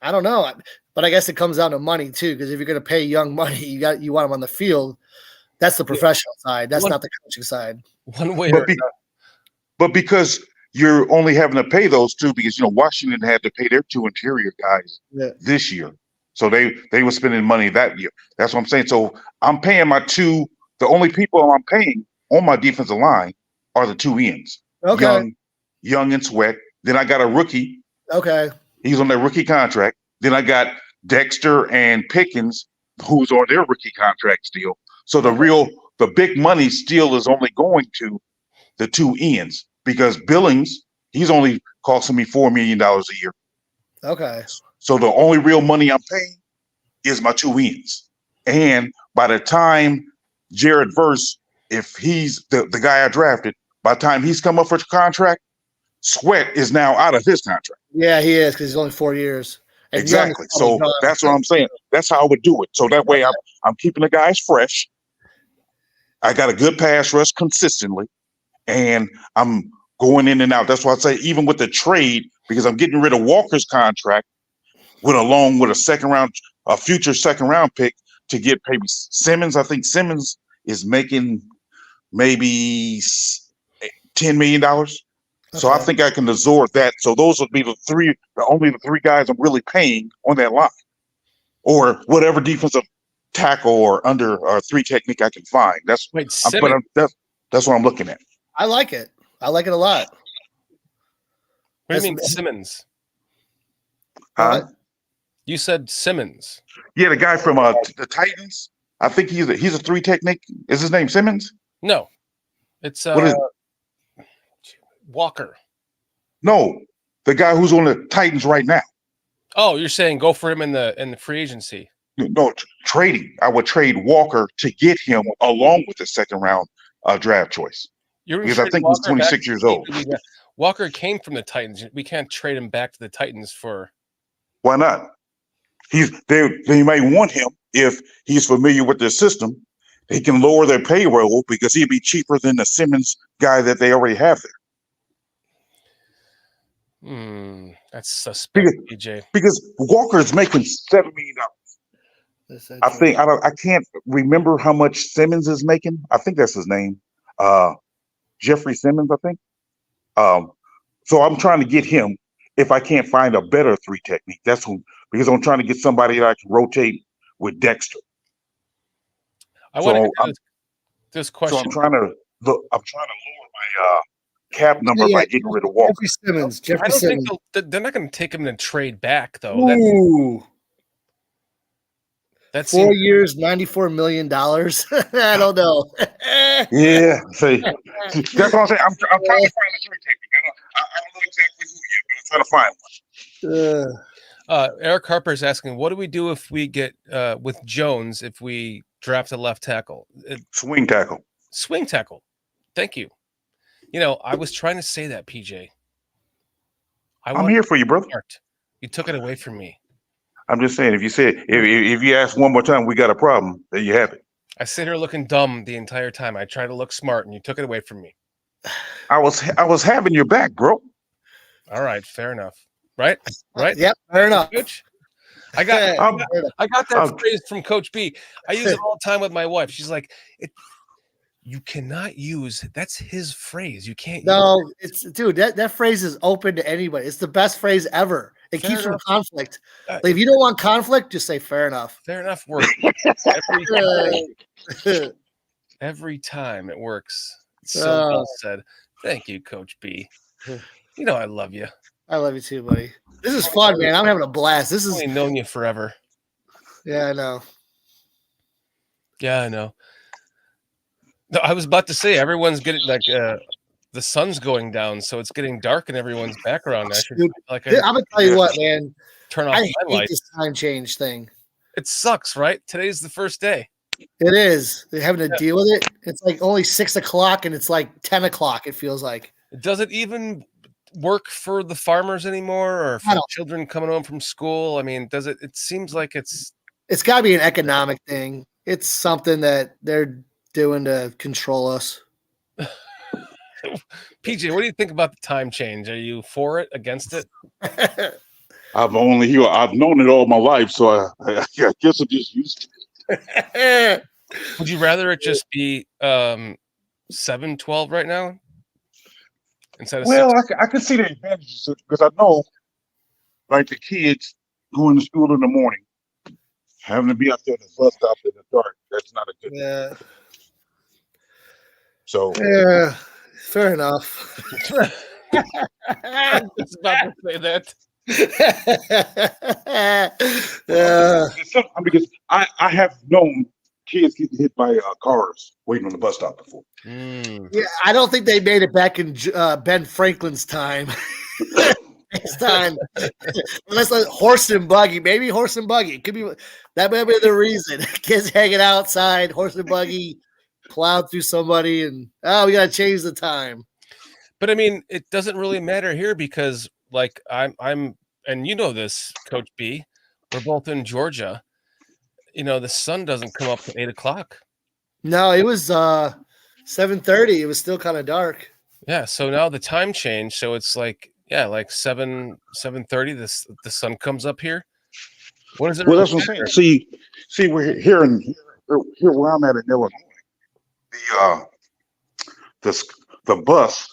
Speaker 5: I don't know, but I guess it comes down to money too. Because if you're going to pay Young money, you want him on the field. That's the professional side. That's not the coaching side.
Speaker 4: One way,
Speaker 2: but because you're only having to pay those 2, because Washington had to pay their 2 interior guys this year. So they were spending money that year. That's what I'm saying. So I'm paying my 2. The only people I'm paying on my defensive line are the 2 ends.
Speaker 5: Okay.
Speaker 2: Young and Sweat. Then I got a rookie.
Speaker 5: Okay.
Speaker 2: He's on their rookie contract. Then I got Dexter and Pickens, who's on their rookie contract still. So the big money still is only going to the 2 ends, because Billings, he's only costing me $4 million a year.
Speaker 5: Okay.
Speaker 2: So the only real money I'm paying is my 2 ends. And by the time Jared Verse, if he's the guy I drafted, by the time he's come up for contract, Sweat is now out of his contract.
Speaker 5: Yeah, he is, because he's only 4 years. And
Speaker 2: exactly. So that's what I'm saying. That's how I would do it. So that way I'm keeping the guys fresh. I got a good pass rush consistently, and I'm going in and out. That's why I say even with the trade, because I'm getting rid of Walker's contract along with a future second round pick to get maybe Simmons. I think Simmons is making maybe $10 million. So I think I can absorb that. So those would be the only three guys I'm really paying on that line, or whatever defensive tackle or under or three technique I can find. That's what I'm looking at.
Speaker 5: I like it. I like it a lot.
Speaker 4: What do you mean Simmons?
Speaker 2: Huh?
Speaker 4: You said Simmons.
Speaker 2: Yeah, the guy from the Titans. I think he's a three technique. Is his name Simmons?
Speaker 4: No, it's
Speaker 2: what is
Speaker 4: Walker.
Speaker 2: No, the guy who's on the Titans right now.
Speaker 4: Oh, you're saying go for him in the free agency?
Speaker 2: No, trading. I would trade Walker to get him along with the second round draft choice. Because I think he's 26 years old.
Speaker 4: Walker came from the Titans. We can't trade him back to the Titans for.
Speaker 2: Why not? They may want him if he's familiar with their system. They can lower their payroll because he'd be cheaper than the Simmons guy that they already have there.
Speaker 4: That's suspect, PJ.
Speaker 2: Because Walker is making $7 million. I can't remember how much Simmons is making. I think that's his name. Jeffrey Simmons, I think. So I'm trying to get him if I can't find a better three technique. Because I'm trying to get somebody that I can rotate with Dexter.
Speaker 4: I want to get this question.
Speaker 2: So I'm trying to lower my cap number by getting rid of Walker.
Speaker 5: Jeffrey Simmons.
Speaker 4: Think they're not going to take him in a trade back though.
Speaker 5: Ooh.
Speaker 4: That's
Speaker 5: 4 years, $94 million. I don't know.
Speaker 2: Yeah, see, that's what I'm saying. I'm trying to find a trade technique. I don't know exactly who yet, but I'm trying to find one.
Speaker 4: Eric Harper is asking, what do we do if we get with Jones if we draft a left tackle?
Speaker 2: Swing tackle.
Speaker 4: Swing tackle. Thank you. I was trying to say that, PJ.
Speaker 2: I'm here for you, brother.
Speaker 4: You took it away from me.
Speaker 2: I'm just saying, if you ask one more time, we got a problem. There you have it.
Speaker 4: I sit here looking dumb the entire time. I try to look smart, and you took it away from me.
Speaker 2: I was having your back, bro.
Speaker 4: All right, fair enough. Right?
Speaker 5: Yep, fair enough.
Speaker 4: I got that phrase from Coach B. I use it all the time with my wife. She's like, you cannot use. That's his phrase. You can't.
Speaker 5: No, that phrase is open to anybody. It's the best phrase ever. It keeps from conflict. Like, if you don't want conflict, just say fair enough.
Speaker 4: Fair enough works. Every time it works. So well said. Thank you, Coach B. I love you.
Speaker 5: I love you too, buddy. This is fun, man. I'm having a blast. This is
Speaker 4: only known you forever.
Speaker 5: Yeah, I know.
Speaker 4: Yeah, I know. No, I was about to say everyone's getting the sun's going down, so it's getting dark in everyone's background.
Speaker 5: I'm gonna tell you what, man.
Speaker 4: Turn off
Speaker 5: I
Speaker 4: my
Speaker 5: hate
Speaker 4: lights.
Speaker 5: this time change thing.
Speaker 4: It sucks, right? Today's the first day.
Speaker 5: It is. They're having to deal with it. It's like only 6 o'clock, and it's like 10 o'clock. It feels like.
Speaker 4: Does it even work for the farmers anymore, or for children coming home from school? I mean, does it? It seems like it's
Speaker 5: got to be an economic thing. It's something that they're doing to control us.
Speaker 4: PJ, what do you think about the time change? Are you for it, against it?
Speaker 2: I've known it all my life, so I guess I'm just used to it.
Speaker 4: Would you rather it just be 7:12 right now instead of?
Speaker 2: Well, I can see the advantages because I know, like the kids going to school in the morning, having to be out there at the bus stop in the dark. That's not a good.
Speaker 5: Yeah.
Speaker 2: So.
Speaker 5: Yeah. Fair enough.
Speaker 4: I was about to say that.
Speaker 2: Because I have known kids getting hit by cars waiting on the bus stop before.
Speaker 5: Yeah, I don't think they made it back in Ben Franklin's time. Next time, unless like horse and buggy, maybe horse and buggy. It could be that might be the reason. Kids hanging outside, horse and buggy. Plowed through somebody, and we gotta change the time.
Speaker 4: But I mean, it doesn't really matter here because, like, I'm, and you know this, Coach B. We're both in Georgia. The sun doesn't come up to 8 o'clock.
Speaker 5: No, it was 7:30. It was still kind of dark.
Speaker 4: Yeah, so now the time changed, so it's like 7:30. The sun comes up here. What does it?
Speaker 2: Well,
Speaker 4: Really
Speaker 2: that's what I'm
Speaker 4: matter?
Speaker 2: saying. See, we're here where I'm at in Illinois. The bus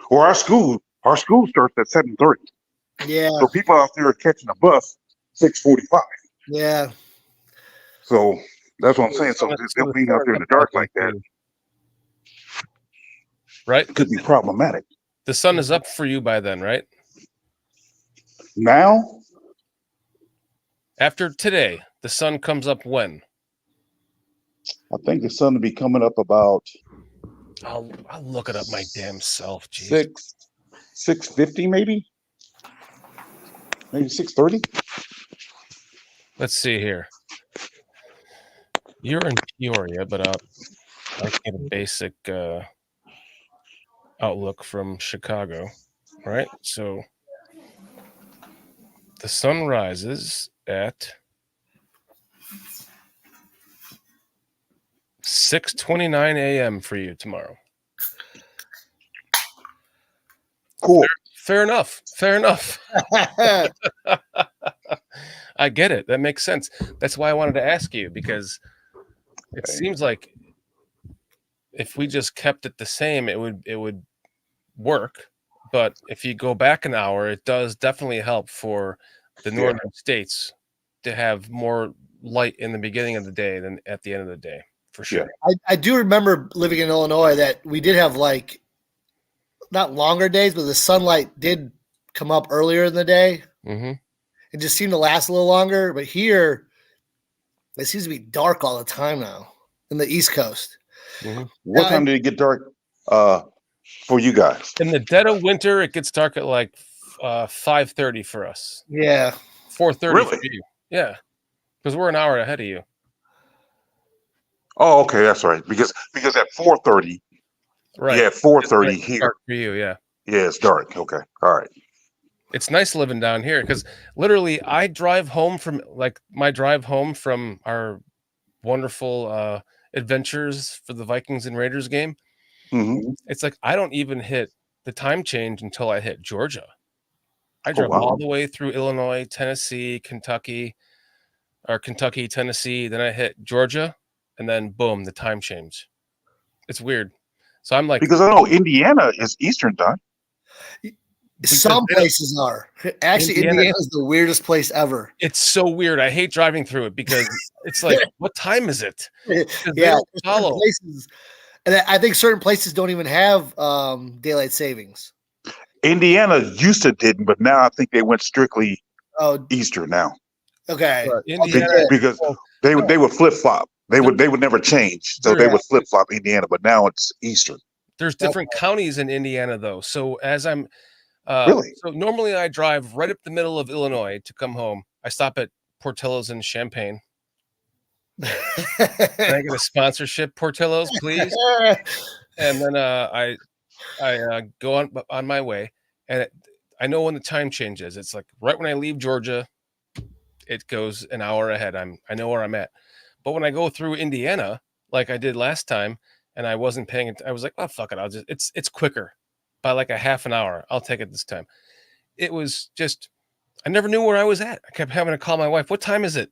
Speaker 2: or our school starts at 7:30.
Speaker 5: Yeah.
Speaker 2: So people out there are catching a bus 6:45.
Speaker 5: Yeah.
Speaker 2: So that's what I'm saying. So them being out there in the dark like that,
Speaker 4: right,
Speaker 2: could be problematic.
Speaker 4: The sun is up for you by then, right?
Speaker 2: Now,
Speaker 4: after today, the sun comes up when?
Speaker 2: I think the sun will be coming up about.
Speaker 4: I'll look it up my damn self. Jeez.
Speaker 2: 6:50 maybe 6:30.
Speaker 4: Let's see here. You're in Peoria, but I'll get a basic outlook from Chicago, right? So the sun rises at 6:29 a.m. for you tomorrow.
Speaker 2: Cool.
Speaker 4: Fair enough. I get it. That makes sense. That's why I wanted to ask you, because it seems like if we just kept it the same, it would work. But if you go back an hour, it does definitely help for the northern states to have more light in the beginning of the day than at the end of the day, for sure.
Speaker 5: I do remember living in Illinois that we did have like not longer days, but the sunlight did come up earlier in the day.
Speaker 4: Mm-hmm.
Speaker 5: It just seemed to last a little longer. But here, it seems to be dark all the time now in the East Coast.
Speaker 4: Mm-hmm.
Speaker 2: What time did it get dark for you guys?
Speaker 4: In the dead of winter, it gets dark at like 5:30 for us.
Speaker 5: Yeah.
Speaker 4: 4:30 for you. Yeah. Because we're an hour ahead of you.
Speaker 2: Oh, okay, that's right. Because at 4:30,
Speaker 4: right?
Speaker 2: Yeah, 4:30 here.
Speaker 4: Dark for you, yeah.
Speaker 2: Yeah, it's dark. Okay, all right.
Speaker 4: It's nice living down here because literally I drive home from our wonderful adventures for the Vikings and Raiders game.
Speaker 2: Mm-hmm.
Speaker 4: It's like I don't even hit the time change until I hit Georgia. I drove all the way through Illinois, Tennessee, Kentucky, Tennessee. Then I hit Georgia, and then boom, the time change. It's weird. So I'm like,
Speaker 2: because I know Indiana is Eastern time.
Speaker 5: Some places are. Actually, Indiana is the weirdest place ever.
Speaker 4: It's so weird. I hate driving through it because it's like, what time is it?
Speaker 5: Yeah, places, and I think certain places don't even have daylight savings.
Speaker 2: Indiana used to didn't, but now I think they went strictly Eastern now.
Speaker 5: Okay,
Speaker 2: because they would flip flop. They would never change, so they would flip flop Indiana, but now it's Eastern.
Speaker 4: There's different counties in Indiana though. So as I'm
Speaker 2: really,
Speaker 4: so normally I drive right up the middle of Illinois to come home. I stop at Portillo's in Champaign. Can I get a sponsorship, Portillo's, please? And then I go on my way, and I know when the time changes. It's like right when I leave Georgia, it goes an hour ahead. I know where I'm at. But when I go through Indiana, like I did last time, and I wasn't paying it, I was like, oh fuck it, it's quicker by like a half an hour. I'll take it this time. It was just I never knew where I was at. I kept having to call my wife. What time is it?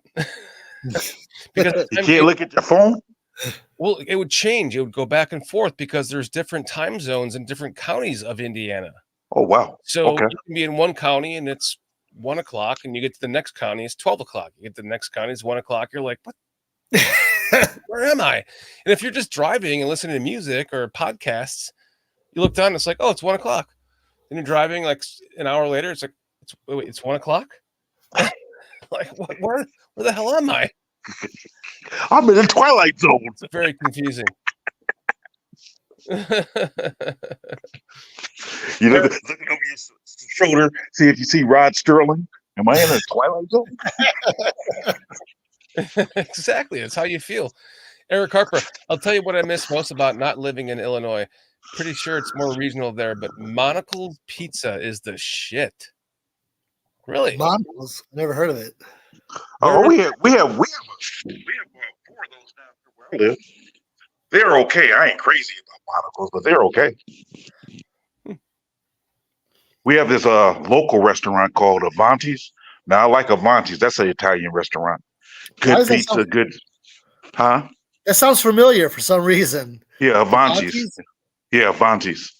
Speaker 4: Because
Speaker 2: you can't look at your phone.
Speaker 4: Well, it would change. It would go back and forth because there's different time zones in different counties of Indiana.
Speaker 2: Oh wow!
Speaker 4: So
Speaker 2: okay.
Speaker 4: You can be in one county and it's 1 o'clock, and you get to the next county, it's 12 o'clock. You get to the next county, it's 1 o'clock. You're like, what? Where am I? And if you're just driving and listening to music or podcasts, you look down and it's like, oh, it's 1 o'clock. Then you're driving like an hour later. It's like, it's 1 o'clock. Like, where the hell am I?
Speaker 2: I'm in the Twilight Zone.
Speaker 4: It's very confusing.
Speaker 2: You look over your shoulder, see if you see Rod Sterling. Am I in a Twilight Zone?
Speaker 4: Exactly. That's how you feel. Eric Harper, I'll tell you what I miss most about not living in Illinois. Pretty sure it's more regional there, but Monocle's Pizza is the shit. Really?
Speaker 5: Monocle's? Never heard of it.
Speaker 2: Oh, we have 4 of those now where I live. They're okay. I ain't crazy about monocles, but they're okay. We have this local restaurant called Avanti's. Now I like Avanti's. That's an Italian restaurant.
Speaker 5: Why
Speaker 2: Good
Speaker 5: does that
Speaker 2: pizza,
Speaker 5: sound,
Speaker 2: good, huh?
Speaker 5: that sounds familiar for some reason.
Speaker 2: Yeah, Avanti's.
Speaker 5: Avanti's?
Speaker 2: Yeah, Avanti's.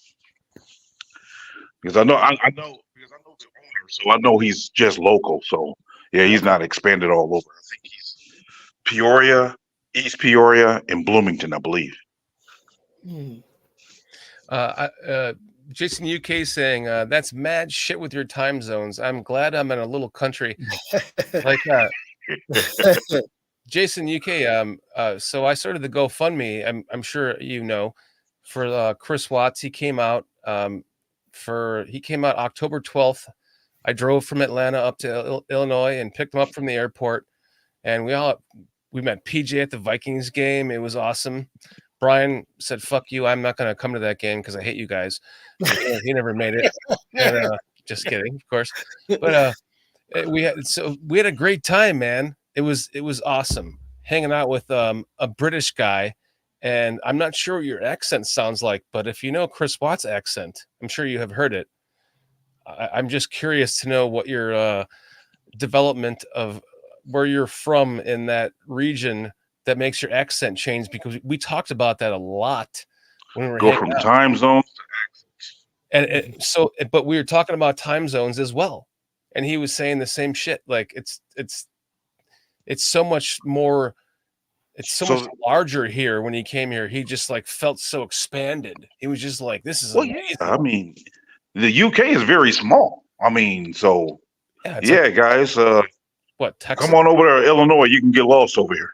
Speaker 2: Because I know because I know the owner, so I know he's just local. So yeah, he's not expanded all over. I think he's Peoria, East Peoria, and Bloomington, I believe.
Speaker 4: Jason UK saying that's mad shit with your time zones. I'm glad I'm in a little country like that. Jason UK. So I started the GoFundMe. I'm sure you know for Chris Watts. He came out October 12th. I drove from Atlanta up to Illinois and picked him up from the airport, and we met PJ at the Vikings game. It was awesome. Brian said, "Fuck you! I'm not going to come to that game because I hate you guys." He never made it. And, just kidding, of course. But we had a great time, man. It was awesome hanging out with a British guy, and I'm not sure what your accent sounds like, but if you know Chris Watt's accent, I'm sure you have heard it. I'm just curious to know what your development of where you're from in that region that makes your accent change, because we talked about that a lot when we were
Speaker 2: Go from
Speaker 4: out.
Speaker 2: time zones to accents.
Speaker 4: But we were talking about time zones as well, and he was saying the same shit. Like it's so much more. It's so much larger here. When he came here, he just like felt so expanded. He was just like, "This is amazing."
Speaker 2: Yeah, I mean, the UK is very small. I mean, so
Speaker 4: yeah,
Speaker 2: like, guys,
Speaker 4: what Texas?
Speaker 2: come on over to Illinois. You can get lost over here.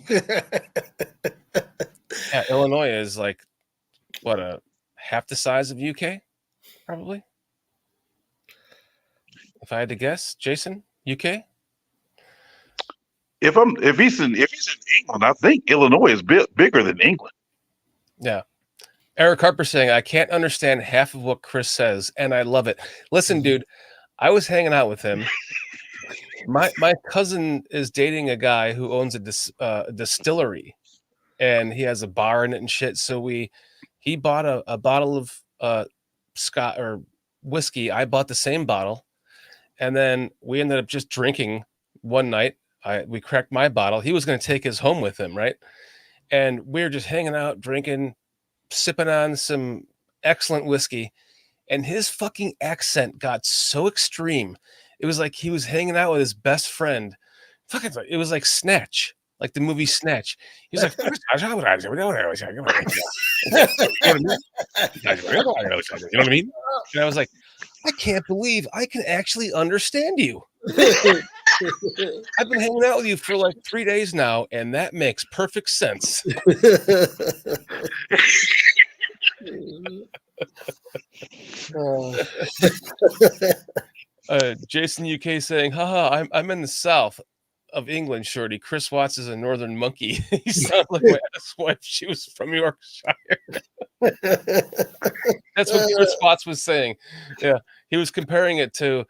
Speaker 4: Yeah, Illinois is like what half the size of UK, probably. If I had to guess, Jason, UK.
Speaker 2: If he's in England, I think Illinois is bigger than England.
Speaker 4: Yeah. Eric Harper saying, I can't understand half of what Chris says, and I love it. Listen, dude, I was hanging out with him. My cousin is dating a guy who owns a distillery, and he has a bar in it and shit. So he bought a bottle of Scott or whiskey. I bought the same bottle, and then we ended up just drinking one night. We cracked my bottle. He was going to take his home with him, right? And we were just hanging out, drinking, sipping on some excellent whiskey, and his fucking accent got so extreme. It was like he was hanging out with his best friend. It was like Snatch, like the movie Snatch. He was like, you know what I mean? And I was like, I can't believe I can actually understand you. I've been hanging out with you for like 3 days now, and that makes perfect sense. Jason UK saying, haha, I'm in the south of England, shorty. Chris Watts is a northern monkey. He sounded like my ex-wife. She was from Yorkshire. That's what Chris Watts was saying. Yeah, he was comparing it to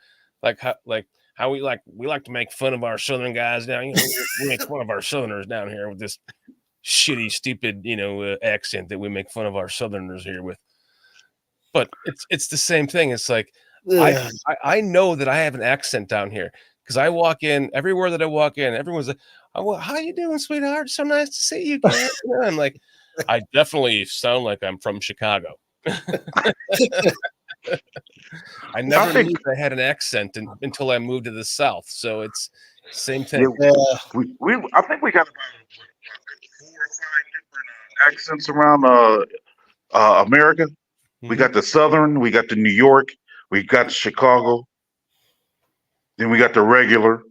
Speaker 4: how we like to make fun of our southern guys down. You know, we make fun of our southerners down here with this shitty, stupid, accent that we make fun of our southerners here with. But it's the same thing. It's like I know that I have an accent down here because I walk in everywhere that I walk in. Everyone's like, "Oh, how you doing, sweetheart? So nice to see you again." I'm like, I definitely sound like I'm from Chicago. I never knew I had an accent until I moved to the South. So it's same thing.
Speaker 2: Yeah, I think we got about 4 or 5 different accents around America. Mm-hmm. We got the Southern, we got the New York, we got the Chicago, then we got the regular.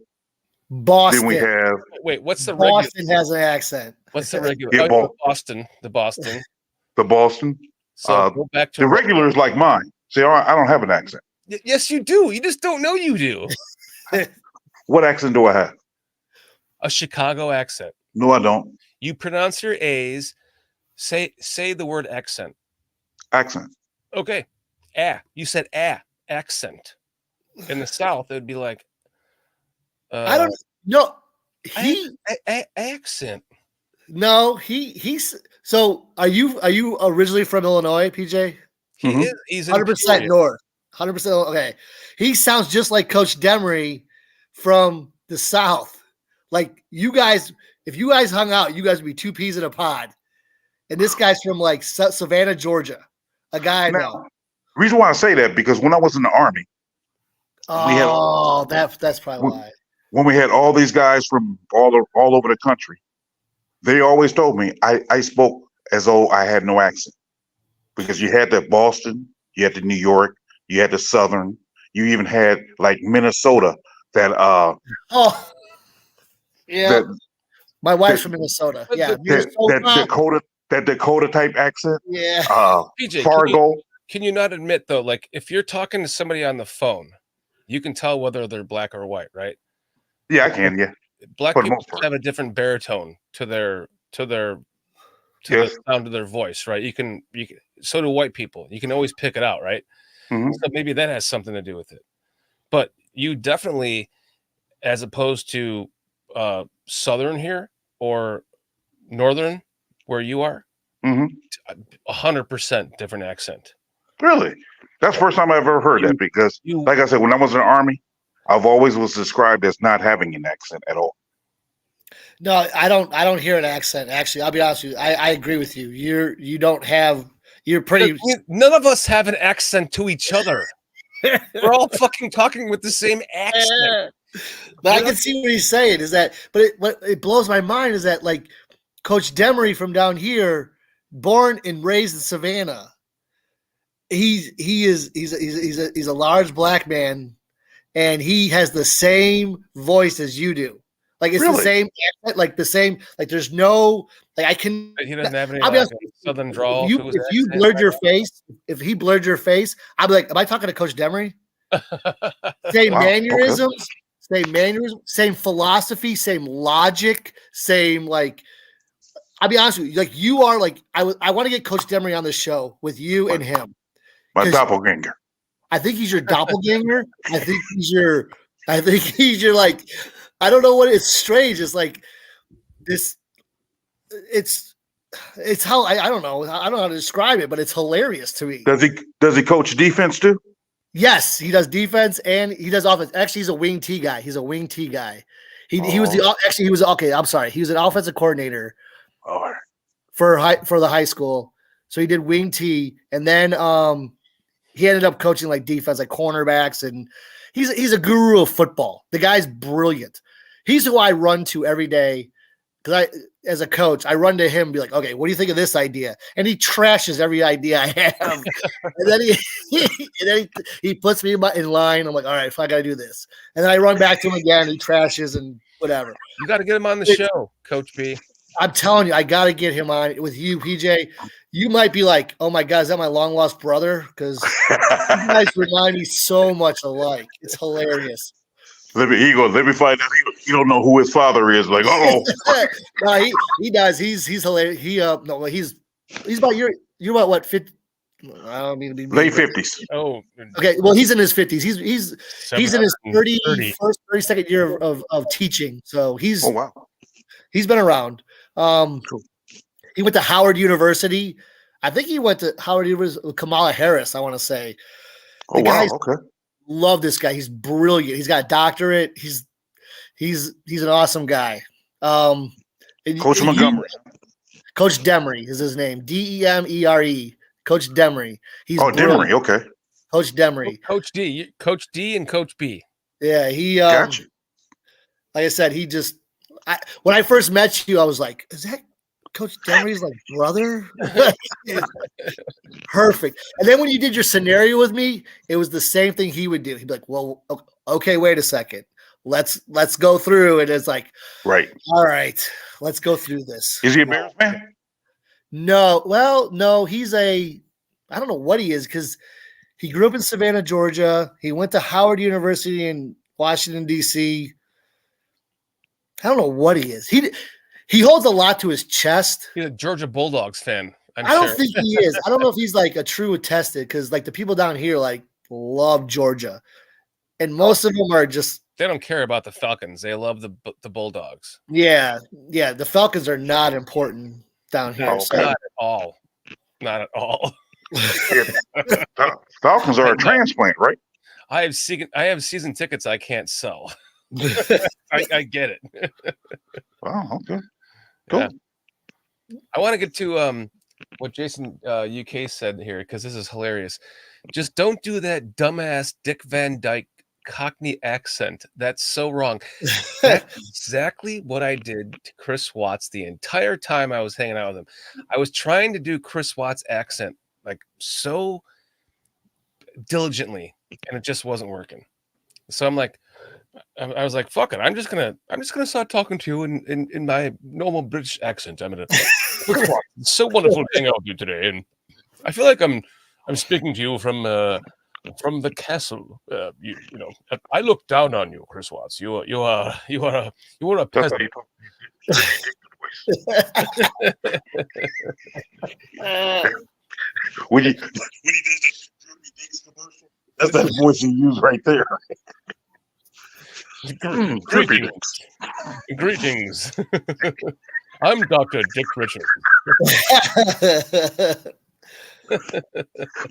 Speaker 5: Boston.
Speaker 2: Then we have
Speaker 4: what's the regular?
Speaker 5: Boston has an accent.
Speaker 4: What's the regular?
Speaker 2: Yeah,
Speaker 4: Boston. The Boston.
Speaker 2: The Boston.
Speaker 4: So go back to
Speaker 2: the regular is like mine. See, I don't have an accent.
Speaker 4: Yes, you do. You just don't know you do.
Speaker 2: What accent do I have?
Speaker 4: A Chicago accent.
Speaker 2: No, I don't.
Speaker 4: You pronounce your A's. Say the word accent.
Speaker 2: Accent.
Speaker 4: Okay. You said accent. In the South, it would be like
Speaker 5: I don't know.
Speaker 4: Accent.
Speaker 5: No, he's So are you originally from Illinois, PJ?
Speaker 4: He's in
Speaker 5: 100%
Speaker 4: Peoria.
Speaker 5: North. 100% okay. He sounds just like Coach Demery from the South. Like you guys, if you guys hung out, you guys would be two peas in a pod. And this guy's from like Savannah, Georgia. A guy I know.
Speaker 2: The reason why I say that because when I was in the Army,
Speaker 5: that's probably why.
Speaker 2: When we had all these guys from all over the country, they always told me I spoke as though I had no accent because you had the Boston, you had the New York, you had the Southern, you even had like Minnesota that
Speaker 5: my wife's from Minnesota. Yeah,
Speaker 2: that Dakota type accent.
Speaker 5: Yeah.
Speaker 4: PJ,
Speaker 2: Fargo.
Speaker 4: Can you not admit though, like if you're talking to somebody on the phone, you can tell whether they're black or white, right?
Speaker 2: Yeah, I can. Yeah.
Speaker 4: Black people have a different baritone to the sound of their voice, right? You can. So do white people. You can always pick it out, right?
Speaker 2: Mm-hmm.
Speaker 4: So maybe that has something to do with it. But you definitely, as opposed to Southern here or Northern, where you are, 100% different accent.
Speaker 2: Really? That's the first time I've ever heard that because, like I said, when I was in the Army, I've always was described as not having an accent at all.
Speaker 5: No, I don't hear an accent. Actually, I'll be honest with you. I agree with you. You're pretty.
Speaker 4: None of us have an accent to each other. We're all fucking talking with the same accent.
Speaker 5: But I can see what he's saying. What it blows my mind is that like Coach Demery from down here, born and raised in Savannah. He's a large black man, and he has the same voice as you do. Like it's the same accent, like the same. Like there's no like I can.
Speaker 4: He doesn't have any Southern drawl.
Speaker 5: If you blurred your face, if he blurred your face, I'd be like, "Am I talking to Coach Demery?" Same mannerisms, same philosophy, same logic, same like. I'll be honest with you. Like you are like I want to get Coach Demery on the show with you and him.
Speaker 2: My doppelganger.
Speaker 5: I think he's your doppelganger. I think he's your like. I don't know what it's strange. It's like this. It's how I don't know. I don't know how to describe it, but it's hilarious to me.
Speaker 2: Does he coach defense too?
Speaker 5: Yes, he does defense and he does offense. Actually, he's a wing T guy. He was okay. I'm sorry. He was an offensive coordinator. For the high school. So he did wing T, and then he ended up coaching like defense, like cornerbacks, and he's a guru of football. The guy's brilliant. He's who I run to every day because as a coach, I run to him and be like, okay, what do you think of this idea? And he trashes every idea I have. And then he puts me in line. I'm like, all right, if I got to do this. And then I run back to him again. He trashes and whatever.
Speaker 4: You got to get him on the show, Coach B.
Speaker 5: I'm telling you, I got to get him on with you, PJ. You might be like, oh my God, is that my long lost brother? Because you guys remind me so much alike. It's hilarious.
Speaker 2: Let me find out. He don't know who his father is. Like,
Speaker 5: no, he does. He's hilarious. He's about you're about what 50? I don't mean to be
Speaker 2: late 50s.
Speaker 4: Oh,
Speaker 5: okay. Well, he's in his 50s. He's in his 32nd year of teaching. So he's he's been around. He went to Howard University. I think he went to Howard University with Kamala Harris. I want to say. Okay. Love this guy. He's brilliant. He's got a doctorate. He's an awesome guy.
Speaker 2: Coach Montgomery.
Speaker 5: Coach Demery is his name. Demere. Coach Demery. He's
Speaker 2: Demery. Okay.
Speaker 5: Coach Demery.
Speaker 4: Coach D, and Coach B.
Speaker 5: Yeah, he.
Speaker 2: Gotcha.
Speaker 5: Like I said, when I first met you, I was like, "Is that Coach Demery's like brother?" Perfect. And then when you did your scenario with me, it was the same thing he would do. He'd be like, "Well, okay, wait a second. Let's go through." And it's like,
Speaker 2: right.
Speaker 5: All right, let's go through this.
Speaker 2: Is he a Bears fan?
Speaker 5: No. Well, no. I don't know what he is because he grew up in Savannah, Georgia. He went to Howard University in Washington, D.C. I don't know what he is. He holds a lot to his chest.
Speaker 4: He's a Georgia Bulldogs fan.
Speaker 5: I don't think he is. I don't know if he's like a true attested because like the people down here like love Georgia, and most of them are just
Speaker 4: they don't care about the Falcons. They love the Bulldogs.
Speaker 5: Yeah. The Falcons are not important down here.
Speaker 2: Okay.
Speaker 5: So
Speaker 4: Not at all. Not at all.
Speaker 2: Falcons are a transplant, right?
Speaker 4: I have season tickets I can't sell. I get it.
Speaker 2: Wow. Okay. Cool.
Speaker 4: Yeah. I want to get to what Jason UK said here because this is hilarious. Just don't do that dumbass Dick Van Dyke Cockney accent. That's so wrong. That's exactly what I did to Chris Watts the entire time I was hanging out with him. I was trying to do Chris Watts' accent like so diligently, and it just wasn't working. So I'm like, I was like, fuck it. I'm just gonna start talking to you in my normal British accent. I'm gonna. It's so wonderful to hang out with you today, and I feel like I'm speaking to you from the castle. You know, I look down on you, Chris Watts. You are a peasant.
Speaker 2: When he does that commercial, that's that voice you use right there.
Speaker 4: Greetings. I'm Dr. Dick Richards.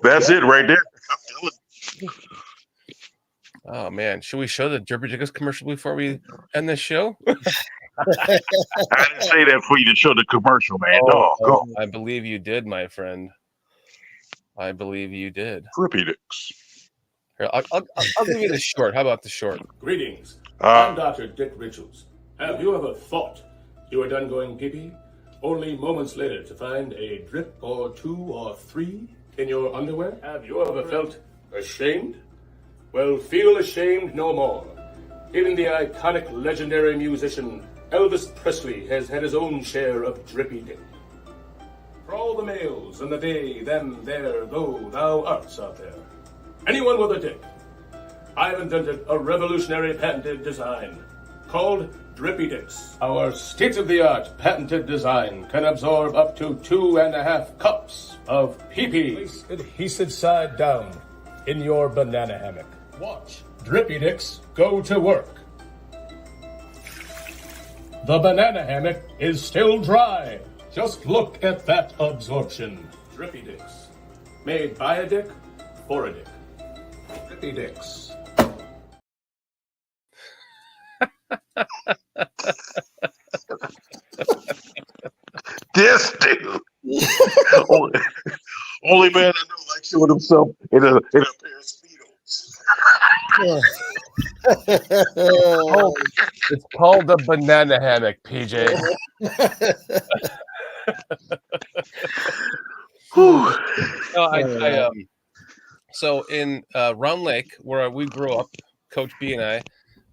Speaker 2: That's it right there.
Speaker 4: Oh man, should we show the Derby Dickens commercial before we end this show?
Speaker 2: I didn't say that for you to show the commercial, man.
Speaker 4: Oh, I believe you did, my friend. I believe you did.
Speaker 2: Drippy Dicks.
Speaker 4: Here, I'll give you the short. How about the short?
Speaker 14: Greetings. I'm Dr. Dick Richards. Have you ever thought you were done going pee-pee, only moments later to find a drip or 2 or 3 in your underwear? Have you ever felt ashamed? Well, feel ashamed no more. Even the iconic legendary musician Elvis Presley has had his own share of drippy dick. For all the males in the they, them, there, go, thou arts out there, anyone with a dick, I've invented a revolutionary patented design called Drippy Dicks. Our state-of-the-art patented design can absorb up to 2.5 cups of pee-pee. Place adhesive side down in your banana hammock. Watch Drippy Dicks go to work. The banana hammock is still dry. Just look at that absorption. Drippy Dicks. Made by a dick for a dick. Drippy Dicks.
Speaker 2: This dude. only man I know likes showing himself in a pair of Speedos.
Speaker 4: It's called a banana hammock, PJ. So in Round Lake, where we grew up, Coach B and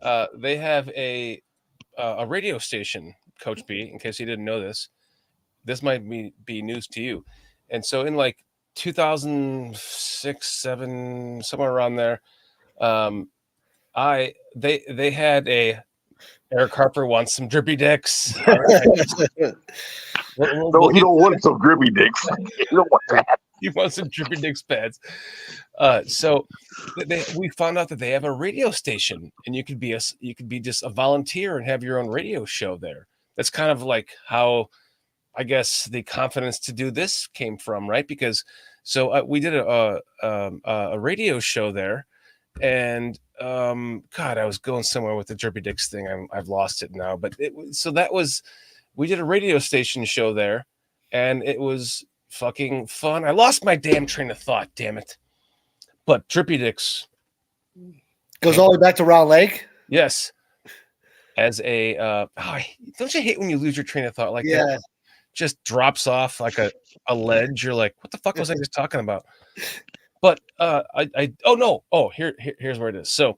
Speaker 4: I, they have a radio station, Coach B, in case you didn't know this. This might be news to you. And so in like 2006, 7, somewhere around there, they had a Eric Harper wants some drippy dicks.
Speaker 2: No, he don't want some drippy dicks. He don't want that.
Speaker 4: He wants some drippy dicks pads. So we found out that they have a radio station, and you could be just a volunteer and have your own radio show there. That's kind of like how I guess the confidence to do this came from, right? Because we did a radio show there, and God, I was going somewhere with the Drippy Dicks thing. I've lost it now, but we did a radio station show there, and it was fucking fun. I lost my damn train of thought, damn it. But Drippy Dicks
Speaker 5: goes all the way back to Round Lake.
Speaker 4: Yes. As a don't you hate when you lose your train of thought like
Speaker 5: Yeah.
Speaker 4: that? Just drops off like a ledge. You're like, what the fuck was I just talking about? But here's where it is. So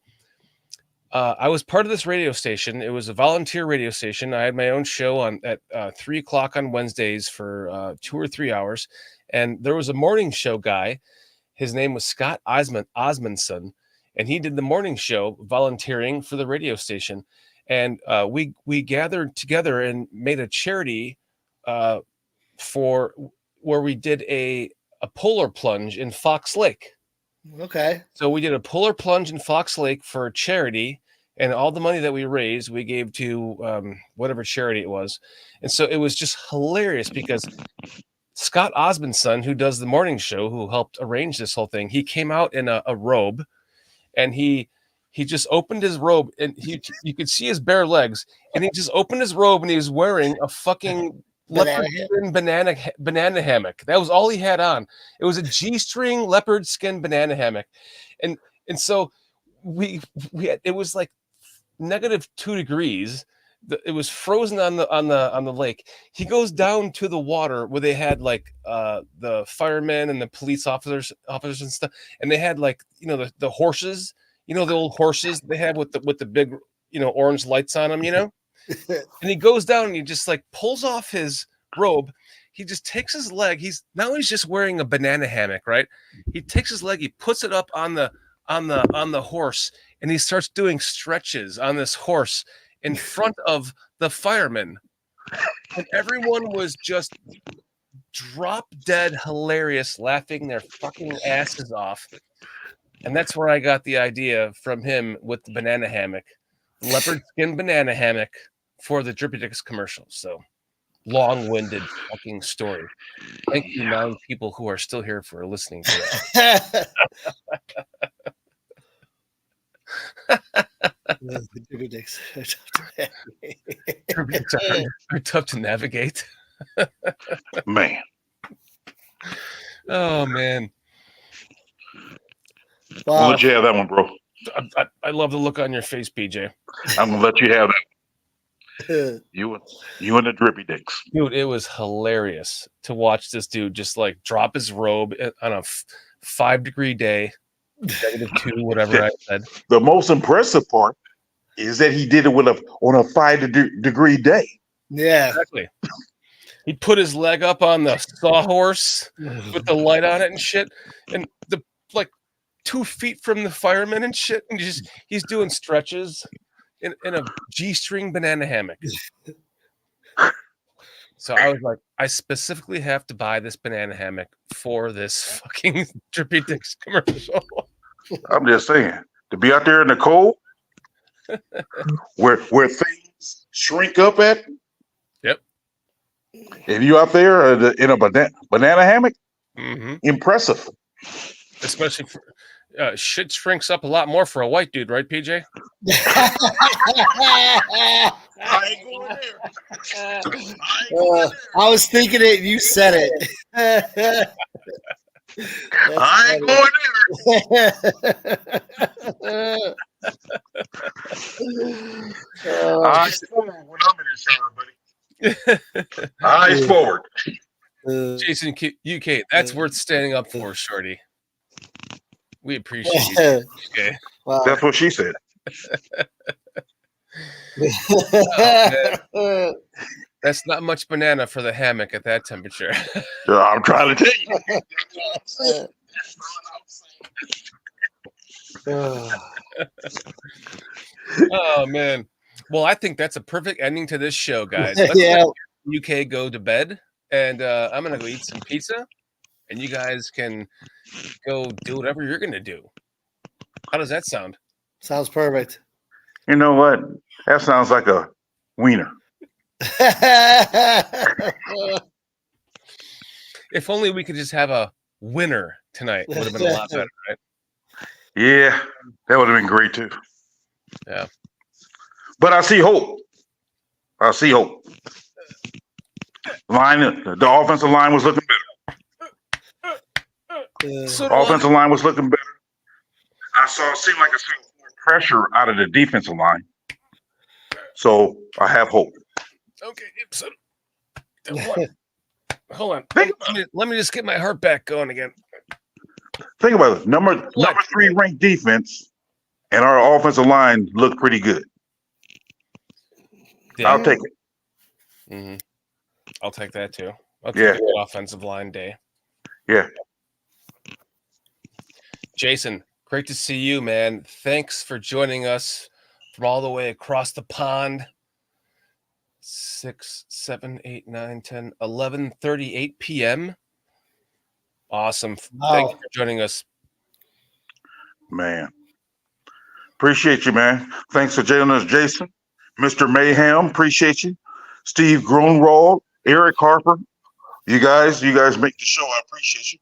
Speaker 4: I was part of this radio station. It was a volunteer radio station. I had my own show at 3:00 on Wednesdays for 2 or 3 hours. And there was a morning show guy. His name was Scott Osmondson. And he did the morning show volunteering for the radio station. And we gathered together and made a charity for where we did a polar plunge in Fox Lake.
Speaker 5: Okay.
Speaker 4: So we did a polar plunge in Fox Lake for charity, And all the money that we raised, we gave to whatever charity it was. And so it was just hilarious because Scott Osmond's son, who does the morning show, who helped arrange this whole thing, he came out in a robe, and he just opened his robe, and you could see his bare legs, and he just opened his robe, and he was wearing a fucking leopard skin banana hammock. That was all he had on. It was a G-string leopard skin banana hammock, and so we had, it was like -2 degrees. It was frozen on the lake. He goes down to the water where they had like the firemen and the police officers and stuff, and they had like the horses, the old horses they have with the big orange lights on them, and he goes down and he just like pulls off his robe. He just takes his leg. He's just wearing a banana hammock, right? He takes his leg, he puts it up on the horse, and he starts doing stretches on this horse in front of the firemen, and everyone was just drop dead hilarious, laughing their fucking asses off. And that's where I got the idea from him with the banana hammock, leopard skin banana hammock for the Drippy Dicks commercial. So long-winded fucking story. Thank you, 9 people who are still here for listening to it.
Speaker 5: The Drippy Dicks
Speaker 4: are tough to navigate.
Speaker 2: Man.
Speaker 4: Oh, man.
Speaker 2: I'll let you have that one, bro.
Speaker 4: I love the look on your face, PJ.
Speaker 2: I'm going to let you have that. You and the Drippy Dicks.
Speaker 4: Dude, it was hilarious to watch this dude just like drop his robe on a 5-degree day, -2, whatever I said.
Speaker 2: The most impressive part is that he did it on a 5-degree day.
Speaker 5: Yeah,
Speaker 4: exactly. He put his leg up on the sawhorse with the light on it and shit, and the like 2 feet from the firemen and shit, and he's doing stretches in a G-string banana hammock. So I was like, I specifically have to buy this banana hammock for this fucking Drippy Dicks commercial.
Speaker 2: I'm just saying, to be out there in the cold, where things shrink up at.
Speaker 4: Yep.
Speaker 2: If you out there in a banana hammock, impressive.
Speaker 4: Especially for, shit shrinks up a lot more for a white dude, right, PJ?
Speaker 2: I ain't going there.
Speaker 5: I was thinking it. You said it.
Speaker 2: I ain't going there. Eyes forward when I'm in the shower, buddy. Eyes forward.
Speaker 4: Jason UK, that's worth standing up for, shorty. We appreciate you. Okay.
Speaker 5: Wow.
Speaker 2: That's what she said.
Speaker 4: Oh, that's not much banana for the hammock at that temperature.
Speaker 2: I'm trying to tell you.
Speaker 4: Oh man. Well, I think that's a perfect ending to this show, guys. Let's let UK go to bed, and I'm gonna go eat some pizza, and you guys can go do whatever you're gonna do. How does that sound?
Speaker 5: Sounds perfect.
Speaker 2: You know what? That sounds like a wiener.
Speaker 4: If only we could just have a winner tonight. It would have been a lot better, right?
Speaker 2: Yeah, that would have been great too.
Speaker 4: Yeah.
Speaker 2: But I see hope. I see hope. The offensive line was looking better.
Speaker 4: So
Speaker 2: Offensive line was looking better. It seemed like I saw more pressure out of the defensive line. So I have hope.
Speaker 4: Okay, so hold on. Let me just get my heart back going again.
Speaker 2: Think about it. Number 3 ranked defense, and our offensive line looked pretty good.
Speaker 4: Yeah.
Speaker 2: I'll take it.
Speaker 4: Mm-hmm. I'll take that too. Okay,
Speaker 2: Yeah.
Speaker 4: good offensive line day.
Speaker 2: Yeah.
Speaker 4: Jason, great to see you, man. Thanks for joining us from all the way across the pond. 6, 7, 8, 9, 10, 11:38 p.m. Awesome.
Speaker 5: Wow.
Speaker 4: Thanks for joining us.
Speaker 2: Man. Appreciate you, man. Thanks for joining us, Jason. Mr. Mayhem, appreciate you. Steve Grunwald, Eric Harper. You guys make the show. I appreciate you.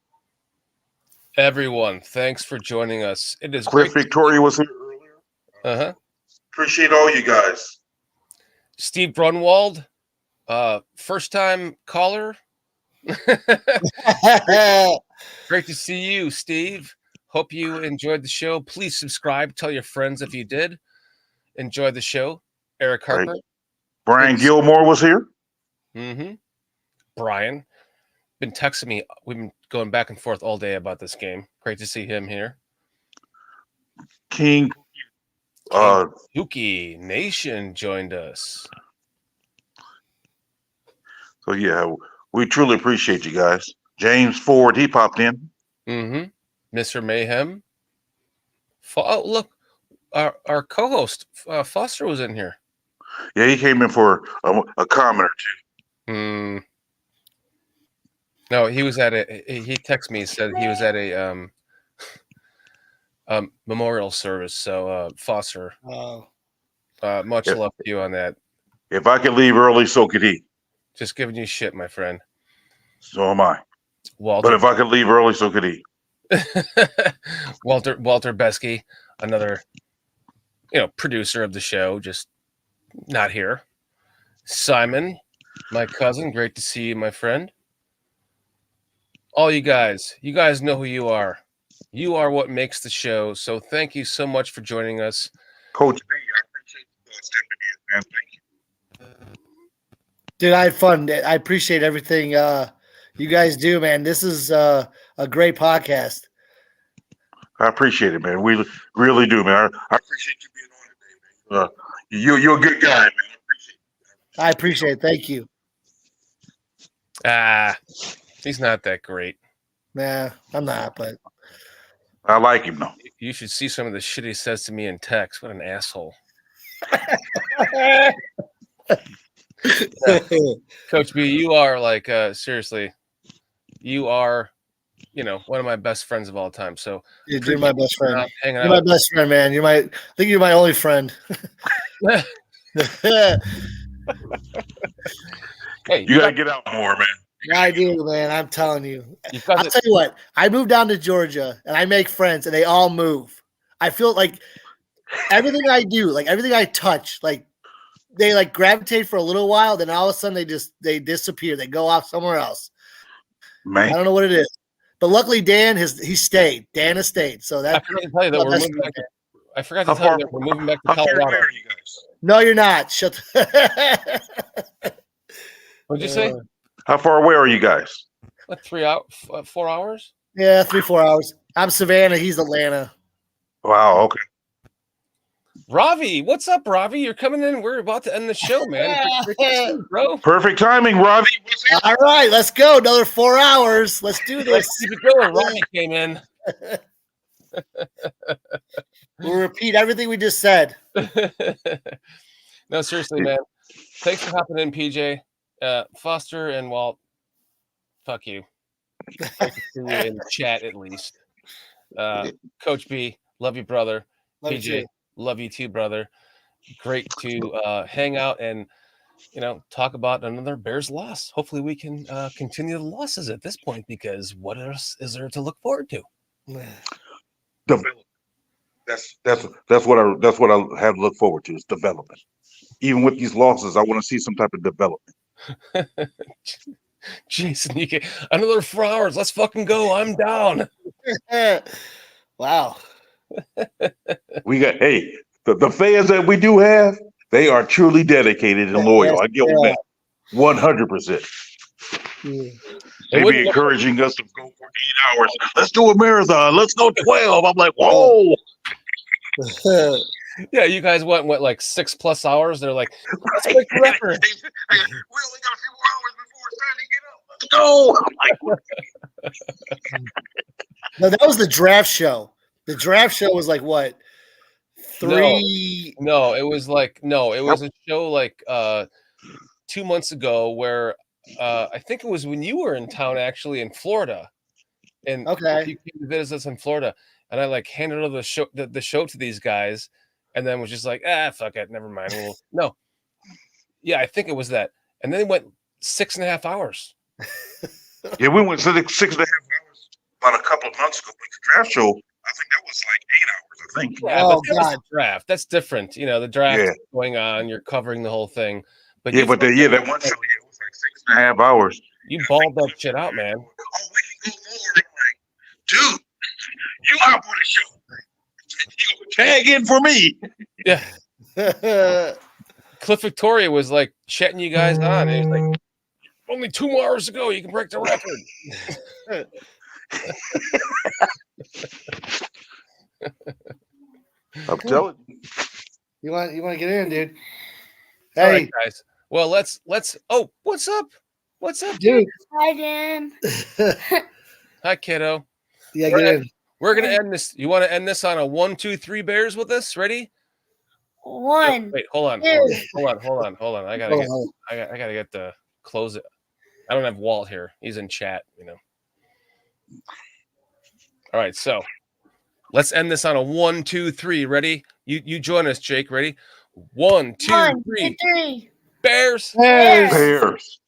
Speaker 4: Everyone, thanks for joining us. It is
Speaker 2: Cliff
Speaker 4: great.
Speaker 2: Victoria was here earlier.
Speaker 4: Uh-huh.
Speaker 2: Appreciate all you guys.
Speaker 4: Steve Grunwald, first time caller. Great to see you, Steve. Hope you enjoyed the show. Please subscribe. Tell your friends if you did enjoy the show. Eric Harper.
Speaker 2: Right. Brian Gilmore was here.
Speaker 4: Mm-hmm. Brian. Been texting me. We've been going back and forth all day about this game. Great to see him here.
Speaker 2: King
Speaker 4: Yuki Nation joined us.
Speaker 2: So yeah, we truly appreciate you guys. James Ford, he popped in.
Speaker 4: Mm-hmm. Mr. Mayhem. Oh, look, our co-host Foster was in here.
Speaker 2: Yeah, he came in for a comment or two.
Speaker 4: No, he was at he texted me, said he was at a memorial service. So Foster, much love to you on that.
Speaker 2: If I could leave early, so could he.
Speaker 4: Just giving you shit, my friend.
Speaker 2: So am I.
Speaker 4: Walter,
Speaker 2: but if I could leave early, so could he.
Speaker 4: Walter Besky, another producer of the show, just not here. Simon, my cousin, great to see you, my friend. All you guys know who you are. You are what makes the show. So thank you so much for joining us.
Speaker 2: Coach B, I appreciate you stepping in, man. Thank you.
Speaker 5: Dude, I had fun. I appreciate everything you guys do, man. This is a great podcast.
Speaker 2: I appreciate it, man. We really do, man. I appreciate you being on today, man. You're a good guy, man.
Speaker 5: I appreciate it. Thank you.
Speaker 4: He's not that great.
Speaker 5: Nah, I'm not, but
Speaker 2: I like him though.
Speaker 4: You should see some of the shit he says to me in text. What an asshole. Coach B, you are like seriously, you are one of my best friends of all time. So
Speaker 5: you're my best friend.
Speaker 4: Hanging
Speaker 5: you're
Speaker 4: out.
Speaker 5: My best friend, man. I think you're my only friend.
Speaker 4: Hey,
Speaker 2: you gotta get out more, man.
Speaker 5: I do, man. I'm telling you. I'll tell you what. I moved down to Georgia, and I make friends, and they all move. I feel like everything I do, like everything I touch, like they like gravitate for a little while, then all of a sudden they disappear. They go off somewhere else.
Speaker 2: Man,
Speaker 5: I don't know what it is, but luckily Dan he stayed. Dan has stayed. So that
Speaker 4: I forgot to tell you that we're moving back. I forgot to tell you that we're moving back to Colorado.
Speaker 2: Where are you guys?
Speaker 5: No, you're not. Shut.
Speaker 4: What'd you say?
Speaker 2: How far away are you guys?
Speaker 4: Like 3 hours, 4 hours?
Speaker 5: Yeah, 3-4 hours. I'm Savannah. He's Atlanta.
Speaker 2: Wow. Okay.
Speaker 4: Ravi, what's up, Ravi? You're coming in. We're about to end the show, man. Bro.
Speaker 2: Perfect timing, Ravi.
Speaker 5: All right, let's go. Another 4 hours. Let's do this.
Speaker 4: Let's keep it going. Ravi came in.
Speaker 5: We'll repeat everything we just said.
Speaker 4: No, seriously, man. Thanks for hopping in, PJ. Foster and Walt, fuck you. Great to see you in the chat, at least. Coach B, love you, brother.
Speaker 5: Love
Speaker 4: PJ,
Speaker 5: you too.
Speaker 4: love you too, brother. Great to hang out and talk about another Bears loss. Hopefully, we can continue the losses at this point, because what else is there to look forward to?
Speaker 2: Development. That's what I have to look forward to is development. Even with these losses, I want to see some type of development.
Speaker 4: Jason, you get another 4 hours. Let's fucking go. I'm down.
Speaker 5: Wow.
Speaker 2: We got the fans that we do have, they are truly dedicated and loyal. I give them that 100%. They be encouraging us to go for 8 hours. Let's do a marathon. Let's go 12. I'm like, whoa.
Speaker 4: Yeah, you guys went like 6+ hours. They're like, let's break the record.
Speaker 2: We only got a few more hours before it's time to get up. Let's go. I'm like,
Speaker 5: no, that was the draft show. The draft show was like what? 3?
Speaker 4: No, it was a show like 2 months ago where I think it was when you were in town, actually, in Florida. And
Speaker 5: okay,
Speaker 4: you came to visit us in Florida, and I like handed over the show to these guys, and then was just like, fuck it, never mind. No, yeah, I think it was that, and then it went 6.5 hours.
Speaker 2: Yeah, we went 6.5 hours about a couple of months ago. But the draft show, I think that was like 8 hours. I think.
Speaker 4: Yeah, but that was the draft. That's different. The draft is going on. You're covering the whole thing. But
Speaker 2: that one show, it was like 6.5 hours.
Speaker 4: You balled that shit out, man.
Speaker 2: Oh, we can go forward. I'm like, dude, you hop on the show. You tag in for me.
Speaker 4: Yeah. Cliff Victoria was like chatting you guys on. And he's like, only 2 more hours to go. You can break the record.
Speaker 2: I'm telling you.
Speaker 5: You want to get in, dude?
Speaker 4: Hey, all right, guys. Well, let's. Oh, what's up? What's up,
Speaker 5: dude?
Speaker 15: Hi, Dan.
Speaker 4: Hi, kiddo.
Speaker 5: Yeah, get in.
Speaker 4: We're gonna end this. You want to end this on a 1, 2, 3 Bears with us? Ready?
Speaker 15: 1.
Speaker 4: Wait, hold on. I gotta get the close it. I don't have Walt here. He's in chat. All right, so let's end this on a 1, 2, 3. Ready? You join us, Jake. Ready? 1, 2, 3.
Speaker 15: Bears.
Speaker 2: Bears.